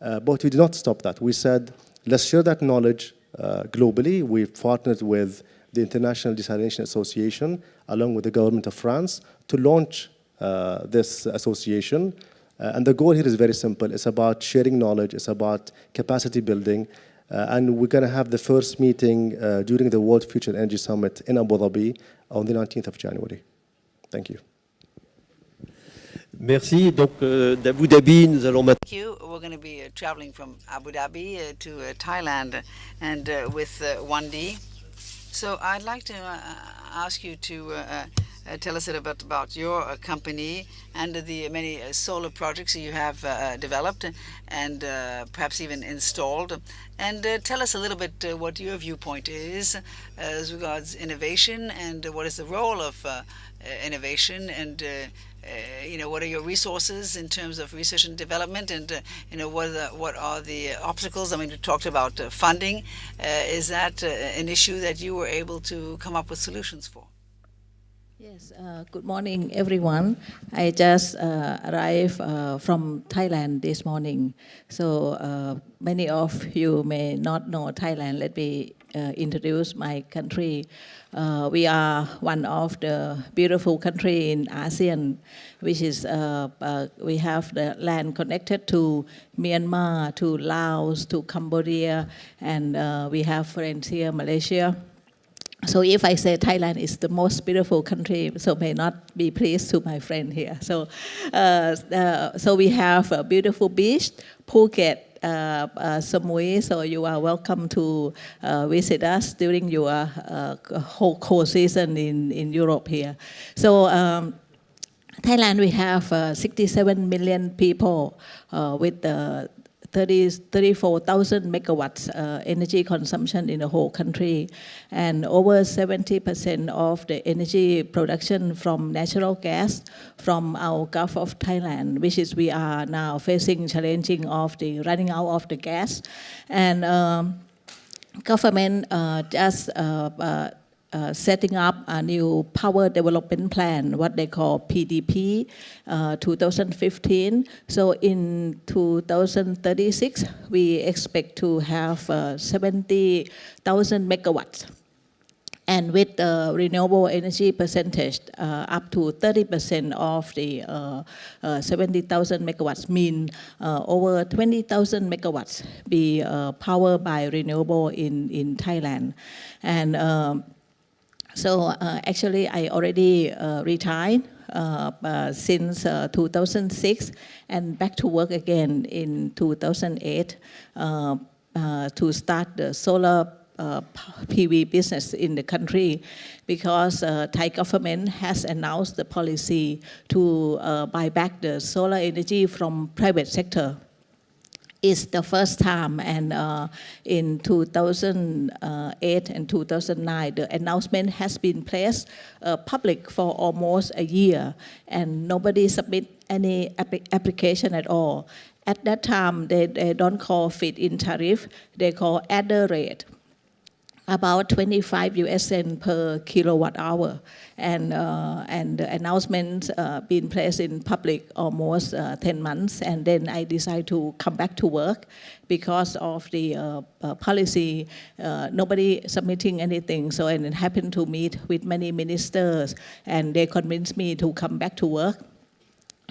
But we did not stop that. We said, let's share that knowledge globally. We've partnered with the International Desalination Association, along with the government of France, to launch this association. And the goal here is very simple. It's about sharing knowledge. It's about capacity building. And we're going to have the first meeting during the World Future Energy Summit in Abu Dhabi on the 19th of January. Thank you. Merci. Donc, d'Abu Dhabi, nous allons maintenant. Thank you. We're going to be traveling from Abu Dhabi to Thailand and with 1D. So I'd like to ask you to tell us a little bit about your company and the many solar projects you have developed and perhaps even installed. And tell us a little bit what your viewpoint is as regards innovation and what is the role of innovation and what are your resources in terms of research and development, and what are the obstacles? I mean, you talked about funding. Is that an issue that you were able to come up with solutions for? Yes. Good morning, everyone. I just arrived from Thailand this morning, so many of you may not know Thailand. Let me introduce my country. We are one of the beautiful country in ASEAN, which is we have the land connected to Myanmar, to Laos, to Cambodia, and we have friends here, Malaysia. So if I say Thailand is the most beautiful country, so may not be pleased to my friend here. So, so we have a beautiful beach, Phuket, Samui, so you are welcome to visit us during your whole season in Europe here. So Thailand, we have 67 million people with 34,000 megawatts energy consumption in the whole country, and over 70% of the energy production from natural gas from our Gulf of Thailand, which is we are now facing challenging of the running out of the gas, and government just setting up a new power development plan, what they call PDP 2015. So in 2036, we expect to have 70,000 megawatts. And with the renewable energy percentage up to 30% of the 70,000 megawatts, mean over 20,000 megawatts be powered by renewable in Thailand. And so actually, I already retired since 2006 and back to work again in 2008 to start the solar PV business in the country, because Thai government has announced the policy to buy back the solar energy from private sector. It's the first time, and in 2008 and 2009, the announcement has been placed public for almost a year, and nobody submit any application at all. At that time, they don't call feed-in tariff, they call adder rate, about 25 US cents per kilowatt hour, and the announcement been placed in public almost 10 months, and then I decided to come back to work because of the policy, nobody submitting anything. So I happened to meet with many ministers, and they convinced me to come back to work.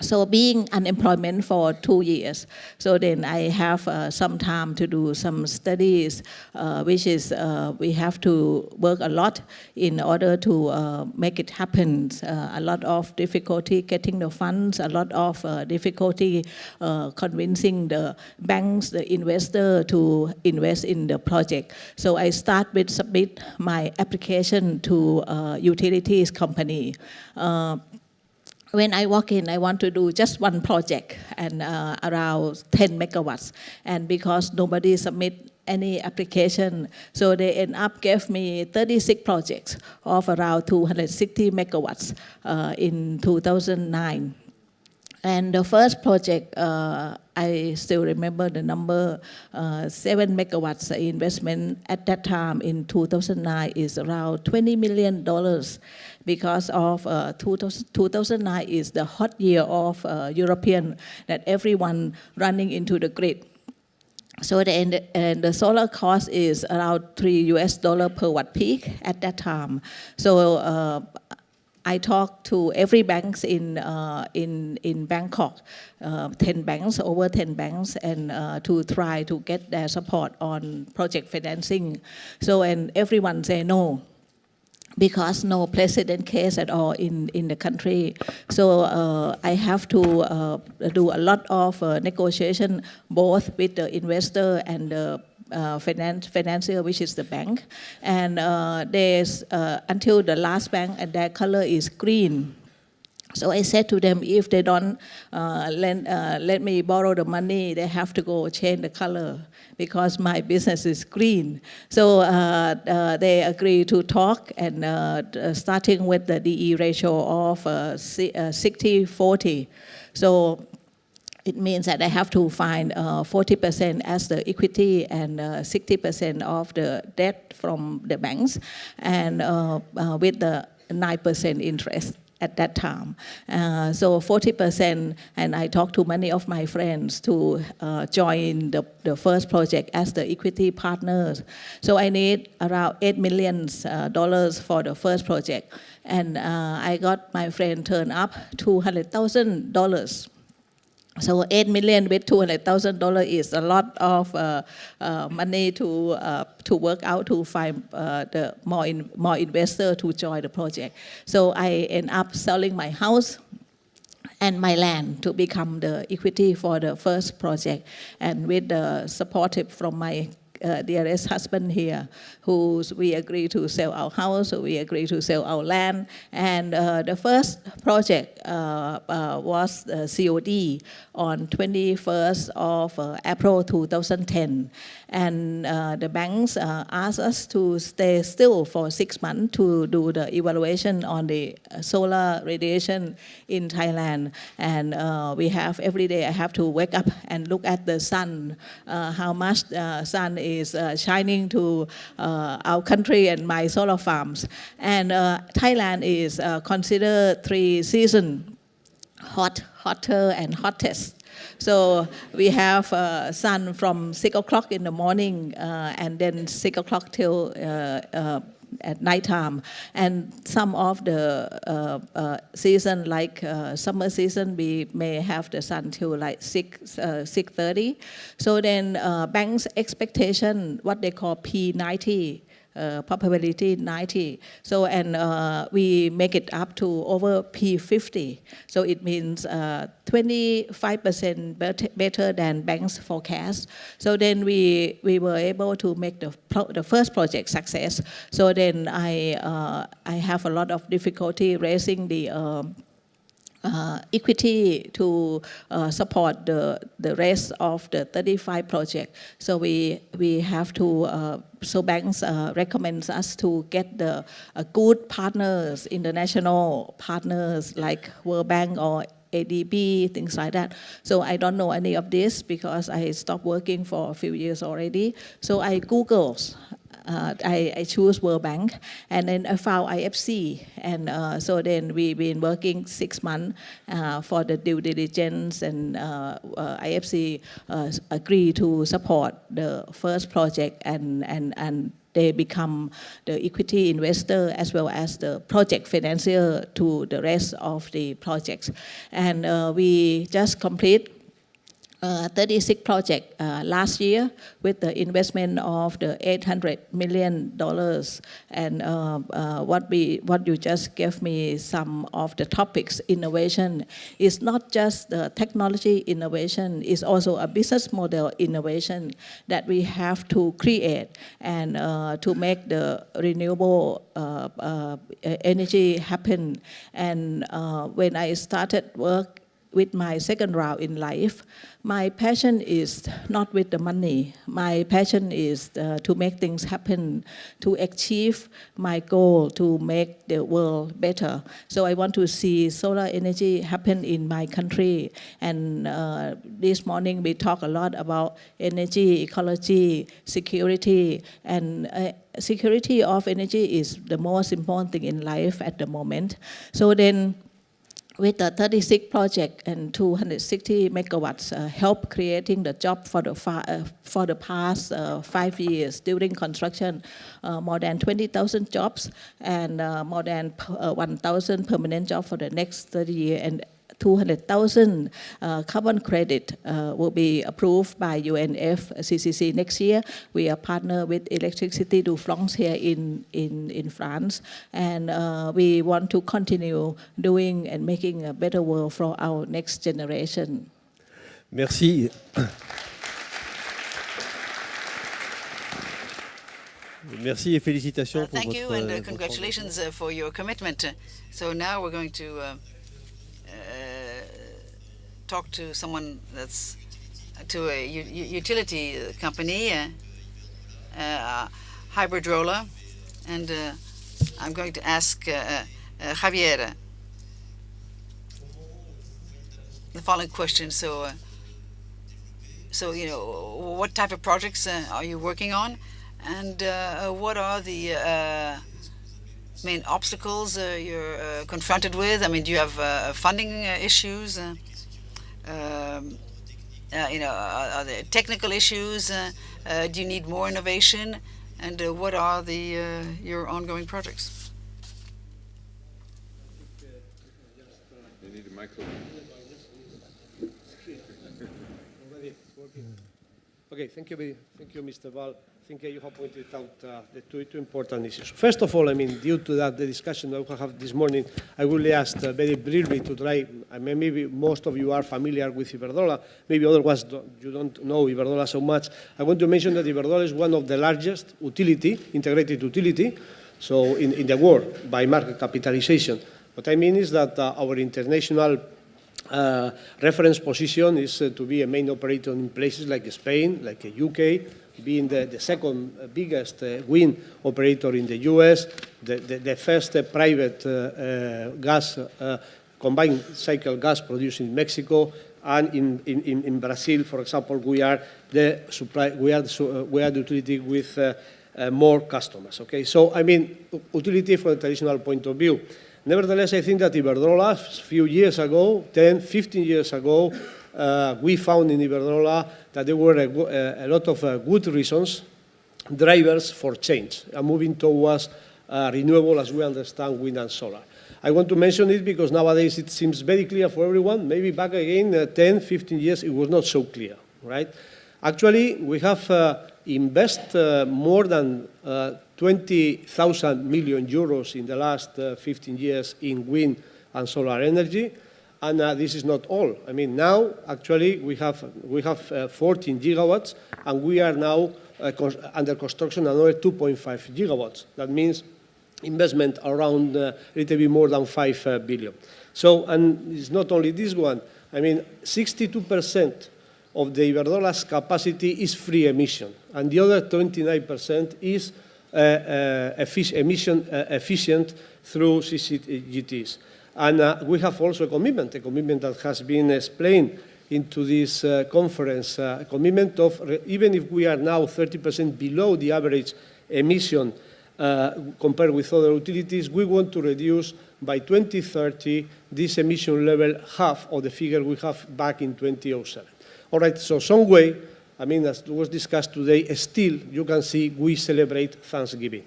So being unemployment for 2 years, so then I have some time to do some studies, which is we have to work a lot in order to make it happen. A lot of difficulty getting the funds, a lot of difficulty convincing the banks, the investor to invest in the project. So I start with submit my application to utilities company. When I walk in, I want to do just one project and around 10 megawatts. And because nobody submit any application, so they end up gave me 36 projects of around 260 megawatts in 2009. And the first project, I still remember the number, 7 megawatts investment at that time in 2009 is around $20 million, because of 2009 is the hot year of European, that everyone running into the grid. So the solar cost is around $3 US per watt peak at that time. So I talked to every banks in Bangkok, 10 banks, over 10 banks, and to try to get their support on project financing. So, and everyone say no, because no precedent case at all in the country. So I have to do a lot of negotiation, both with the investor and the financier, which is the bank, and there's until the last bank, and their color is green. So I said to them, if they don't let me borrow the money, they have to go change the color, because my business is green. So they agree to talk, and starting with the DE ratio of 60-40. So it means that I have to find 40% as the equity and 60% of the debt from the banks, and with the 9% interest at that time. So 40%, and I talked to many of my friends to join the first project as the equity partners. So I need around $8 million for the first project. And I got my friend turned up $200,000. So 8 million with $200,000 is a lot of money to work out to find the more investor to join the project. So I end up selling my house and my land to become the equity for the first project, and with the support from my dearest husband here, who we agree to sell our house, so we agree to sell our land. And the first project was COD on 21st of April 2010. And the banks asked us to stay still for 6 months to do the evaluation on the solar radiation in Thailand. And we have every day I have to wake up and look at the sun, how much sun is shining to our country and my solar farms. And Thailand is considered 3 seasons, hot, hotter, and hottest. So we have sun from 6 o'clock in the morning and then 6 o'clock till at nighttime. And some of the season, like summer season, we may have the sun till like 6:30. So then bank's expectation, what they call P90, probability 90. So, and we make it up to over P50. So it means 25% better than bank's forecast. So then we were able to make the first project success. So then I have a lot of difficulty raising the equity to support the rest of the 35 project. So we have to, so banks recommends us to get the good partners, international partners like World Bank or ADB, things like that. So I don't know any of this because I stopped working for a few years already. So I Googled. I choose World Bank, and then I found IFC, and so then we've been working 6 months for the due diligence, and IFC agreed to support the first project, and they become the equity investor as well as the project financier to the rest of the projects. And we just complete 36 project last year with the investment of the $800 million. And what you just gave me some of the topics, innovation is not just the technology innovation, it's also a business model innovation that we have to create and to make the renewable energy happen. And when I started work with my second round in life, my passion is not with the money. My passion is to make things happen, to achieve my goal, to make the world better. So I want to see solar energy happen in my country. And this morning we talk a lot about energy, ecology, security, and security of energy is the most important thing in life at the moment. So then, with the 36 project and 260 megawatts, help creating the job for the past 5 years during construction, more than 20,000 jobs and more than 1,000 permanent jobs for the next 30 years, and 200,000 carbon credit will be approved by UNFCCC next year. We are partner with Electricity de France here in France, and we want to continue doing and making a better world for our next generation. Merci. Merci et félicitations pour Thank you votre, and congratulations for your commitment. So now we're going to talk to someone that's to a utility company, hybrid roller, and I'm going to ask Javier the following question. So you know, what type of projects are you working on, and what are the main obstacles you're confronted with? I mean, do you have funding issues? You know, are there technical issues? Do you need more innovation? And what are your ongoing projects? They need a microphone. Okay, thank you, Mr. Val. I think you have pointed out the two important issues. First of all, I mean, due to that, the discussion that we have this morning, I will ask very briefly to try, I mean, maybe most of you are familiar with Iberdrola, maybe otherwise you don't know Iberdrola so much. I want to mention that Iberdrola is one of the largest integrated utility, so in the world by market capitalization. What I mean is that our international reference position is to be a main operator in places like Spain, like the UK, being the second biggest wind operator in the US, the first private gas, combined cycle gas produced in Mexico, and in Brazil, for example, we are the utility with more customers. Okay, so I mean, utility from a traditional point of view. Nevertheless, I think that Iberdrola, a few years ago, 10, 15 years ago, we found in Iberdrola that there were a lot of good reasons, drivers for change, moving towards renewable, as we understand, wind and solar. I want to mention it because nowadays it seems very clear for everyone. Maybe back again, 10, 15 years, it was not so clear, right? Actually, we have invested more than 20,000 million euros in the last 15 years in wind and solar energy. And this is not all. I mean, now, actually, we have 14 gigawatts, and we are now under construction another 2.5 gigawatts. That means investment around a little bit more than 5 billion. So, and it's not only this one. I mean, 62% of the Iberdrola's capacity is free emission, and the other 29% is emission efficient through CCGTs. And we have also a commitment that has been explained into this conference, a commitment of, even if we are now 30% below the average emission compared with other utilities, we want to reduce by 2030 this emission level half of the figure we have back in 2007. All right, so some way, I mean, as was discussed today, still you can see we celebrate Thanksgiving.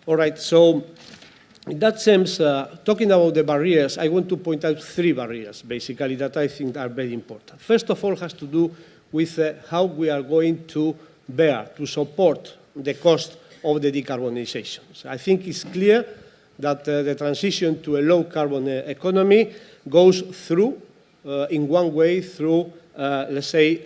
All right, so in that sense, talking about the barriers, I want to point out 3 barriers, basically, that I think are very important. First of all, has to do with how we are going to bear, to support the cost of the decarbonization. So I think it's clear that the transition to a low-carbon economy goes through, in one way, through, let's say,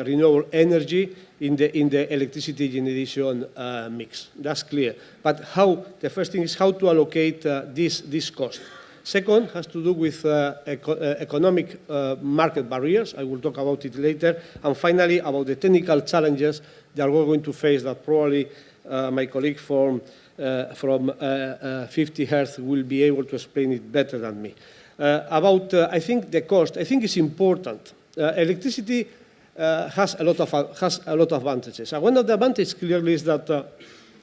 renewable energy in the electricity generation mix. That's clear. But how, the first thing is how to allocate this cost. Second has to do with economic market barriers. I will talk about it later. And finally, about the technical challenges that we're going to face that probably my colleague from 50 Hertz will be able to explain it better than me. About, I think, the cost, I think it's important. Electricity has a lot of advantages. And one of the advantages clearly is that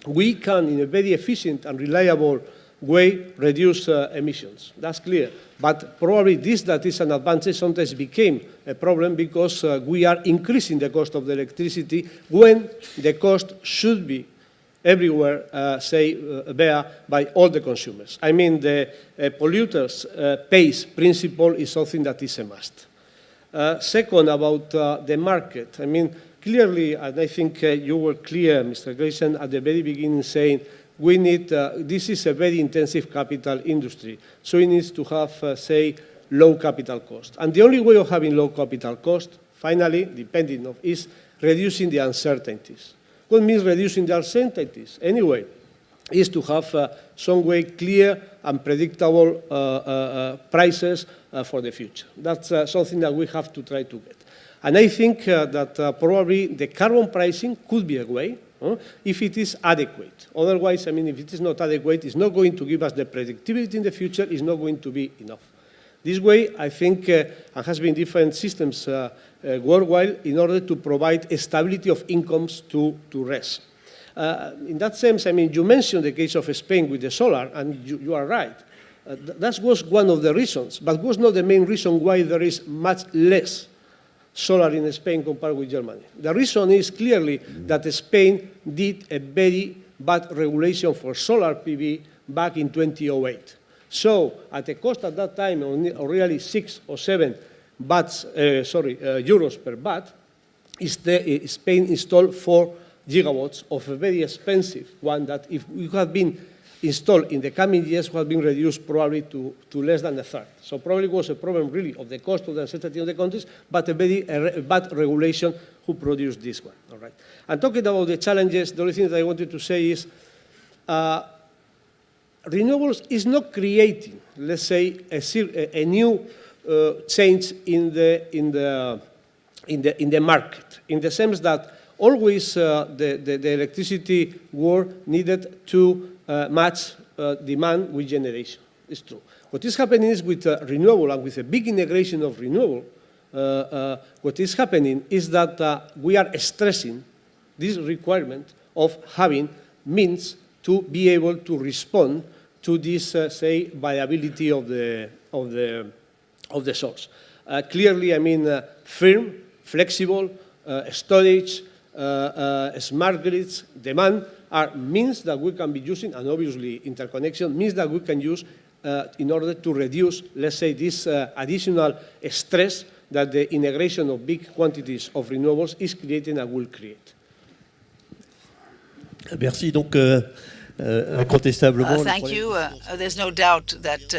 we can, in a very efficient and reliable way, reduce emissions. That's clear. But probably this that is an advantage sometimes became a problem because we are increasing the cost of the electricity when the cost should be everywhere, bear by all the consumers. I mean, the polluters pays principle is something that is a must. Second, about the market. I mean, clearly, and I think you were clear, Mr. Grayson, at the very beginning saying we need, this is a very intensive capital industry, so it needs to have, low capital cost. And the only way of having low capital cost, finally, depending on, is reducing the uncertainties. What means reducing the uncertainties? Anyway, is to have some way clear and predictable prices for the future. That's something that we have to try to get. And I think that probably the carbon pricing could be a way if it is adequate. Otherwise, I mean, if it is not adequate, it's not going to give us the predictability in the future, it's not going to be enough. This way, I think, has been different systems worldwide in order to provide a stability of incomes to rest. In that sense, I mean, you mentioned the case of Spain with the solar, and you are right. That was one of the reasons, but was not the main reason why there is much less solar in Spain compared with Germany. The reason is clearly that Spain did a very bad regulation for solar PV back in 2008. So at a cost at that time of really 6 or 7 euros per watt, Spain installed 4 gigawatts of a very expensive one that if we had been installed in the coming years would have been reduced probably to less than a third. So probably was a problem really of the cost of the uncertainty of the countries, but a very bad regulation who produced this one. All right. And talking about the challenges, the only thing that I wanted to say is renewables is not creating, let's say, a new change in the market, in the sense that always the electricity world needed to match demand with generation. It's true. What is happening is with renewable and with a big integration of renewable, what is happening is that we are stressing this requirement of having means to be able to respond to this, say, viability of the source. Clearly, I mean, firm, flexible, storage, smart grids, demand are means that we can be using, and obviously interconnection means that we can use in order to reduce, let's say, this additional stress that the integration of big quantities of renewables is creating and will create. Merci. Donc, incontestablement. Thank you. There's no doubt that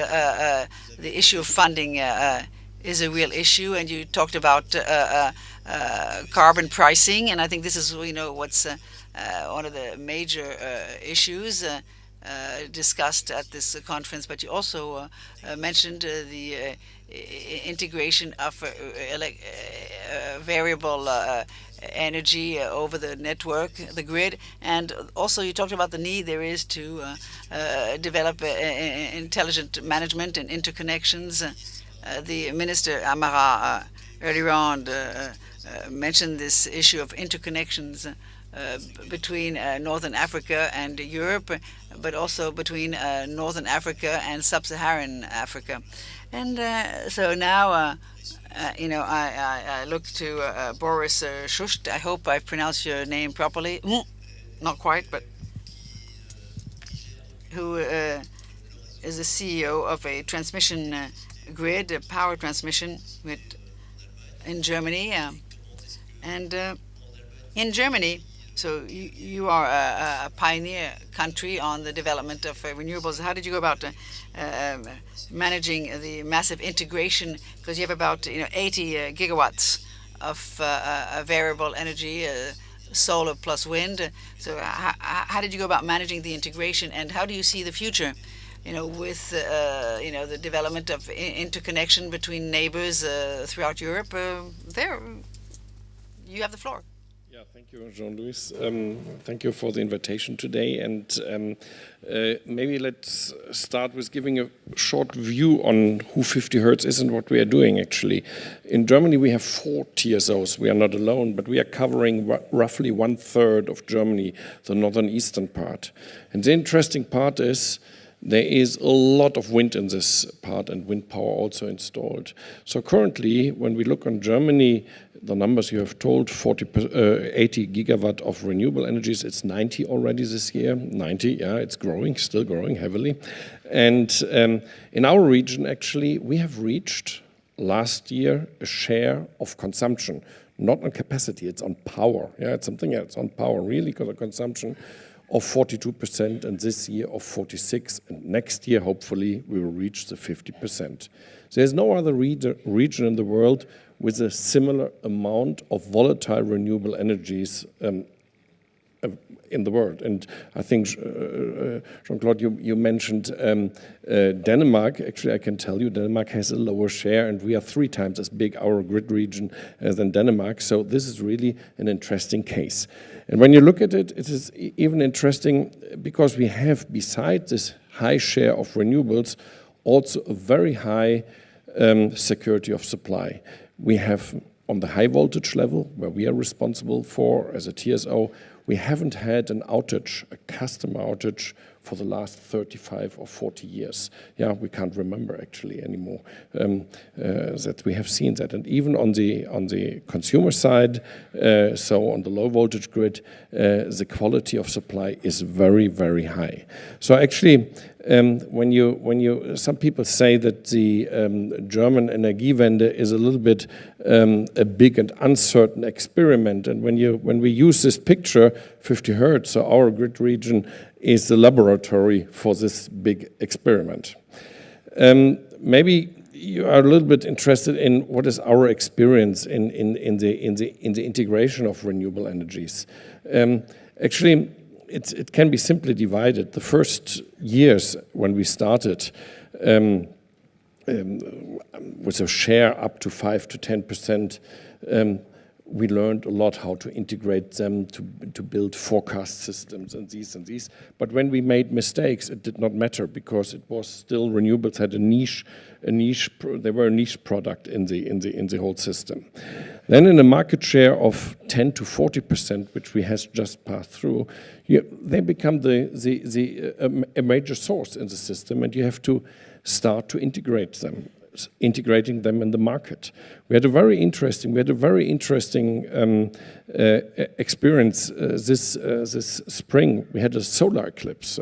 the issue of funding is a real issue, and you talked about carbon pricing, and I think this is, what's one of the major issues discussed at this conference. But you also mentioned the integration of variable energy over the network, the grid, and also you talked about the need there is to develop intelligent management and interconnections. The Minister Amara earlier on mentioned this issue of interconnections between Northern Africa and Europe, but also between Northern Africa and Sub-Saharan Africa. And so now, I look to Boris Shusht. I hope I pronounced your name properly. Not quite, but who is the CEO of a transmission grid, a power transmission grid in Germany. And in Germany, so you are a pioneer country on the development of renewables. How did you go about managing the massive integration? Because you have about 80 gigawatts of variable energy, solar plus wind. So how did you go about managing the integration, and how do you see the future? With the development of interconnection between neighbors throughout Europe. There, you have the floor. Yeah, thank you, Jean-Louis. Thank you for the invitation today. And maybe let's start with giving a short view on who 50 Hertz is and what we are doing, actually. In Germany, we have 4 TSOs. We are not alone, but we are covering roughly 1/3 of Germany, the northern eastern part. And the interesting part is there is a lot of wind in this part and wind power also installed. So currently, when we look on Germany, the numbers you have told, 80 gigawatt of renewable energies, it's 90 already this year. 90, yeah, it's growing, still growing heavily. And in our region, actually, we have reached last year a share of consumption, not on capacity, it's on power. Yeah, it's something else, on power, really, because of consumption of 42%, and this year of 46%, and next year, hopefully, we will reach the 50%. There's no other region in the world with a similar amount of volatile renewable energies in the world. And I think, Jean-Claude, you mentioned Denmark. Actually, I can tell you Denmark has a lower share, and we are 3 times as big, our grid region, than Denmark. So this is really an interesting case. And when you look at it, it is even interesting because we have, besides this high share of renewables, also a very high security of supply. We have, on the high voltage level, where we are responsible for as a TSO, we haven't had an outage, a customer outage, for the last 35 or 40 years. Yeah, we can't remember actually anymore that we have seen that. And even on the consumer side, so on the low voltage grid, the quality of supply is very, very high. So actually, some people say that the German Energiewende is a little bit a big and uncertain experiment. And when we use this picture, 50 Hertz, so our grid region is the laboratory for this big experiment. Maybe you are a little bit interested in what is our experience in the integration of renewable energies. Actually, it can be simply divided. The first years when we started with a share up to 5 to 10%, we learned a lot how to integrate them, to build forecast systems and these. But when we made mistakes, it did not matter because it was still renewables had a niche. They were a niche product in the whole system. Then in a market share of 10 to 40%, which we has just passed through, they become a major source in the system, and you have to start to integrating them in the market. We had a very interesting experience this spring. We had a solar eclipse.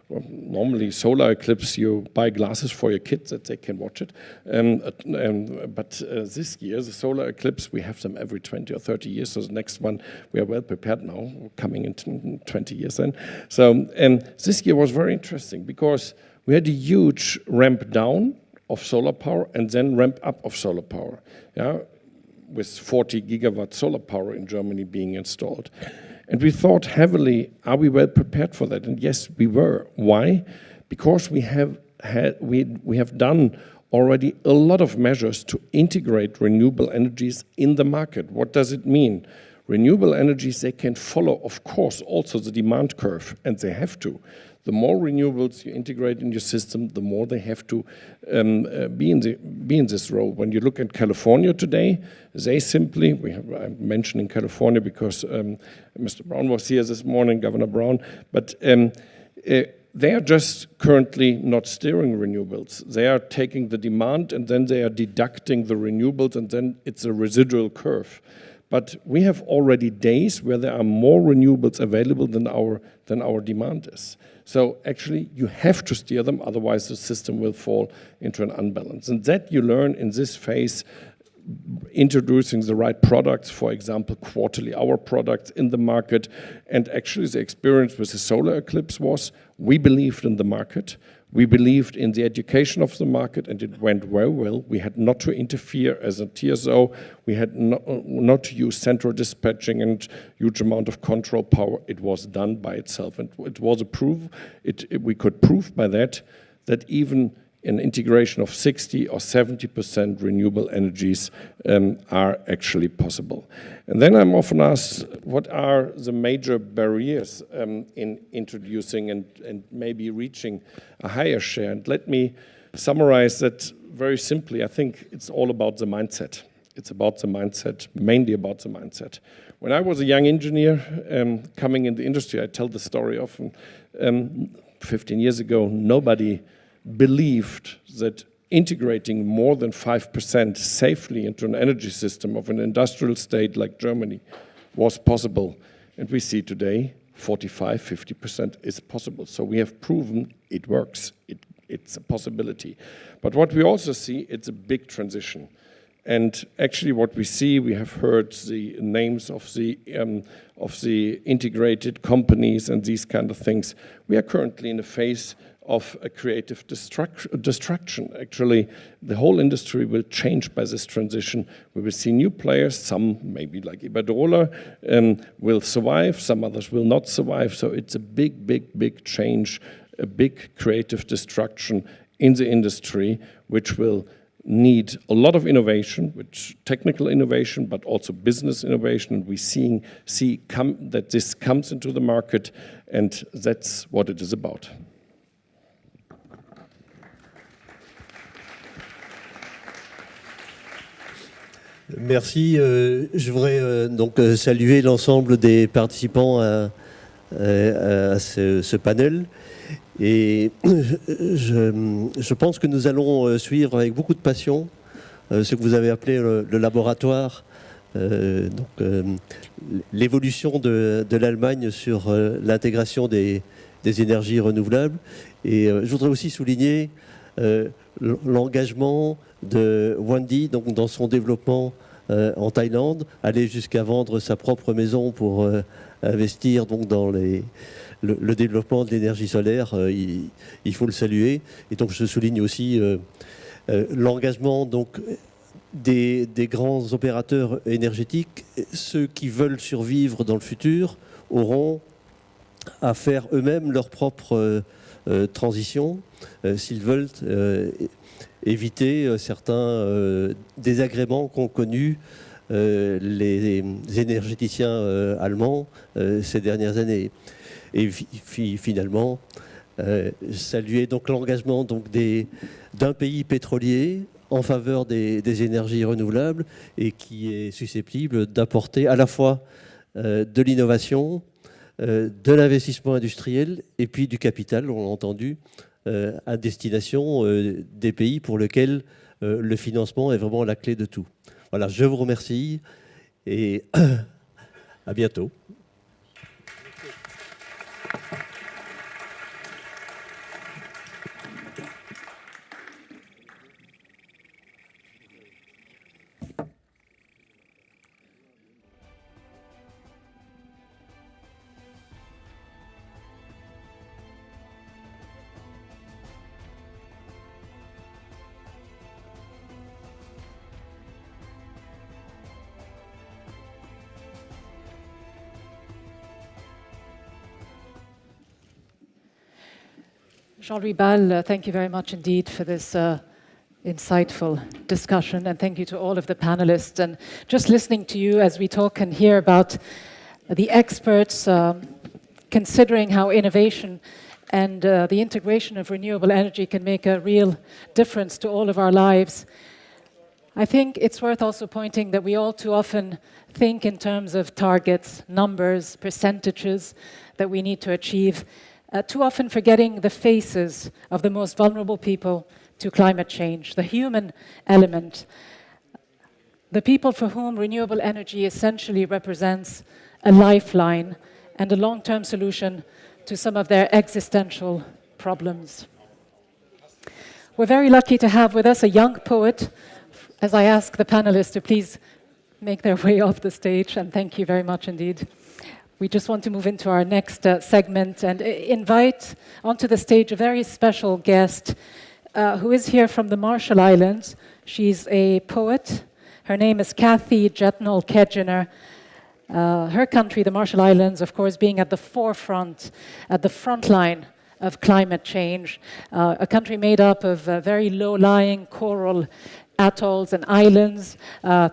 Normally, solar eclipse, you buy glasses for your kids that they can watch it. But this year, the solar eclipse, we have them every 20 or 30 years. So the next one, we are well prepared now, coming in 20 years then. So this year was very interesting because we had a huge ramp down of solar power and then ramp up of solar power, with 40 gigawatt solar power in Germany being installed. And we thought heavily, are we well prepared for that? And yes, we were. Why? Because we have done already a lot of measures to integrate renewable energies in the market. What does it mean? Renewable energies, they can follow, of course, also the demand curve, and they have to. The more renewables you integrate in your system, the more they have to be in this role. When you look at California today, they simply, I'm mentioning California because Mr. Brown was here this morning, Governor Brown, but they are just currently not steering renewables. They are taking the demand and then they are deducting the renewables, and then it's a residual curve. But we have already days where there are more renewables available than our demand is. So actually, you have to steer them, otherwise the system will fall into an unbalance. And that you learn in this phase, introducing the right products, for example, quarterly hour products in the market. And actually, the experience with the solar eclipse was, we believed in the market. We believed in the education of the market, and it went very well. We had not to interfere as a TSO. We had not to use central dispatching and huge amount of control power. It was done by itself, and it was a proof. We could prove by that even an integration of 60 or 70% renewable energies are actually possible. And then I'm often asked, what are the major barriers in introducing and maybe reaching a higher share? And let me summarize that very simply. I think it's all about the mindset. It's about the mindset, mainly about the mindset. When I was a young engineer coming in the industry, I tell the story often, 15 years ago, nobody believed that integrating more than 5% safely into an energy system of an industrial state like Germany was possible. And we see today 45, 50% is possible. So we have proven it works. It's a possibility. But what we also see, it's a big transition. And actually what we see, we have heard the names of the integrated companies and these kind of things. We are currently in a phase of a creative destruction. Actually, the whole industry will change by this transition. We will see new players, some maybe like Iberdrola will survive, some others will not survive. So it's a big, big, big change, a big creative destruction in the industry, which will need a lot of innovation, which technical innovation, but also business innovation. And we see that this comes into the market, and that's what it is about. Merci. Je voudrais donc saluer l'ensemble des participants à ce panel Et je pense que nous allons suivre avec beaucoup de passion ce que vous avez appelé le laboratoire, l'évolution de l'Allemagne sur l'intégration des énergies renouvelables. Et je voudrais aussi souligner l'engagement de Wendy dans son développement en Thaïlande, aller jusqu'à vendre sa propre maison pour investir donc dans le développement de l'énergie solaire. Il faut le saluer. Et donc je souligne aussi l'engagement donc des grands opérateurs énergétiques. Ceux qui veulent survivre dans le futur auront à faire eux-mêmes leur propre transition s'ils veulent éviter certains désagréments qu'ont connus les énergéticiens allemands ces dernières années. Et finalement, saluer donc l'engagement d'un pays pétrolier en faveur des énergies renouvelables et qui est susceptible d'apporter à la fois de l'innovation, de l'investissement industriel et puis du capital, on l'a entendu, à destination des pays pour lesquels le financement est vraiment la clé de tout. Voilà, je vous remercie et à bientôt. Jean-Louis Ball, thank you very much indeed for this insightful discussion, and thank you to all of the panelists. And just listening to you as we talk and hear about the experts considering how innovation and the integration of renewable energy can make a real difference to all of our lives, I think it's worth also pointing that we all too often think in terms of targets, numbers, percentages that we need to achieve, too often forgetting the faces of the most vulnerable people to climate change, the human element, the people for whom renewable energy essentially represents a lifeline and a long-term solution to some of their existential problems. We're very lucky to have with us a young poet, as I ask the panelists to please make their way off the stage, and thank you very much indeed. We just want to move into our next segment and invite onto the stage a very special guest who is here from the Marshall Islands. She's a poet. Her name is Kathy Jetnall Kedgener. Her country, the Marshall Islands, of course, being at the forefront, at the front line of climate change, a country made up of very low-lying coral atolls and islands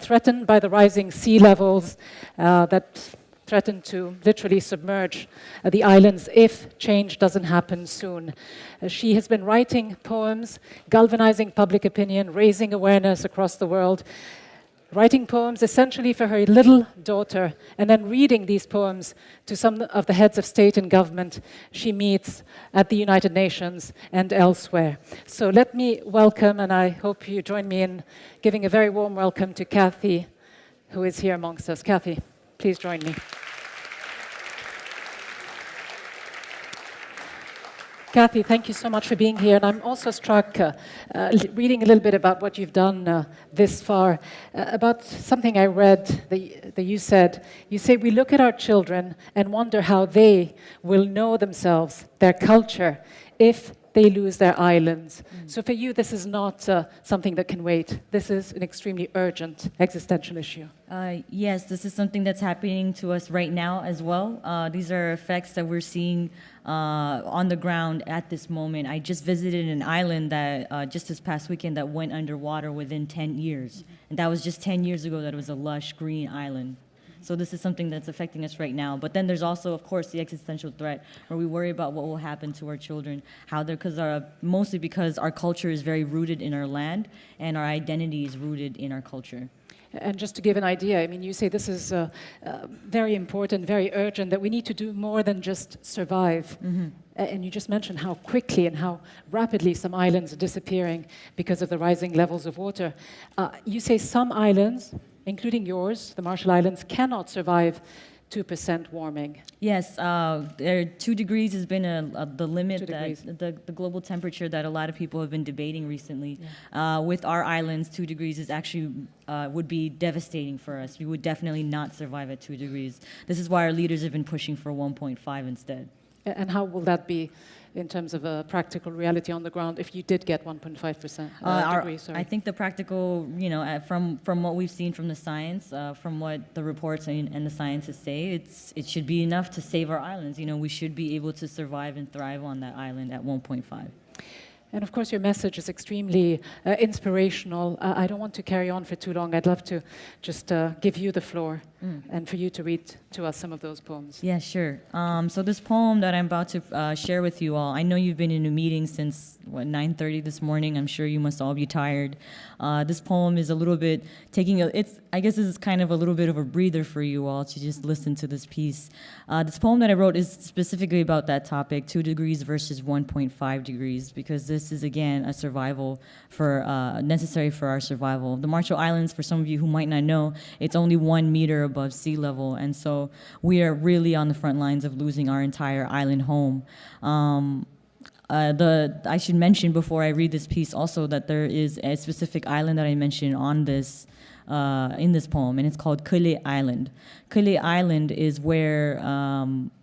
threatened by the rising sea levels that threaten to literally submerge the islands if change doesn't happen soon. She has been writing poems, galvanizing public opinion, raising awareness across the world, writing poems essentially for her little daughter, and then reading these poems to some of the heads of state and government she meets at the United Nations and elsewhere. So let me welcome, and I hope you join me in giving a very warm welcome to Kathy, who is here amongst us. Kathy, please join me. Kathy, thank you so much for being here. And I'm also struck reading a little bit about what you've done this far, about something I read that you said. You say, we look at our children and wonder how they will know themselves, their culture, if they lose their islands. So for you, this is not something that can wait. This is an extremely urgent existential issue. Yes, this is something that's happening to us right now as well. These are effects that we're seeing on the ground at this moment. I just visited an island that just this past weekend that went underwater within 10 years. And that was just 10 years ago that it was a lush green island. So this is something that's affecting us right now. But then there's also, of course, the existential threat where we worry about what will happen to our children, mostly because our culture is very rooted in our land and our identity is rooted in our culture. And just to give an idea, I mean, you say this is very important, very urgent, that we need to do more than just survive. And you just mentioned how quickly and how rapidly some islands are disappearing because of the rising levels of water. You say some islands, including yours, the Marshall Islands, cannot survive 2% warming. Yes, 2 degrees has been the limit, that the global temperature that a lot of people have been debating recently. Yeah. With our islands, 2 degrees is actually would be devastating for us. We would definitely not survive at 2 degrees. This is why our leaders have been pushing for 1.5 instead. And how will that be in terms of a practical reality on the ground if you did get 1.5% degrees? Sorry. I think the practical, from what we've seen from the science, from what the reports and the scientists say, it should be enough to save our islands. We should be able to survive and thrive on that island at 1.5. And of course, your message is extremely inspirational. I don't want to carry on for too long. I'd love to just give you the floor and for you to read to us some of those poems. Yeah, sure. So this poem that I'm about to share with you all, I know you've been in a meeting since, 9:30 this morning. I'm sure you must all be tired. This poem is a little bit I guess this is kind of a little bit of a breather for you all to just listen to this piece. This poem that I wrote is specifically about that topic, 2 degrees versus 1.5 degrees, because this is, again, a survival necessary for our survival. The Marshall Islands, for some of you who might not know, it's only 1 meter above sea level, and so we are really on the front lines of losing our entire island home. I should mention before I read this piece also that there is a specific island that I mentioned on this in this poem, and it's called Kule Island. Kule Island is where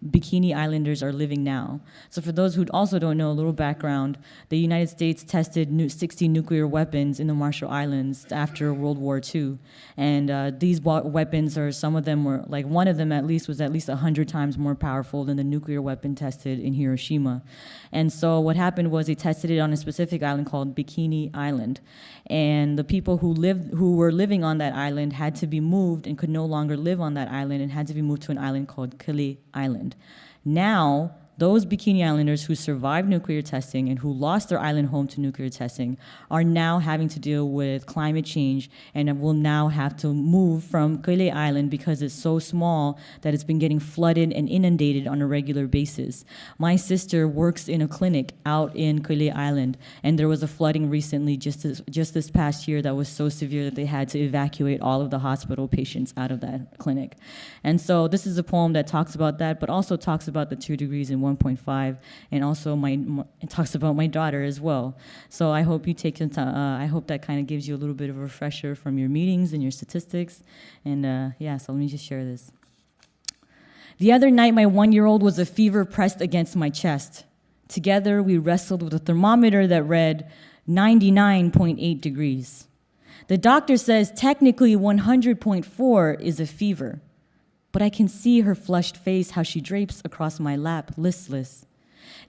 Bikini Islanders are living now. So for those who also don't know, a little background, the United States tested 60 nuclear weapons in the Marshall Islands after World War II. And these weapons, or some of them were, like one of them at least, was at least 100 times more powerful than the nuclear weapon tested in Hiroshima. And so what happened was they tested it on a specific island called Bikini Island. And the people who were living on that island had to be moved and could no longer live on that island and had to be moved to an island called Kule Island. Now, those Bikini Islanders who survived nuclear testing and who lost their island home to nuclear testing are now having to deal with climate change and will now have to move from Kule Island because it's so small that it's been getting flooded and inundated on a regular basis. My sister works in a clinic out in Kule Island, and there was a flooding recently just this past year that was so severe that they had to evacuate all of the hospital patients out of that clinic. And so this is a poem that talks about that, but also talks about the 2 degrees and 1.5, and also it talks about my daughter as well. So I hope you take some time. I hope that kind of gives you a little bit of a refresher from your meetings and your statistics. And so let me just share this. The other night, my 1-year-old was a fever pressed against my chest. Together, we wrestled with a thermometer that read 99.8 degrees. The doctor says technically 100.4 is a fever. But I can see her flushed face, how she drapes across my lap, listless.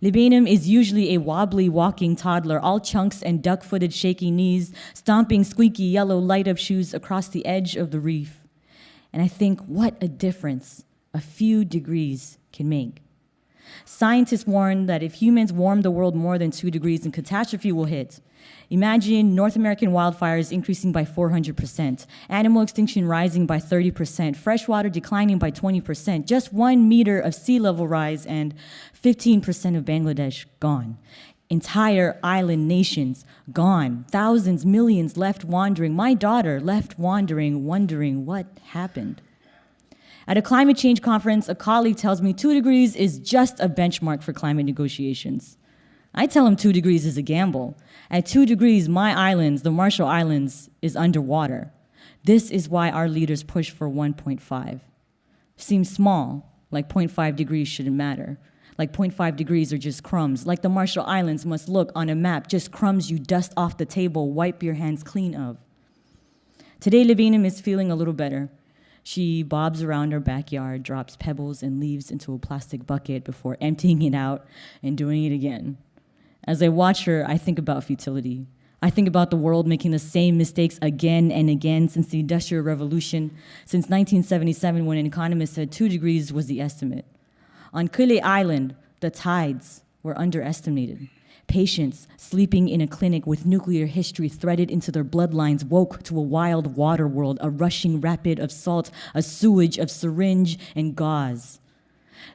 Libanum is usually a wobbly walking toddler, all chunks and duck-footed shaky knees, stomping squeaky yellow light-up shoes across the edge of the reef. And I think what a difference a few degrees can make. Scientists warn that if humans warm the world more than 2 degrees, then catastrophe will hit. Imagine North American wildfires increasing by 400%, animal extinction rising by 30%, freshwater declining by 20%, just 1 meter of sea level rise, and 15% of Bangladesh gone. Entire island nations gone. Thousands, millions left wandering. My daughter left wandering, wondering what happened. At a climate change conference, a colleague tells me 2 degrees is just a benchmark for climate negotiations. I tell him 2 degrees is a gamble. At 2 degrees, my islands, the Marshall Islands, is underwater. This is why our leaders push for 1.5. Seems small, like 0.5 degrees shouldn't matter. Like 0.5 degrees are just crumbs. Like the Marshall Islands must look on a map, just crumbs you dust off the table, wipe your hands clean of. Today, Libanum is feeling a little better. She bobs around her backyard, drops pebbles and leaves into a plastic bucket before emptying it out and doing it again. As I watch her, I think about futility. I think about the world making the same mistakes again and again since the Industrial Revolution, since 1977 when an economist said 2 degrees was the estimate. On Kule Island, the tides were underestimated. Patients sleeping in a clinic with nuclear history threaded into their bloodlines woke to a wild water world, a rushing rapid of salt, a sewage of syringe and gauze.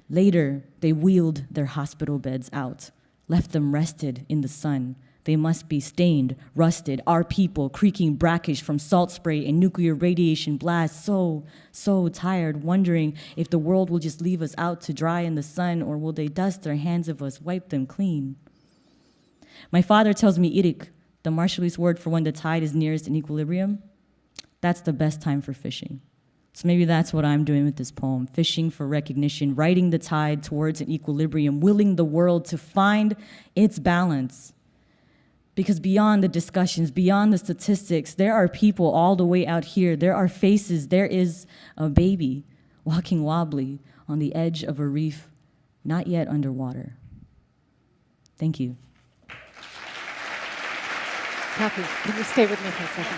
Later, they wheeled their hospital beds out, left them rested in the sun. They must be stained, rusted, our people creaking brackish from salt spray and nuclear radiation blasts, so tired, wondering if the world will just leave us out to dry in the sun, or will they dust their hands of us, wipe them clean. My father tells me irik, the Marshallese word for when the tide is nearest in equilibrium. That's the best time for fishing. So maybe that's what I'm doing with this poem, fishing for recognition, riding the tide towards an equilibrium, willing the world to find its balance. Because beyond the discussions, beyond the statistics, there are people all the way out here. There are faces. There is a baby walking wobbly on the edge of a reef, not yet underwater. Thank you. Kathy, can you stay with me for a second?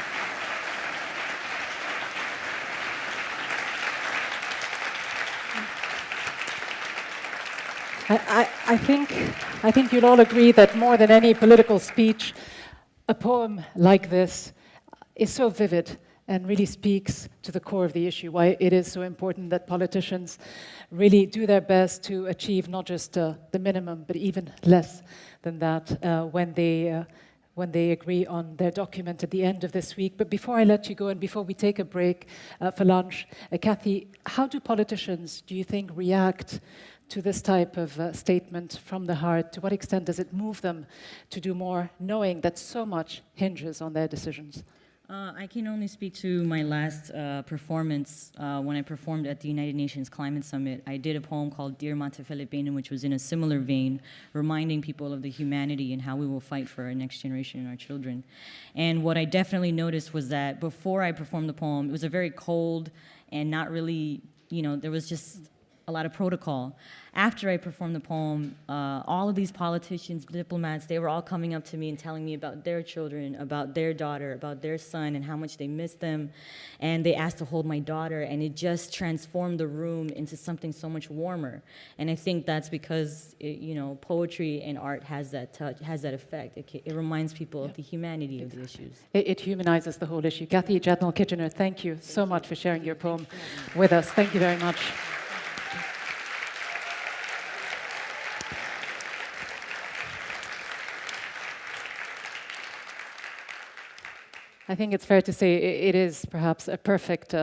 I think you'll all agree that more than any political speech, a poem like this is so vivid and really speaks to the core of the issue, why it is so important that politicians really do their best to achieve not just the minimum, but even less than that when they agree on their document at the end of this week. But before I let you go and before we take a break for lunch, Kathy, how do politicians, do you think, react to this type of statement from the heart? To what extent does it move them to do more, knowing that so much hinges on their decisions? I can only speak to my last performance when I performed at the United Nations Climate Summit. I did a poem called Dear Mate Filipino, which was in a similar vein, reminding people of the humanity and how we will fight for our next generation and our children. And what I definitely noticed was that before I performed the poem, it was a very cold and not really, there was just a lot of protocol. After I performed the poem, all of these politicians, diplomats, they were all coming up to me and telling me about their children, about their daughter, about their son, and how much they miss them. And they asked to hold my daughter, and it just transformed the room into something so much warmer. And I think that's because, poetry and art has that touch, has that effect. It reminds people of the humanity of the issues. It humanizes the whole issue. Kathy Jadnal-Kitchener, thank you so much for sharing your poem with us. Thank you very much. I think it's fair to say it is perhaps a perfect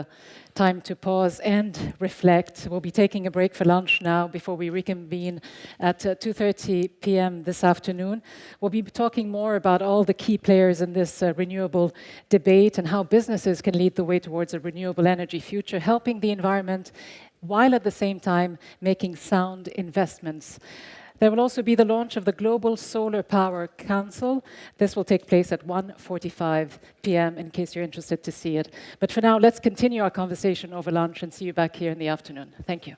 time to pause and reflect. We'll be taking a break for lunch now before we reconvene at 2:30 p.m. this afternoon. We'll be talking more about all the key players in this renewable debate and how businesses can lead the way towards a renewable energy future, helping the environment while at the same time making sound investments. There will also be the launch of the Global Solar Power Council. This will take place at 1:45 p.m. in case you're interested to see it. But for now, let's continue our conversation over lunch and see you back here in the afternoon. Thank you.